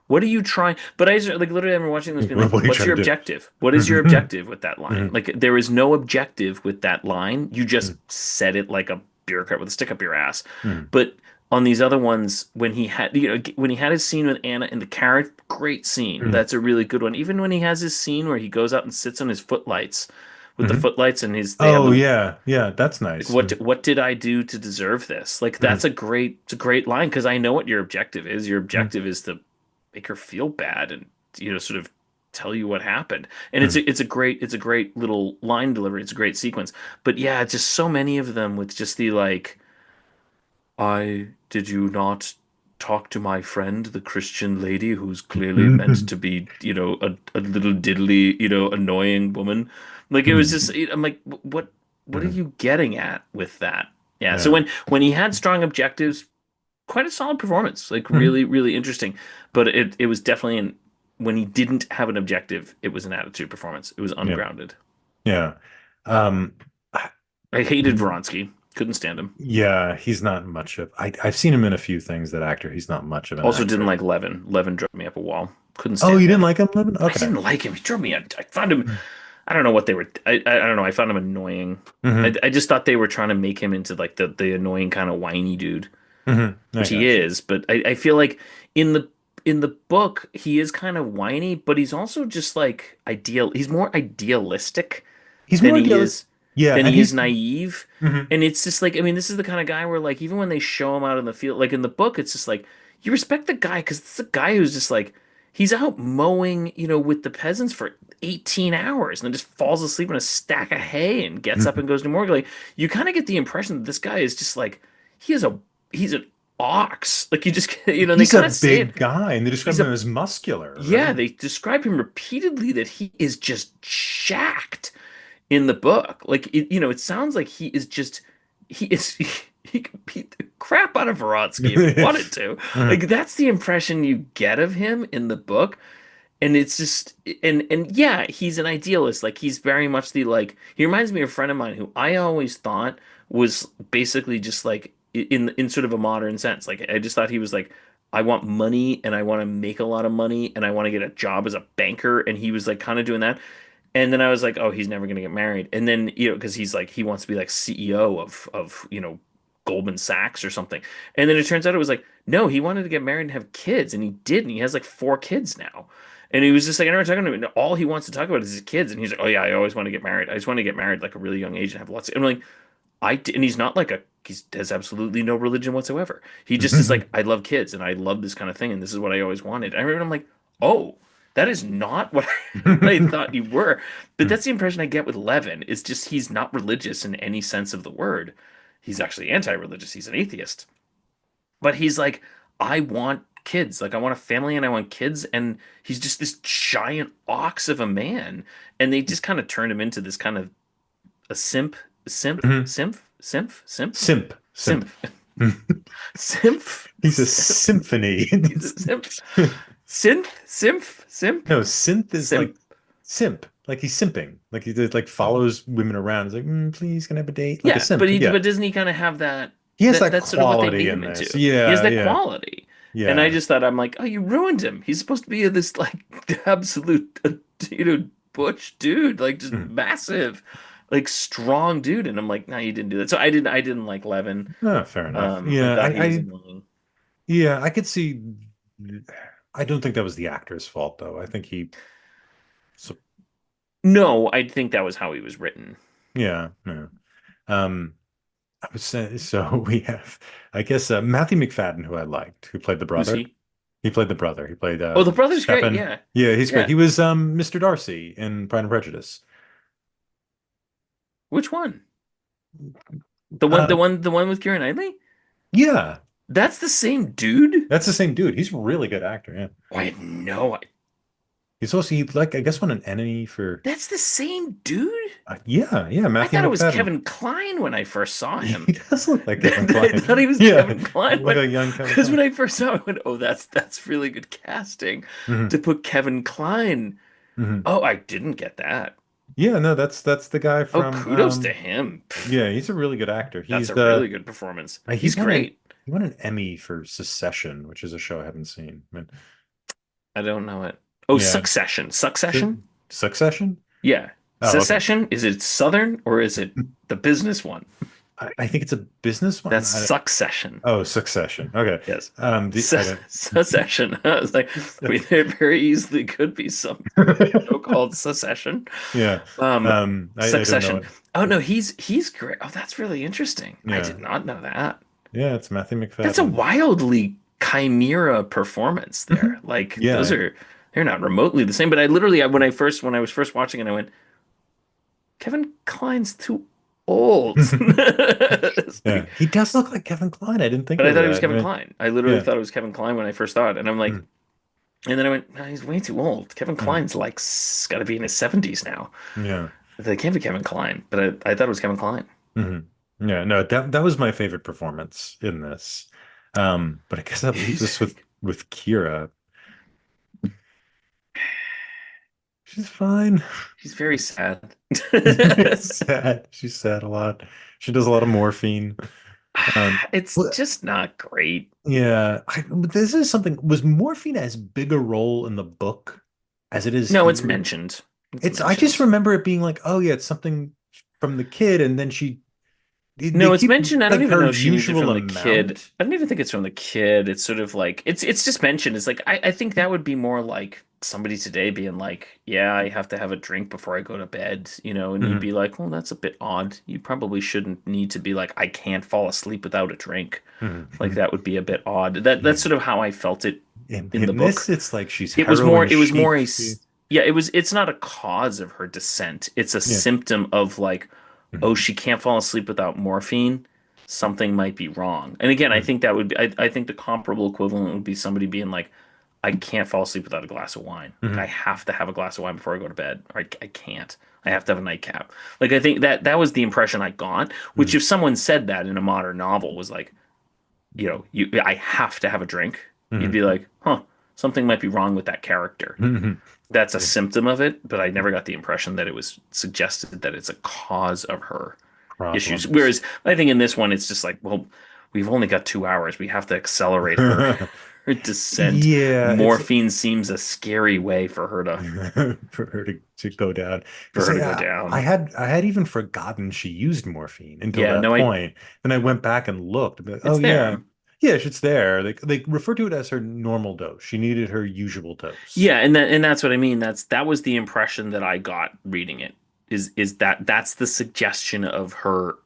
Speaker 2: what are you trying? But I just, like literally, I remember watching this being like,
Speaker 1: What are you
Speaker 2: what's
Speaker 1: trying
Speaker 2: your
Speaker 1: to do?
Speaker 2: objective? What is your
Speaker 1: Mhm.
Speaker 2: objective with that line?
Speaker 1: Mhm.
Speaker 2: Like, there is no objective with that line. You just
Speaker 1: Mhm.
Speaker 2: said it like a bureaucrat with a stick up your ass.
Speaker 1: Mhm.
Speaker 2: But on these other ones, when he had, when he had his scene with Anna in the carrot, great scene.
Speaker 1: Mhm.
Speaker 2: That's a really good one. Even when he has his scene where he goes out and sits on his footlights with the
Speaker 1: Mhm.
Speaker 2: footlights and they have
Speaker 1: Oh
Speaker 2: the
Speaker 1: yeah, yeah, that's
Speaker 2: like
Speaker 1: nice. Mhm.
Speaker 2: what did I do to deserve this? Like
Speaker 1: Mhm.
Speaker 2: that's a great line because I know what your objective is. Your
Speaker 1: Mhm.
Speaker 2: objective is to make her feel bad and sort of. tell you what happened. And
Speaker 1: Hmm.
Speaker 2: it's a great little line delivery. It's a great sequence. But yeah, just so many of them with just the like, I did you not talk to my friend, the Christian lady who's clearly meant to be, a little diddly, annoying woman. Like it was just, I'm like, what are
Speaker 1: Hmm.
Speaker 2: you getting at with that? Yeah. So
Speaker 1: Yeah.
Speaker 2: when he had strong objectives, quite a solid performance, like
Speaker 1: Mhm.
Speaker 2: really, really interesting. But it was definitely when he didn't have an objective, it was an attitude performance. It was
Speaker 1: Yeah.
Speaker 2: ungrounded.
Speaker 1: Yeah. Um, I-
Speaker 2: I hated Vronsky. Couldn't stand him.
Speaker 1: yeah, he's not much of I've seen him in a few things, that actor. He's not much of an
Speaker 2: Also didn't
Speaker 1: actor.
Speaker 2: like Levin. Levin drove me up a wall. Couldn't
Speaker 1: Oh,
Speaker 2: stand
Speaker 1: you didn't
Speaker 2: him.
Speaker 1: like him, Levin?
Speaker 2: I
Speaker 1: Okay.
Speaker 2: didn't like him. He drove me. I found him. I don't know what they were. I don't know. I found him annoying.
Speaker 1: Hmm.
Speaker 2: I just thought they were trying to make him into like the annoying kind of whiny dude,
Speaker 1: Hmm. I
Speaker 2: which he
Speaker 1: got you.
Speaker 2: is. But I feel like in the book he is kind of whiny, but he's also just like ideal. He's more idealistic
Speaker 1: He's
Speaker 2: than
Speaker 1: more
Speaker 2: he
Speaker 1: idealist.
Speaker 2: is
Speaker 1: Yeah,
Speaker 2: than
Speaker 1: and
Speaker 2: he is
Speaker 1: he's
Speaker 2: naive.
Speaker 1: mhm.
Speaker 2: And it's just like, I mean, this is the kind of guy where like even when they show him out in the field, like in the book, it's just like you respect the guy because it's a guy who's just like he's out mowing, with the peasants for 18 hours and then just falls asleep in a stack of hay and gets up and goes to Morgan. Like you kind of get the impression that this guy is just like he is a he's an ox. Like you just and they
Speaker 1: He's a
Speaker 2: kind of say it.
Speaker 1: big guy, and they describe
Speaker 2: He's
Speaker 1: him
Speaker 2: a
Speaker 1: as muscular,
Speaker 2: Yeah,
Speaker 1: right?
Speaker 2: they describe him repeatedly that he is just jacked in the book. Like it sounds like he is just he is he could beat the crap out of Vrodsky if he wanted to.
Speaker 1: Mhm.
Speaker 2: Like that's the impression you get of him in the book. And it's just and yeah, he's an idealist. Like he's very much the like he reminds me of a friend of mine who I always thought was basically just like in sort of a modern sense. Like I just thought he was like I want money and I want to make a lot of money and I want to get a job as a banker and he was like kind of doing that. And then I was like, oh, he's never gonna get married. And then, because he's like he wants to be like CEO of Goldman Sachs or something. And then it turns out it was like, no, he wanted to get married and have kids, and he did, and he has like 4 kids now. And he was just like, I never talking to him, and all he wants to talk about is his kids. And he's like, oh yeah, I always want to get married. I just want to get married like a really young age and have lots of. And I'm like, and he's not like he has absolutely no religion whatsoever. He just is like, I love kids and I love this kind of thing and this is what I always wanted. I remember I'm like, oh, that is not what I thought you were. But that's the impression I get with Levin. Is just he's not religious in any sense of the word. He's actually anti-religious. He's an atheist. But he's like, I want kids. Like I want a family and I want kids. And he's just this giant ox of a man. And they just kind of turned him into this kind of a simp,
Speaker 1: Simp, simp.
Speaker 2: simp, simp,
Speaker 1: He's a
Speaker 2: simp.
Speaker 1: symphony.
Speaker 2: He's a simp, simp,
Speaker 1: No, synth is like
Speaker 2: simp.
Speaker 1: simp. Like he's simping. Like he like follows women around. He's like, please, can I have a date? Like a
Speaker 2: Yeah, but
Speaker 1: simp.
Speaker 2: he
Speaker 1: Yeah.
Speaker 2: but doesn't he kind of have that
Speaker 1: He has
Speaker 2: that
Speaker 1: that
Speaker 2: that's sort of what they
Speaker 1: quality
Speaker 2: made
Speaker 1: in
Speaker 2: him
Speaker 1: this.
Speaker 2: into. He has
Speaker 1: Yeah,
Speaker 2: that
Speaker 1: yeah,
Speaker 2: quality. And I
Speaker 1: yeah.
Speaker 2: just thought I'm like, oh, you ruined him. He's supposed to be this like absolute butch dude, like just
Speaker 1: Mhm.
Speaker 2: massive, like strong dude. And I'm like, no, you didn't do that. So I didn't like Levin.
Speaker 1: Oh, fair enough.
Speaker 2: I
Speaker 1: Yeah,
Speaker 2: thought he was annoying.
Speaker 1: yeah, I could see. I don't think that was the actor's fault, though. I think he, so,
Speaker 2: No, I think that was how he was written.
Speaker 1: yeah, yeah. Um, I would say so. We have, I guess, Matthew McFadden, who I liked, who played the
Speaker 2: Who's
Speaker 1: brother.
Speaker 2: he?
Speaker 1: He played the brother. He played
Speaker 2: Oh, the brother's great.
Speaker 1: Stephen.
Speaker 2: Yeah.
Speaker 1: Yeah, he's great.
Speaker 2: Yeah.
Speaker 1: He was Mr. Darcy in Pride and Prejudice.
Speaker 2: Which one? The one,
Speaker 1: Uh,
Speaker 2: the one, the one with Keira Knightley?
Speaker 1: yeah,
Speaker 2: That's the same dude?
Speaker 1: that's the same dude. He's a really good actor. Yeah,
Speaker 2: Oh, I had no.
Speaker 1: he like I guess won an Emmy for
Speaker 2: That's the same dude?
Speaker 1: yeah,
Speaker 2: I
Speaker 1: Matthew
Speaker 2: thought it was
Speaker 1: McFadden.
Speaker 2: Kevin Kline when I first saw
Speaker 1: He
Speaker 2: him.
Speaker 1: does look like Kevin
Speaker 2: I
Speaker 1: Kline.
Speaker 2: thought he was
Speaker 1: Yeah,
Speaker 2: Kevin Kline
Speaker 1: like a young Kevin
Speaker 2: because when
Speaker 1: Kline.
Speaker 2: I first saw him, I went, "Oh, that's really good casting
Speaker 1: Hmm.
Speaker 2: to put Kevin Kline."
Speaker 1: Hmm.
Speaker 2: Oh, I didn't get that.
Speaker 1: Yeah, no, that's the guy
Speaker 2: Oh,
Speaker 1: from
Speaker 2: kudos to him. Pff,
Speaker 1: yeah, he's a really good actor.
Speaker 2: that's
Speaker 1: He's
Speaker 2: a really good performance.
Speaker 1: he
Speaker 2: He's great.
Speaker 1: won an Emmy for Secession, which is a show I haven't seen. I mean,
Speaker 2: I don't know it. Oh,
Speaker 1: yeah,
Speaker 2: Succession.
Speaker 1: Su-
Speaker 2: Succession?
Speaker 1: Succession?
Speaker 2: Yeah.
Speaker 1: Oh, okay.
Speaker 2: Secession? Is it Southern or is it the business one?
Speaker 1: I think it's a business one.
Speaker 2: That's Succession.
Speaker 1: Oh, Succession. Okay.
Speaker 2: Yes.
Speaker 1: I don't.
Speaker 2: Secession. I was like, I mean, there very easily could be some show called Secession.
Speaker 1: Yeah.
Speaker 2: Um,
Speaker 1: I don't know
Speaker 2: Succession.
Speaker 1: it.
Speaker 2: Oh no, he's great. Oh, that's really interesting. I
Speaker 1: Yeah.
Speaker 2: did not know that.
Speaker 1: Yeah, it's Matthew
Speaker 2: That's a
Speaker 1: McFadden.
Speaker 2: wildly chimera performance
Speaker 1: Mhm.
Speaker 2: there. Like those
Speaker 1: Yeah.
Speaker 2: are they're not remotely the same. But I literally, when I was first watching it, I went, Kevin Kline's too old. It's
Speaker 1: Yeah,
Speaker 2: like,
Speaker 1: he does look like Kevin Kline. I didn't think
Speaker 2: but I
Speaker 1: of
Speaker 2: thought he was
Speaker 1: that.
Speaker 2: Kevin Kline. I literally
Speaker 1: Yeah.
Speaker 2: thought it was Kevin Kline when I first saw it, and I'm like,
Speaker 1: Mm,
Speaker 2: and then I went, "No, he's way too old. Kevin
Speaker 1: mm,
Speaker 2: Kline's like got to be in his 70s now.
Speaker 1: yeah.
Speaker 2: They can't be Kevin Kline." But I thought it was Kevin Kline.
Speaker 1: Hmm. Yeah, no, that was my favorite performance in this. But I guess that leaves
Speaker 2: He's
Speaker 1: us with Kira. She's fine.
Speaker 2: he's very sad.
Speaker 1: It's sad. She's sad a lot. She does a lot of morphine.
Speaker 2: It's
Speaker 1: Well,
Speaker 2: just not great.
Speaker 1: yeah, this is something. Was morphine as big a role in the book as it is
Speaker 2: No, it's
Speaker 1: here?
Speaker 2: mentioned. It's
Speaker 1: I just
Speaker 2: mentioned.
Speaker 1: remember it being like, oh yeah, it's something from the kid, and then they
Speaker 2: No, it's
Speaker 1: keep
Speaker 2: mentioned. I don't
Speaker 1: like
Speaker 2: even
Speaker 1: her
Speaker 2: know if she needs it
Speaker 1: usual
Speaker 2: from the kid.
Speaker 1: amount.
Speaker 2: I don't even think it's from the kid. It's sort of like it's just mentioned. It's like I think that would be more like somebody today being like, yeah, I have to have a drink before I go to bed, and you'd
Speaker 1: Hmm.
Speaker 2: be like, well, that's a bit odd. You probably shouldn't need to be like, I can't fall asleep without a drink. Like
Speaker 1: Hmm.
Speaker 2: that would be a bit odd. That's
Speaker 1: Yeah.
Speaker 2: sort of how I felt it in the
Speaker 1: In this,
Speaker 2: book.
Speaker 1: it's like she's
Speaker 2: It
Speaker 1: heroin
Speaker 2: was more
Speaker 1: chic.
Speaker 2: yeah, it's not a cause of her descent. It's a
Speaker 1: Yeah.
Speaker 2: symptom of like,
Speaker 1: Mhm.
Speaker 2: oh, she can't fall asleep without morphine. Something might be wrong. And again, I
Speaker 1: Mhm.
Speaker 2: think that would be, I think the comparable equivalent would be somebody being like, I can't fall asleep without a glass of wine. Like I
Speaker 1: Mhm.
Speaker 2: have to have a glass of wine before I go to bed. Or I can't. I have to have a nightcap. Like I think that was the impression I got, which
Speaker 1: Mhm.
Speaker 2: if someone said that in a modern novel was like, I have to have a drink, you'd
Speaker 1: Mhm.
Speaker 2: be like, huh, something might be wrong with that character.
Speaker 1: Mhm.
Speaker 2: That's a
Speaker 1: Yeah.
Speaker 2: symptom of it, but I never got the impression that it was suggested that it's a cause of her issues.
Speaker 1: Problems.
Speaker 2: Whereas I think in this one, it's just like, well, we've only got 2 hours. We have to accelerate her descent.
Speaker 1: Yeah, it's
Speaker 2: Morphine seems a scary way
Speaker 1: for her to go down
Speaker 2: for
Speaker 1: because
Speaker 2: her to go
Speaker 1: I had even forgotten she used morphine until
Speaker 2: Yeah,
Speaker 1: that
Speaker 2: no,
Speaker 1: point. Then I went back and looked. Like, oh
Speaker 2: it's
Speaker 1: yeah,
Speaker 2: there.
Speaker 1: yeah, it's there. They refer to it as her normal dose. She needed her usual dose.
Speaker 2: Yeah, and that's what I mean. That was the impression that I got reading it. Is that that's the suggestion of her.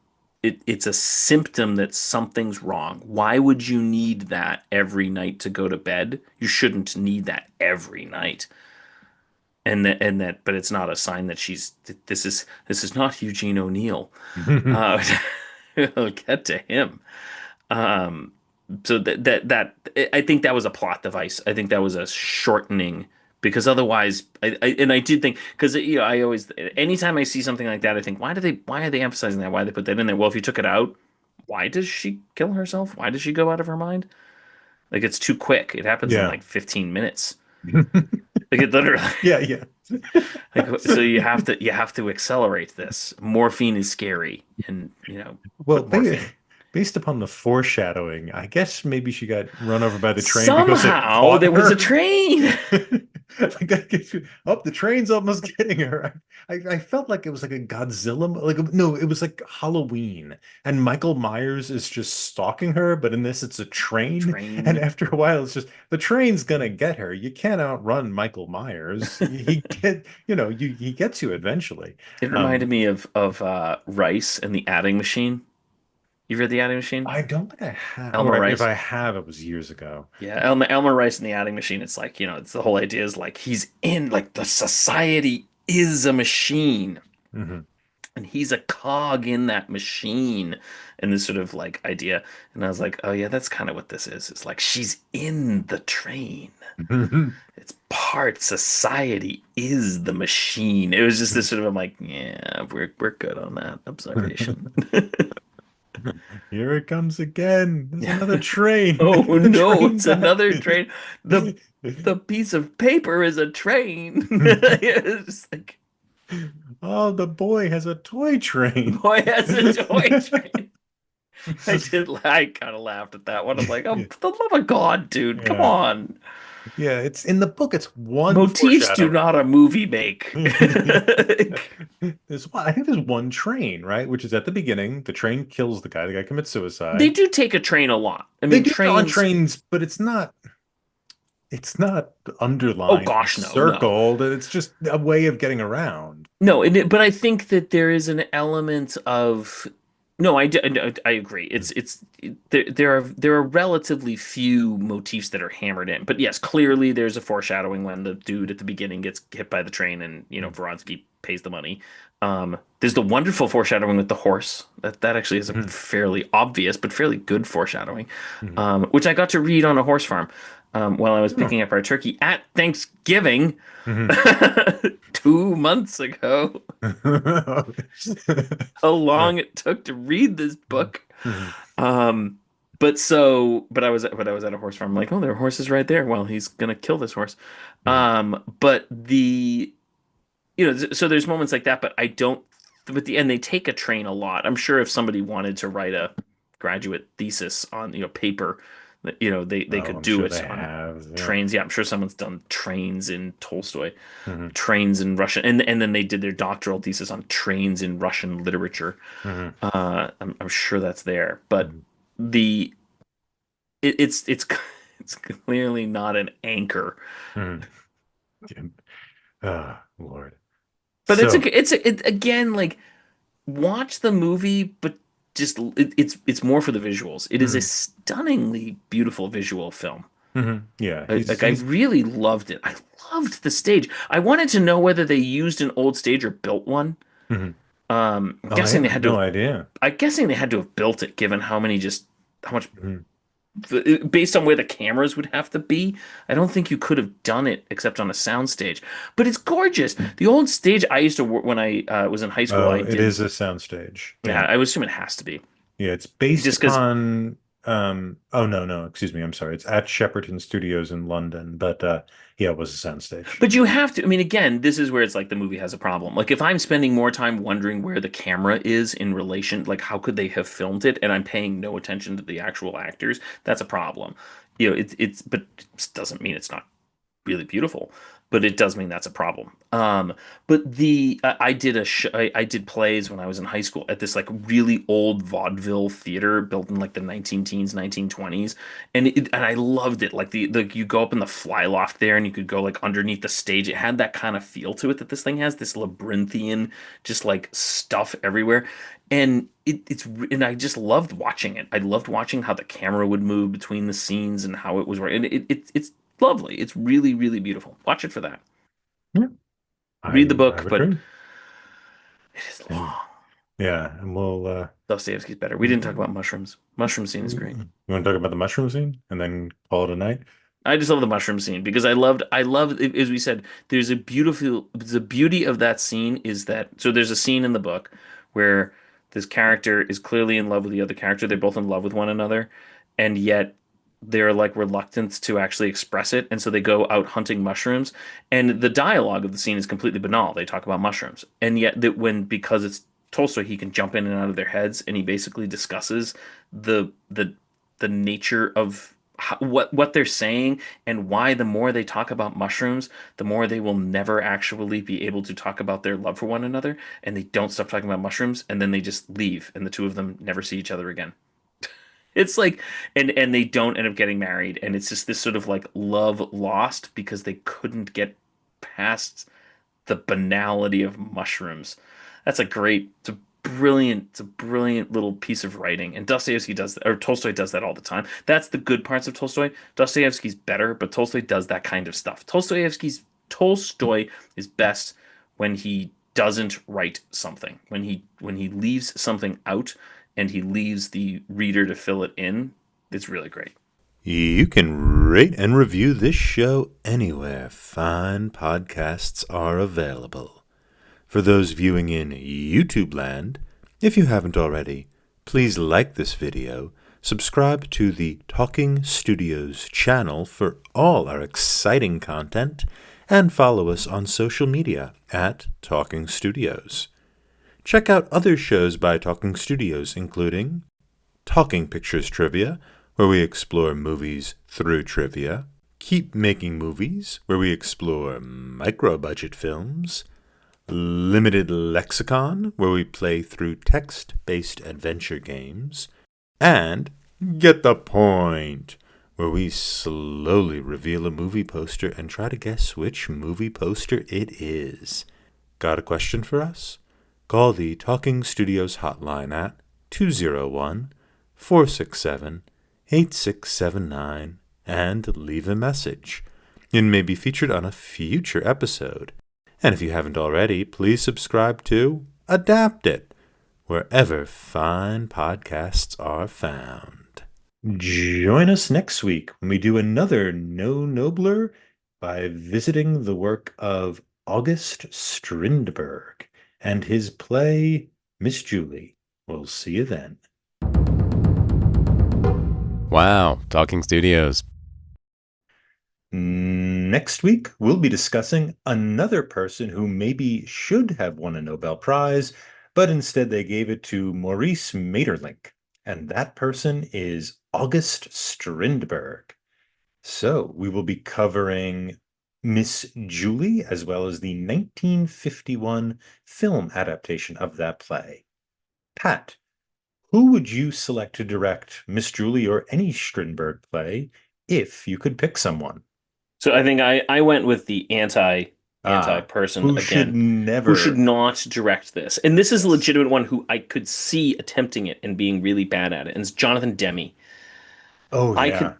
Speaker 2: It's a symptom that something's wrong. Why would you need that every night to go to bed? You shouldn't need that every night. But it's not a sign that this is not Eugene O'Neill. Uh, we'll get to him. Um, so that I think that was a plot device. I think that was a shortening because otherwise, I did think because I always anytime I see something like that, I think why are they emphasizing that? Why they put that in there? Well, if you took it out, why does she kill herself? Why does she go out of her mind? Like it's too quick. It happens in
Speaker 1: Yeah.
Speaker 2: like 15 minutes. Like it literally
Speaker 1: Yeah, yeah.
Speaker 2: like so you have to accelerate this. Morphine is scary, and
Speaker 1: Well,
Speaker 2: put morphine.
Speaker 1: based upon the foreshadowing, I guess maybe she got run over by the train because it
Speaker 2: Somehow
Speaker 1: caught
Speaker 2: there was a
Speaker 1: her.
Speaker 2: train.
Speaker 1: Like that gets you, oh, the train's almost getting her. I felt like it was like a Godzilla, like no, it was like Halloween, and Michael Myers is just stalking her, but in this it's a train, and
Speaker 2: Train.
Speaker 1: after a while it's just the train's gonna get her. You can't outrun Michael Myers. He gets you eventually.
Speaker 2: It reminded
Speaker 1: Um,
Speaker 2: me of Rice and the adding machine. You read the adding machine?
Speaker 1: I don't think I have,
Speaker 2: Elmer
Speaker 1: or if
Speaker 2: Rice.
Speaker 1: I have, it was years ago.
Speaker 2: Yeah, Elmer Rice and the adding machine. It's like, it's the whole idea is like he's in like the society is a machine
Speaker 1: Hmm.
Speaker 2: and he's a cog in that machine and this sort of like idea. And I was like, oh yeah, that's kind of what this is. It's like she's in the train. It's part society is the machine. It was just this sort of I'm like, yeah, we're good on that observation.
Speaker 1: Here it comes again. There's
Speaker 2: Yeah.
Speaker 1: another train.
Speaker 2: Oh
Speaker 1: The
Speaker 2: no,
Speaker 1: train
Speaker 2: it's another
Speaker 1: back.
Speaker 2: train. The piece of paper is a train. It's just like
Speaker 1: Oh, the boy has a toy train.
Speaker 2: boy has a toy train. I kind of laughed at that one. I'm like, oh,
Speaker 1: Yeah,
Speaker 2: for the love of God, dude, come
Speaker 1: yeah,
Speaker 2: on.
Speaker 1: yeah. It's in the book. It's one
Speaker 2: Motifs do
Speaker 1: foreshadowing.
Speaker 2: not a movie make.
Speaker 1: I think there's one train, right? Which is at the beginning. The train kills the guy. The guy commits
Speaker 2: They
Speaker 1: suicide.
Speaker 2: do take a train a lot. I
Speaker 1: They
Speaker 2: mean,
Speaker 1: do it on
Speaker 2: trains.
Speaker 1: trains, but it's not
Speaker 2: Oh
Speaker 1: underlined and
Speaker 2: gosh, no.
Speaker 1: circled. It's just a way of getting around.
Speaker 2: No, but I think that there is an element of No, I agree. There are relatively few motifs that are hammered in, but yes, clearly there's a foreshadowing when the dude at the beginning gets hit by the train, and Vronsky pays the money. There's the wonderful foreshadowing with the horse. That actually is a
Speaker 1: Mhm.
Speaker 2: fairly obvious but fairly good foreshadowing,
Speaker 1: Mhm.
Speaker 2: which I got to read on a horse farm while I was
Speaker 1: Oh.
Speaker 2: picking up our turkey at Thanksgiving
Speaker 1: Mhm.
Speaker 2: 2 months ago. How
Speaker 1: Yeah.
Speaker 2: long it took to read this
Speaker 1: Mhm.
Speaker 2: book.
Speaker 1: Mhm.
Speaker 2: Um, but I was at a horse farm. I'm like, oh, there are horses right there. Well, he's gonna kill this horse.
Speaker 1: Mhm.
Speaker 2: But so there's moments like that, but I don't. But at the end, they take a train a lot. I'm sure if somebody wanted to write a graduate thesis on paper, that they
Speaker 1: Oh,
Speaker 2: could
Speaker 1: I'm
Speaker 2: do
Speaker 1: sure
Speaker 2: it
Speaker 1: they
Speaker 2: on
Speaker 1: have. Yeah.
Speaker 2: trains. Yeah, I'm sure someone's done trains in Tolstoy,
Speaker 1: Mhm.
Speaker 2: trains in Russian, and then they did their doctoral thesis on trains in Russian literature.
Speaker 1: Mhm.
Speaker 2: I'm sure that's there, but
Speaker 1: Mhm.
Speaker 2: the it's it's clearly not an anchor.
Speaker 1: Mhm. Yeah. Ah, Lord.
Speaker 2: But
Speaker 1: So,
Speaker 2: again, like, watch the movie, but just it's more for the visuals. It is a
Speaker 1: mhm.
Speaker 2: stunningly beautiful visual film.
Speaker 1: Mhm. Yeah,
Speaker 2: I
Speaker 1: he's
Speaker 2: really loved it. I loved the stage. I wanted to know whether they used an old stage or built one.
Speaker 1: mhm.
Speaker 2: I'm
Speaker 1: Oh, I
Speaker 2: guessing
Speaker 1: have
Speaker 2: they had to
Speaker 1: no
Speaker 2: have.
Speaker 1: idea.
Speaker 2: I'm guessing they had to have built it, given how much
Speaker 1: Mhm.
Speaker 2: based on where the cameras would have to be. I don't think you could have done it except on a soundstage. But it's gorgeous. The old stage I used to work when I was in high school.
Speaker 1: Oh,
Speaker 2: I
Speaker 1: it
Speaker 2: did.
Speaker 1: is a soundstage.
Speaker 2: Yeah,
Speaker 1: Yeah.
Speaker 2: I would assume it has to be
Speaker 1: Yeah, it's based
Speaker 2: just because.
Speaker 1: on oh no, excuse me, I'm sorry. It's at Shepperton Studios in London, but yeah, it was a soundstage.
Speaker 2: But you have to. I mean, again, this is where it's like the movie has a problem. Like if I'm spending more time wondering where the camera is in relation, like how could they have filmed it, and I'm paying no attention to the actual actors, that's a problem. But it doesn't mean it's not really beautiful, but it does mean that's a problem. But I did I did plays when I was in high school at this like really old vaudeville theater built in like the 19 teens, 1920s, and I loved it. Like the you go up in the fly loft there, and you could go like underneath the stage. It had that kind of feel to it that this thing has, this labyrinthian, just like stuff everywhere. And I just loved watching it. I loved watching how the camera would move between the scenes and how it was working. And it's lovely. It's really, really beautiful. Watch it for that.
Speaker 1: Yeah,
Speaker 2: Read the
Speaker 1: I
Speaker 2: book,
Speaker 1: would
Speaker 2: but
Speaker 1: agree.
Speaker 2: it is
Speaker 1: And
Speaker 2: long.
Speaker 1: yeah, and we'll
Speaker 2: Dostoevsky's better. We didn't talk
Speaker 1: you
Speaker 2: about mushrooms. Mushroom scene is great.
Speaker 1: want to talk about the mushroom scene and then call it a night?
Speaker 2: I just love the mushroom scene because I love as we said, the beauty of that scene is that so there's a scene in the book where this character is clearly in love with the other character. They're both in love with one another, and yet they're like reluctant to actually express it, and so they go out hunting mushrooms. And the dialogue of the scene is completely banal. They talk about mushrooms, and yet that when because it's Tolstoy, he can jump in and out of their heads, and he basically discusses the nature of what they're saying and why the more they talk about mushrooms, the more they will never actually be able to talk about their love for one another, and they don't stop talking about mushrooms, and then they just leave, and the two of them never see each other again. It's like, and they don't end up getting married, and it's just this sort of like love lost because they couldn't get past the banality of mushrooms. It's a brilliant little piece of writing. And Dostoevsky does that, or Tolstoy does that all the time. That's the good parts of Tolstoy. Dostoevsky's better, but Tolstoy does that kind of stuff. Tolstoy is best when he doesn't write something. When he leaves something out and he leaves the reader to fill it in. It's really great.
Speaker 1: You can rate and review this show anywhere fine podcasts are available. For those viewing in YouTube land, if you haven't already, please like this video, subscribe to the Talking Studios channel for all our exciting content, and follow us on social media at Talking Studios. Check out other shows by Talking Studios, including Talking Pictures Trivia, where we explore movies through trivia, Keep Making Movies, where we explore micro-budget films, Limited Lexicon, where we play through text-based adventure games, and Get the Point, where we slowly reveal a movie poster and try to guess which movie poster it is. Got a question for us? Call the Talking Studios hotline at
Speaker 3: 201 467 8679 and leave a message. It may be featured on a future episode. And if you haven't already, please subscribe to Adapt It, wherever fine podcasts are found.
Speaker 1: Join us next week when we do another No Nobler by visiting the work of August Strindberg and his play Miss Julie. We'll see you then.
Speaker 3: Wow, Talking Studios.
Speaker 1: Next week, we'll be discussing another person who maybe should have won a Nobel Prize, but instead they gave it to Maurice Maeterlinck, and that person is August Strindberg. So we will be covering Miss Julie as well as the 1951 film adaptation of that play. Pat, who would you select to direct Miss Julie or any Strindberg play if you could pick someone?
Speaker 2: So I think I went with the anti
Speaker 1: Ah,
Speaker 2: person
Speaker 1: who should
Speaker 2: again, who should
Speaker 1: never.
Speaker 2: not direct this. And this is a
Speaker 1: Yes.
Speaker 2: legitimate one who I could see attempting it and being really bad at it. And it's Jonathan Demme.
Speaker 1: Oh,
Speaker 2: I could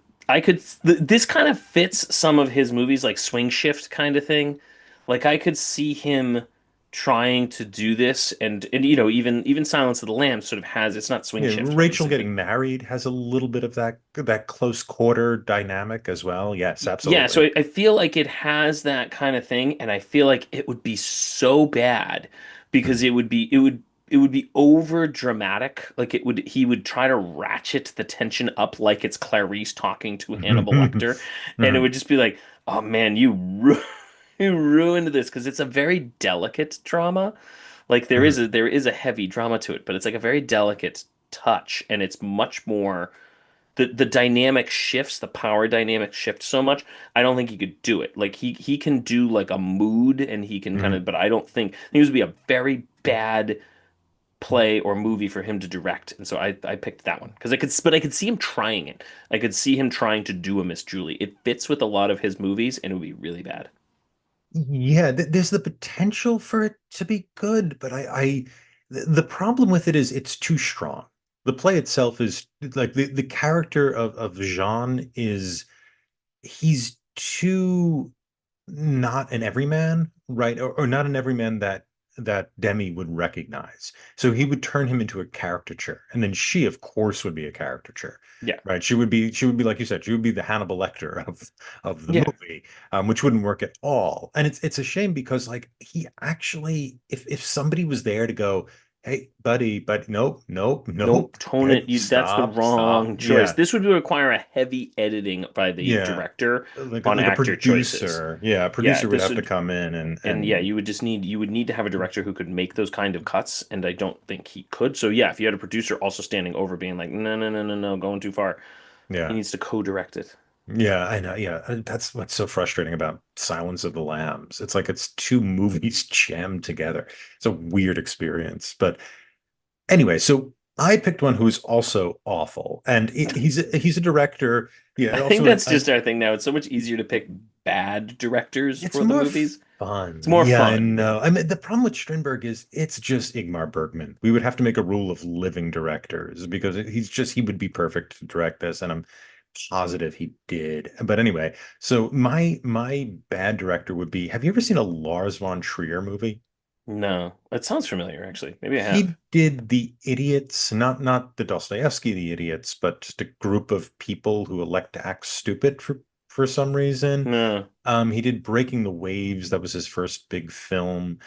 Speaker 1: yeah.
Speaker 2: this kind of fits some of his movies like Swing Shift kind of thing. Like I could see him trying to do this and even Silence of the Lambs sort of has it's not Swing
Speaker 1: Yeah,
Speaker 2: Shift
Speaker 1: Rachel
Speaker 2: obviously, but
Speaker 1: getting married has a little bit of that close quarter dynamic as well. Yes,
Speaker 2: yeah, so
Speaker 1: absolutely.
Speaker 2: I feel like it has that kind of thing, and I feel like it would be so bad because it would be over dramatic. Like he would try to ratchet the tension up like it's Clarice talking to Hannibal Lecter, and it
Speaker 1: Mhm.
Speaker 2: would just be like, oh man, you ruined this because it's a very delicate drama. Like
Speaker 1: Mhm.
Speaker 2: there is a heavy drama to it, but it's like a very delicate touch, and it's much more the dynamic shifts, the power dynamic shifts so much. I don't think he could do it. Like he can do like a mood and he can kind
Speaker 1: Mhm.
Speaker 2: of, but I don't think it would be a very bad play or movie for him to direct. And so I picked that one because I could see him trying it. I could see him trying to do a Miss Julie. It fits with a lot of his movies and it would be really bad.
Speaker 1: Yeah, there's the potential for it to be good, but the problem with it is it's too strong. The play itself is like the character of Jean is he's too not an everyman, right? Or not an everyman that Demi would recognize. So he would turn him into a caricature, and then she, of course, would be a caricature,
Speaker 2: Yeah.
Speaker 1: right? She would be like you said, she would be the Hannibal Lecter of the
Speaker 2: Yeah.
Speaker 1: movie, which wouldn't work at all. And it's a shame because like he actually, if somebody was there to go, hey, buddy, but nope, nope,
Speaker 2: Nope,
Speaker 1: nope,
Speaker 2: tone it.
Speaker 1: get
Speaker 2: That's the
Speaker 1: stop, stop,
Speaker 2: wrong choice.
Speaker 1: yeah.
Speaker 2: This would require a heavy editing by the
Speaker 1: Yeah,
Speaker 2: director
Speaker 1: like
Speaker 2: on
Speaker 1: like a
Speaker 2: actor choices.
Speaker 1: producer. Yeah, a
Speaker 2: Yeah,
Speaker 1: producer would
Speaker 2: this
Speaker 1: have to
Speaker 2: would
Speaker 1: come in and
Speaker 2: and yeah,
Speaker 1: and
Speaker 2: you would need to have a director who could make those kind of cuts, and I don't think he could. So yeah, if you had a producer also standing over being like, no, no, no, no, no, going too far, he
Speaker 1: yeah.
Speaker 2: needs to co-direct it.
Speaker 1: Yeah, I know. Yeah, that's what's so frustrating about Silence of the Lambs. It's like it's two movies jammed together. It's a weird experience. But anyway, so I picked one who's also awful, and he's a director. Yeah,
Speaker 2: I think
Speaker 1: also
Speaker 2: that's just our thing now. It's so much easier to pick bad directors
Speaker 1: it's
Speaker 2: for the
Speaker 1: more
Speaker 2: movies. It's
Speaker 1: fun.
Speaker 2: more
Speaker 1: Yeah, I
Speaker 2: fun.
Speaker 1: know. I mean, the problem with Strindberg is it's just Ingmar Bergman. We would have to make a rule of living directors because he would be perfect to direct this, and I'm positive he did. But anyway, so my bad director would be, have you ever seen a Lars von Trier movie?
Speaker 2: No, it sounds familiar actually. Maybe I have.
Speaker 1: He did The Idiots, not the Dostoevsky The Idiots, but just a group of people who elect to act stupid for some reason.
Speaker 2: No.
Speaker 1: He did Breaking the Waves. That was his first big film.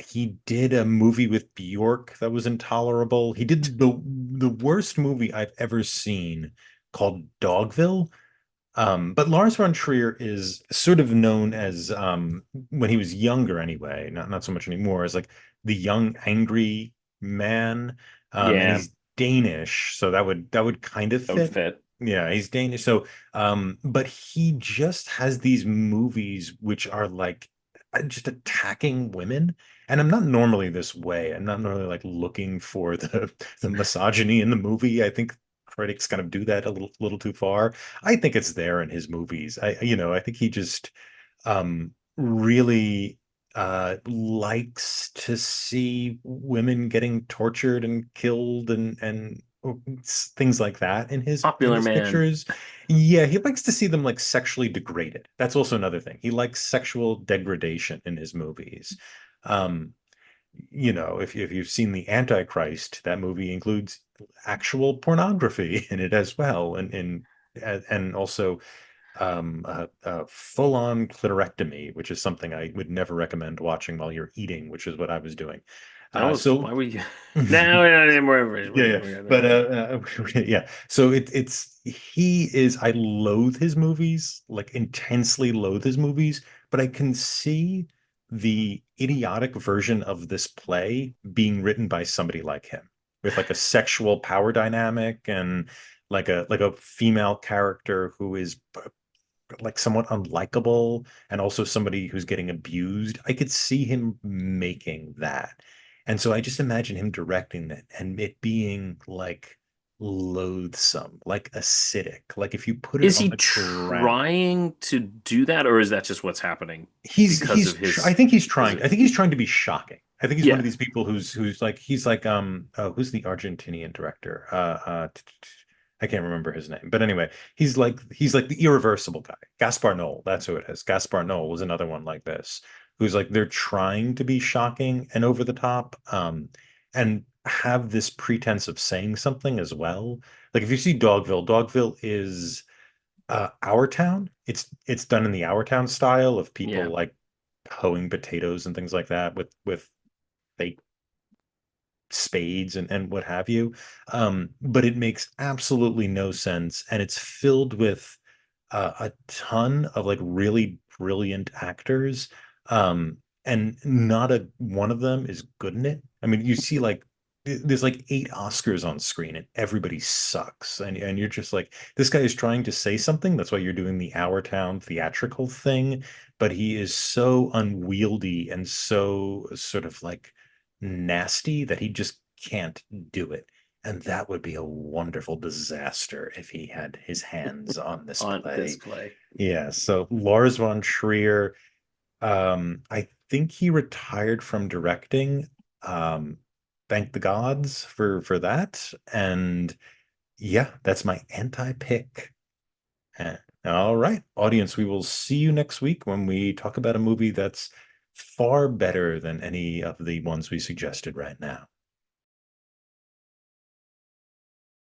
Speaker 1: He did a movie with Bjork that was intolerable. He did the worst movie I've ever seen called Dogville. But Lars von Trier is sort of known as when he was younger anyway, not so much anymore, as like the young angry man. And
Speaker 2: Yeah,
Speaker 1: he's Danish, so that would kind of
Speaker 2: that would
Speaker 1: fit.
Speaker 2: fit.
Speaker 1: Yeah, he's Danish. So but he just has these movies which are like just attacking women. And I'm not normally this way. I'm not normally like looking for the misogyny in the movie. I think critics kind of do that a little too far. I think it's there in his movies. I think he just really likes to see women getting tortured and killed and things like that in
Speaker 2: Popular
Speaker 1: his
Speaker 2: man.
Speaker 1: pictures. Yeah, he likes to see them like sexually degraded. That's also another thing. He likes sexual degradation in his movies. Um, if you've seen The Antichrist, that movie includes actual pornography in it as well, and also full-on clitorectomy, which is something I would never recommend watching while you're eating, which is what I was doing.
Speaker 2: That was
Speaker 1: So
Speaker 2: why we. Now we're not anymore.
Speaker 1: yeah, yeah, but yeah. So he is. I loathe his movies, like intensely loathe his movies, but I can see the idiotic version of this play being written by somebody like him, with like a sexual power dynamic and like a female character who is like somewhat unlikable and also somebody who's getting abused. I could see him making that. And so I just imagine him directing it and it being like loathsome, like acidic. Like if you put it
Speaker 2: Is
Speaker 1: on
Speaker 2: he
Speaker 1: the ground.
Speaker 2: trying to do that, or is that just what's happening because of
Speaker 1: I
Speaker 2: his?
Speaker 1: think he's
Speaker 2: Because
Speaker 1: trying.
Speaker 2: of
Speaker 1: I think he's trying to be shocking. I think he's one of
Speaker 2: yeah,
Speaker 1: these people who's like he's like oh, who's the Argentinian director? I can't remember his name. But anyway, he's like the irreversible guy. Gaspar Noé, that's who it is. Gaspar Noé was another one like this, who's like they're trying to be shocking and over the top, and have this pretense of saying something as well. Like if you see Dogville, Dogville is Our Town. It's done in the Our Town style of
Speaker 2: yeah.
Speaker 1: people like hoeing potatoes and things like that with fake spades and what have you. But it makes absolutely no sense, and it's filled with a ton of like really brilliant actors. And not a one of them is good in it. I mean, you see like there's like 8 Oscars on screen and everybody sucks. And you're just like, this guy is trying to say something. That's why you're doing the Our Town theatrical thing, but he is so unwieldy and so sort of like nasty that he just can't do it. And that would be a wonderful disaster if he had his hands on this
Speaker 2: On this
Speaker 1: play.
Speaker 2: play.
Speaker 1: Yeah, so Lars von Trier, I think he retired from directing. Um, thank the gods for that. And yeah, that's my anti-pick. All right, audience, we will see you next week when we talk about a movie that's far better than any of the ones we suggested right now.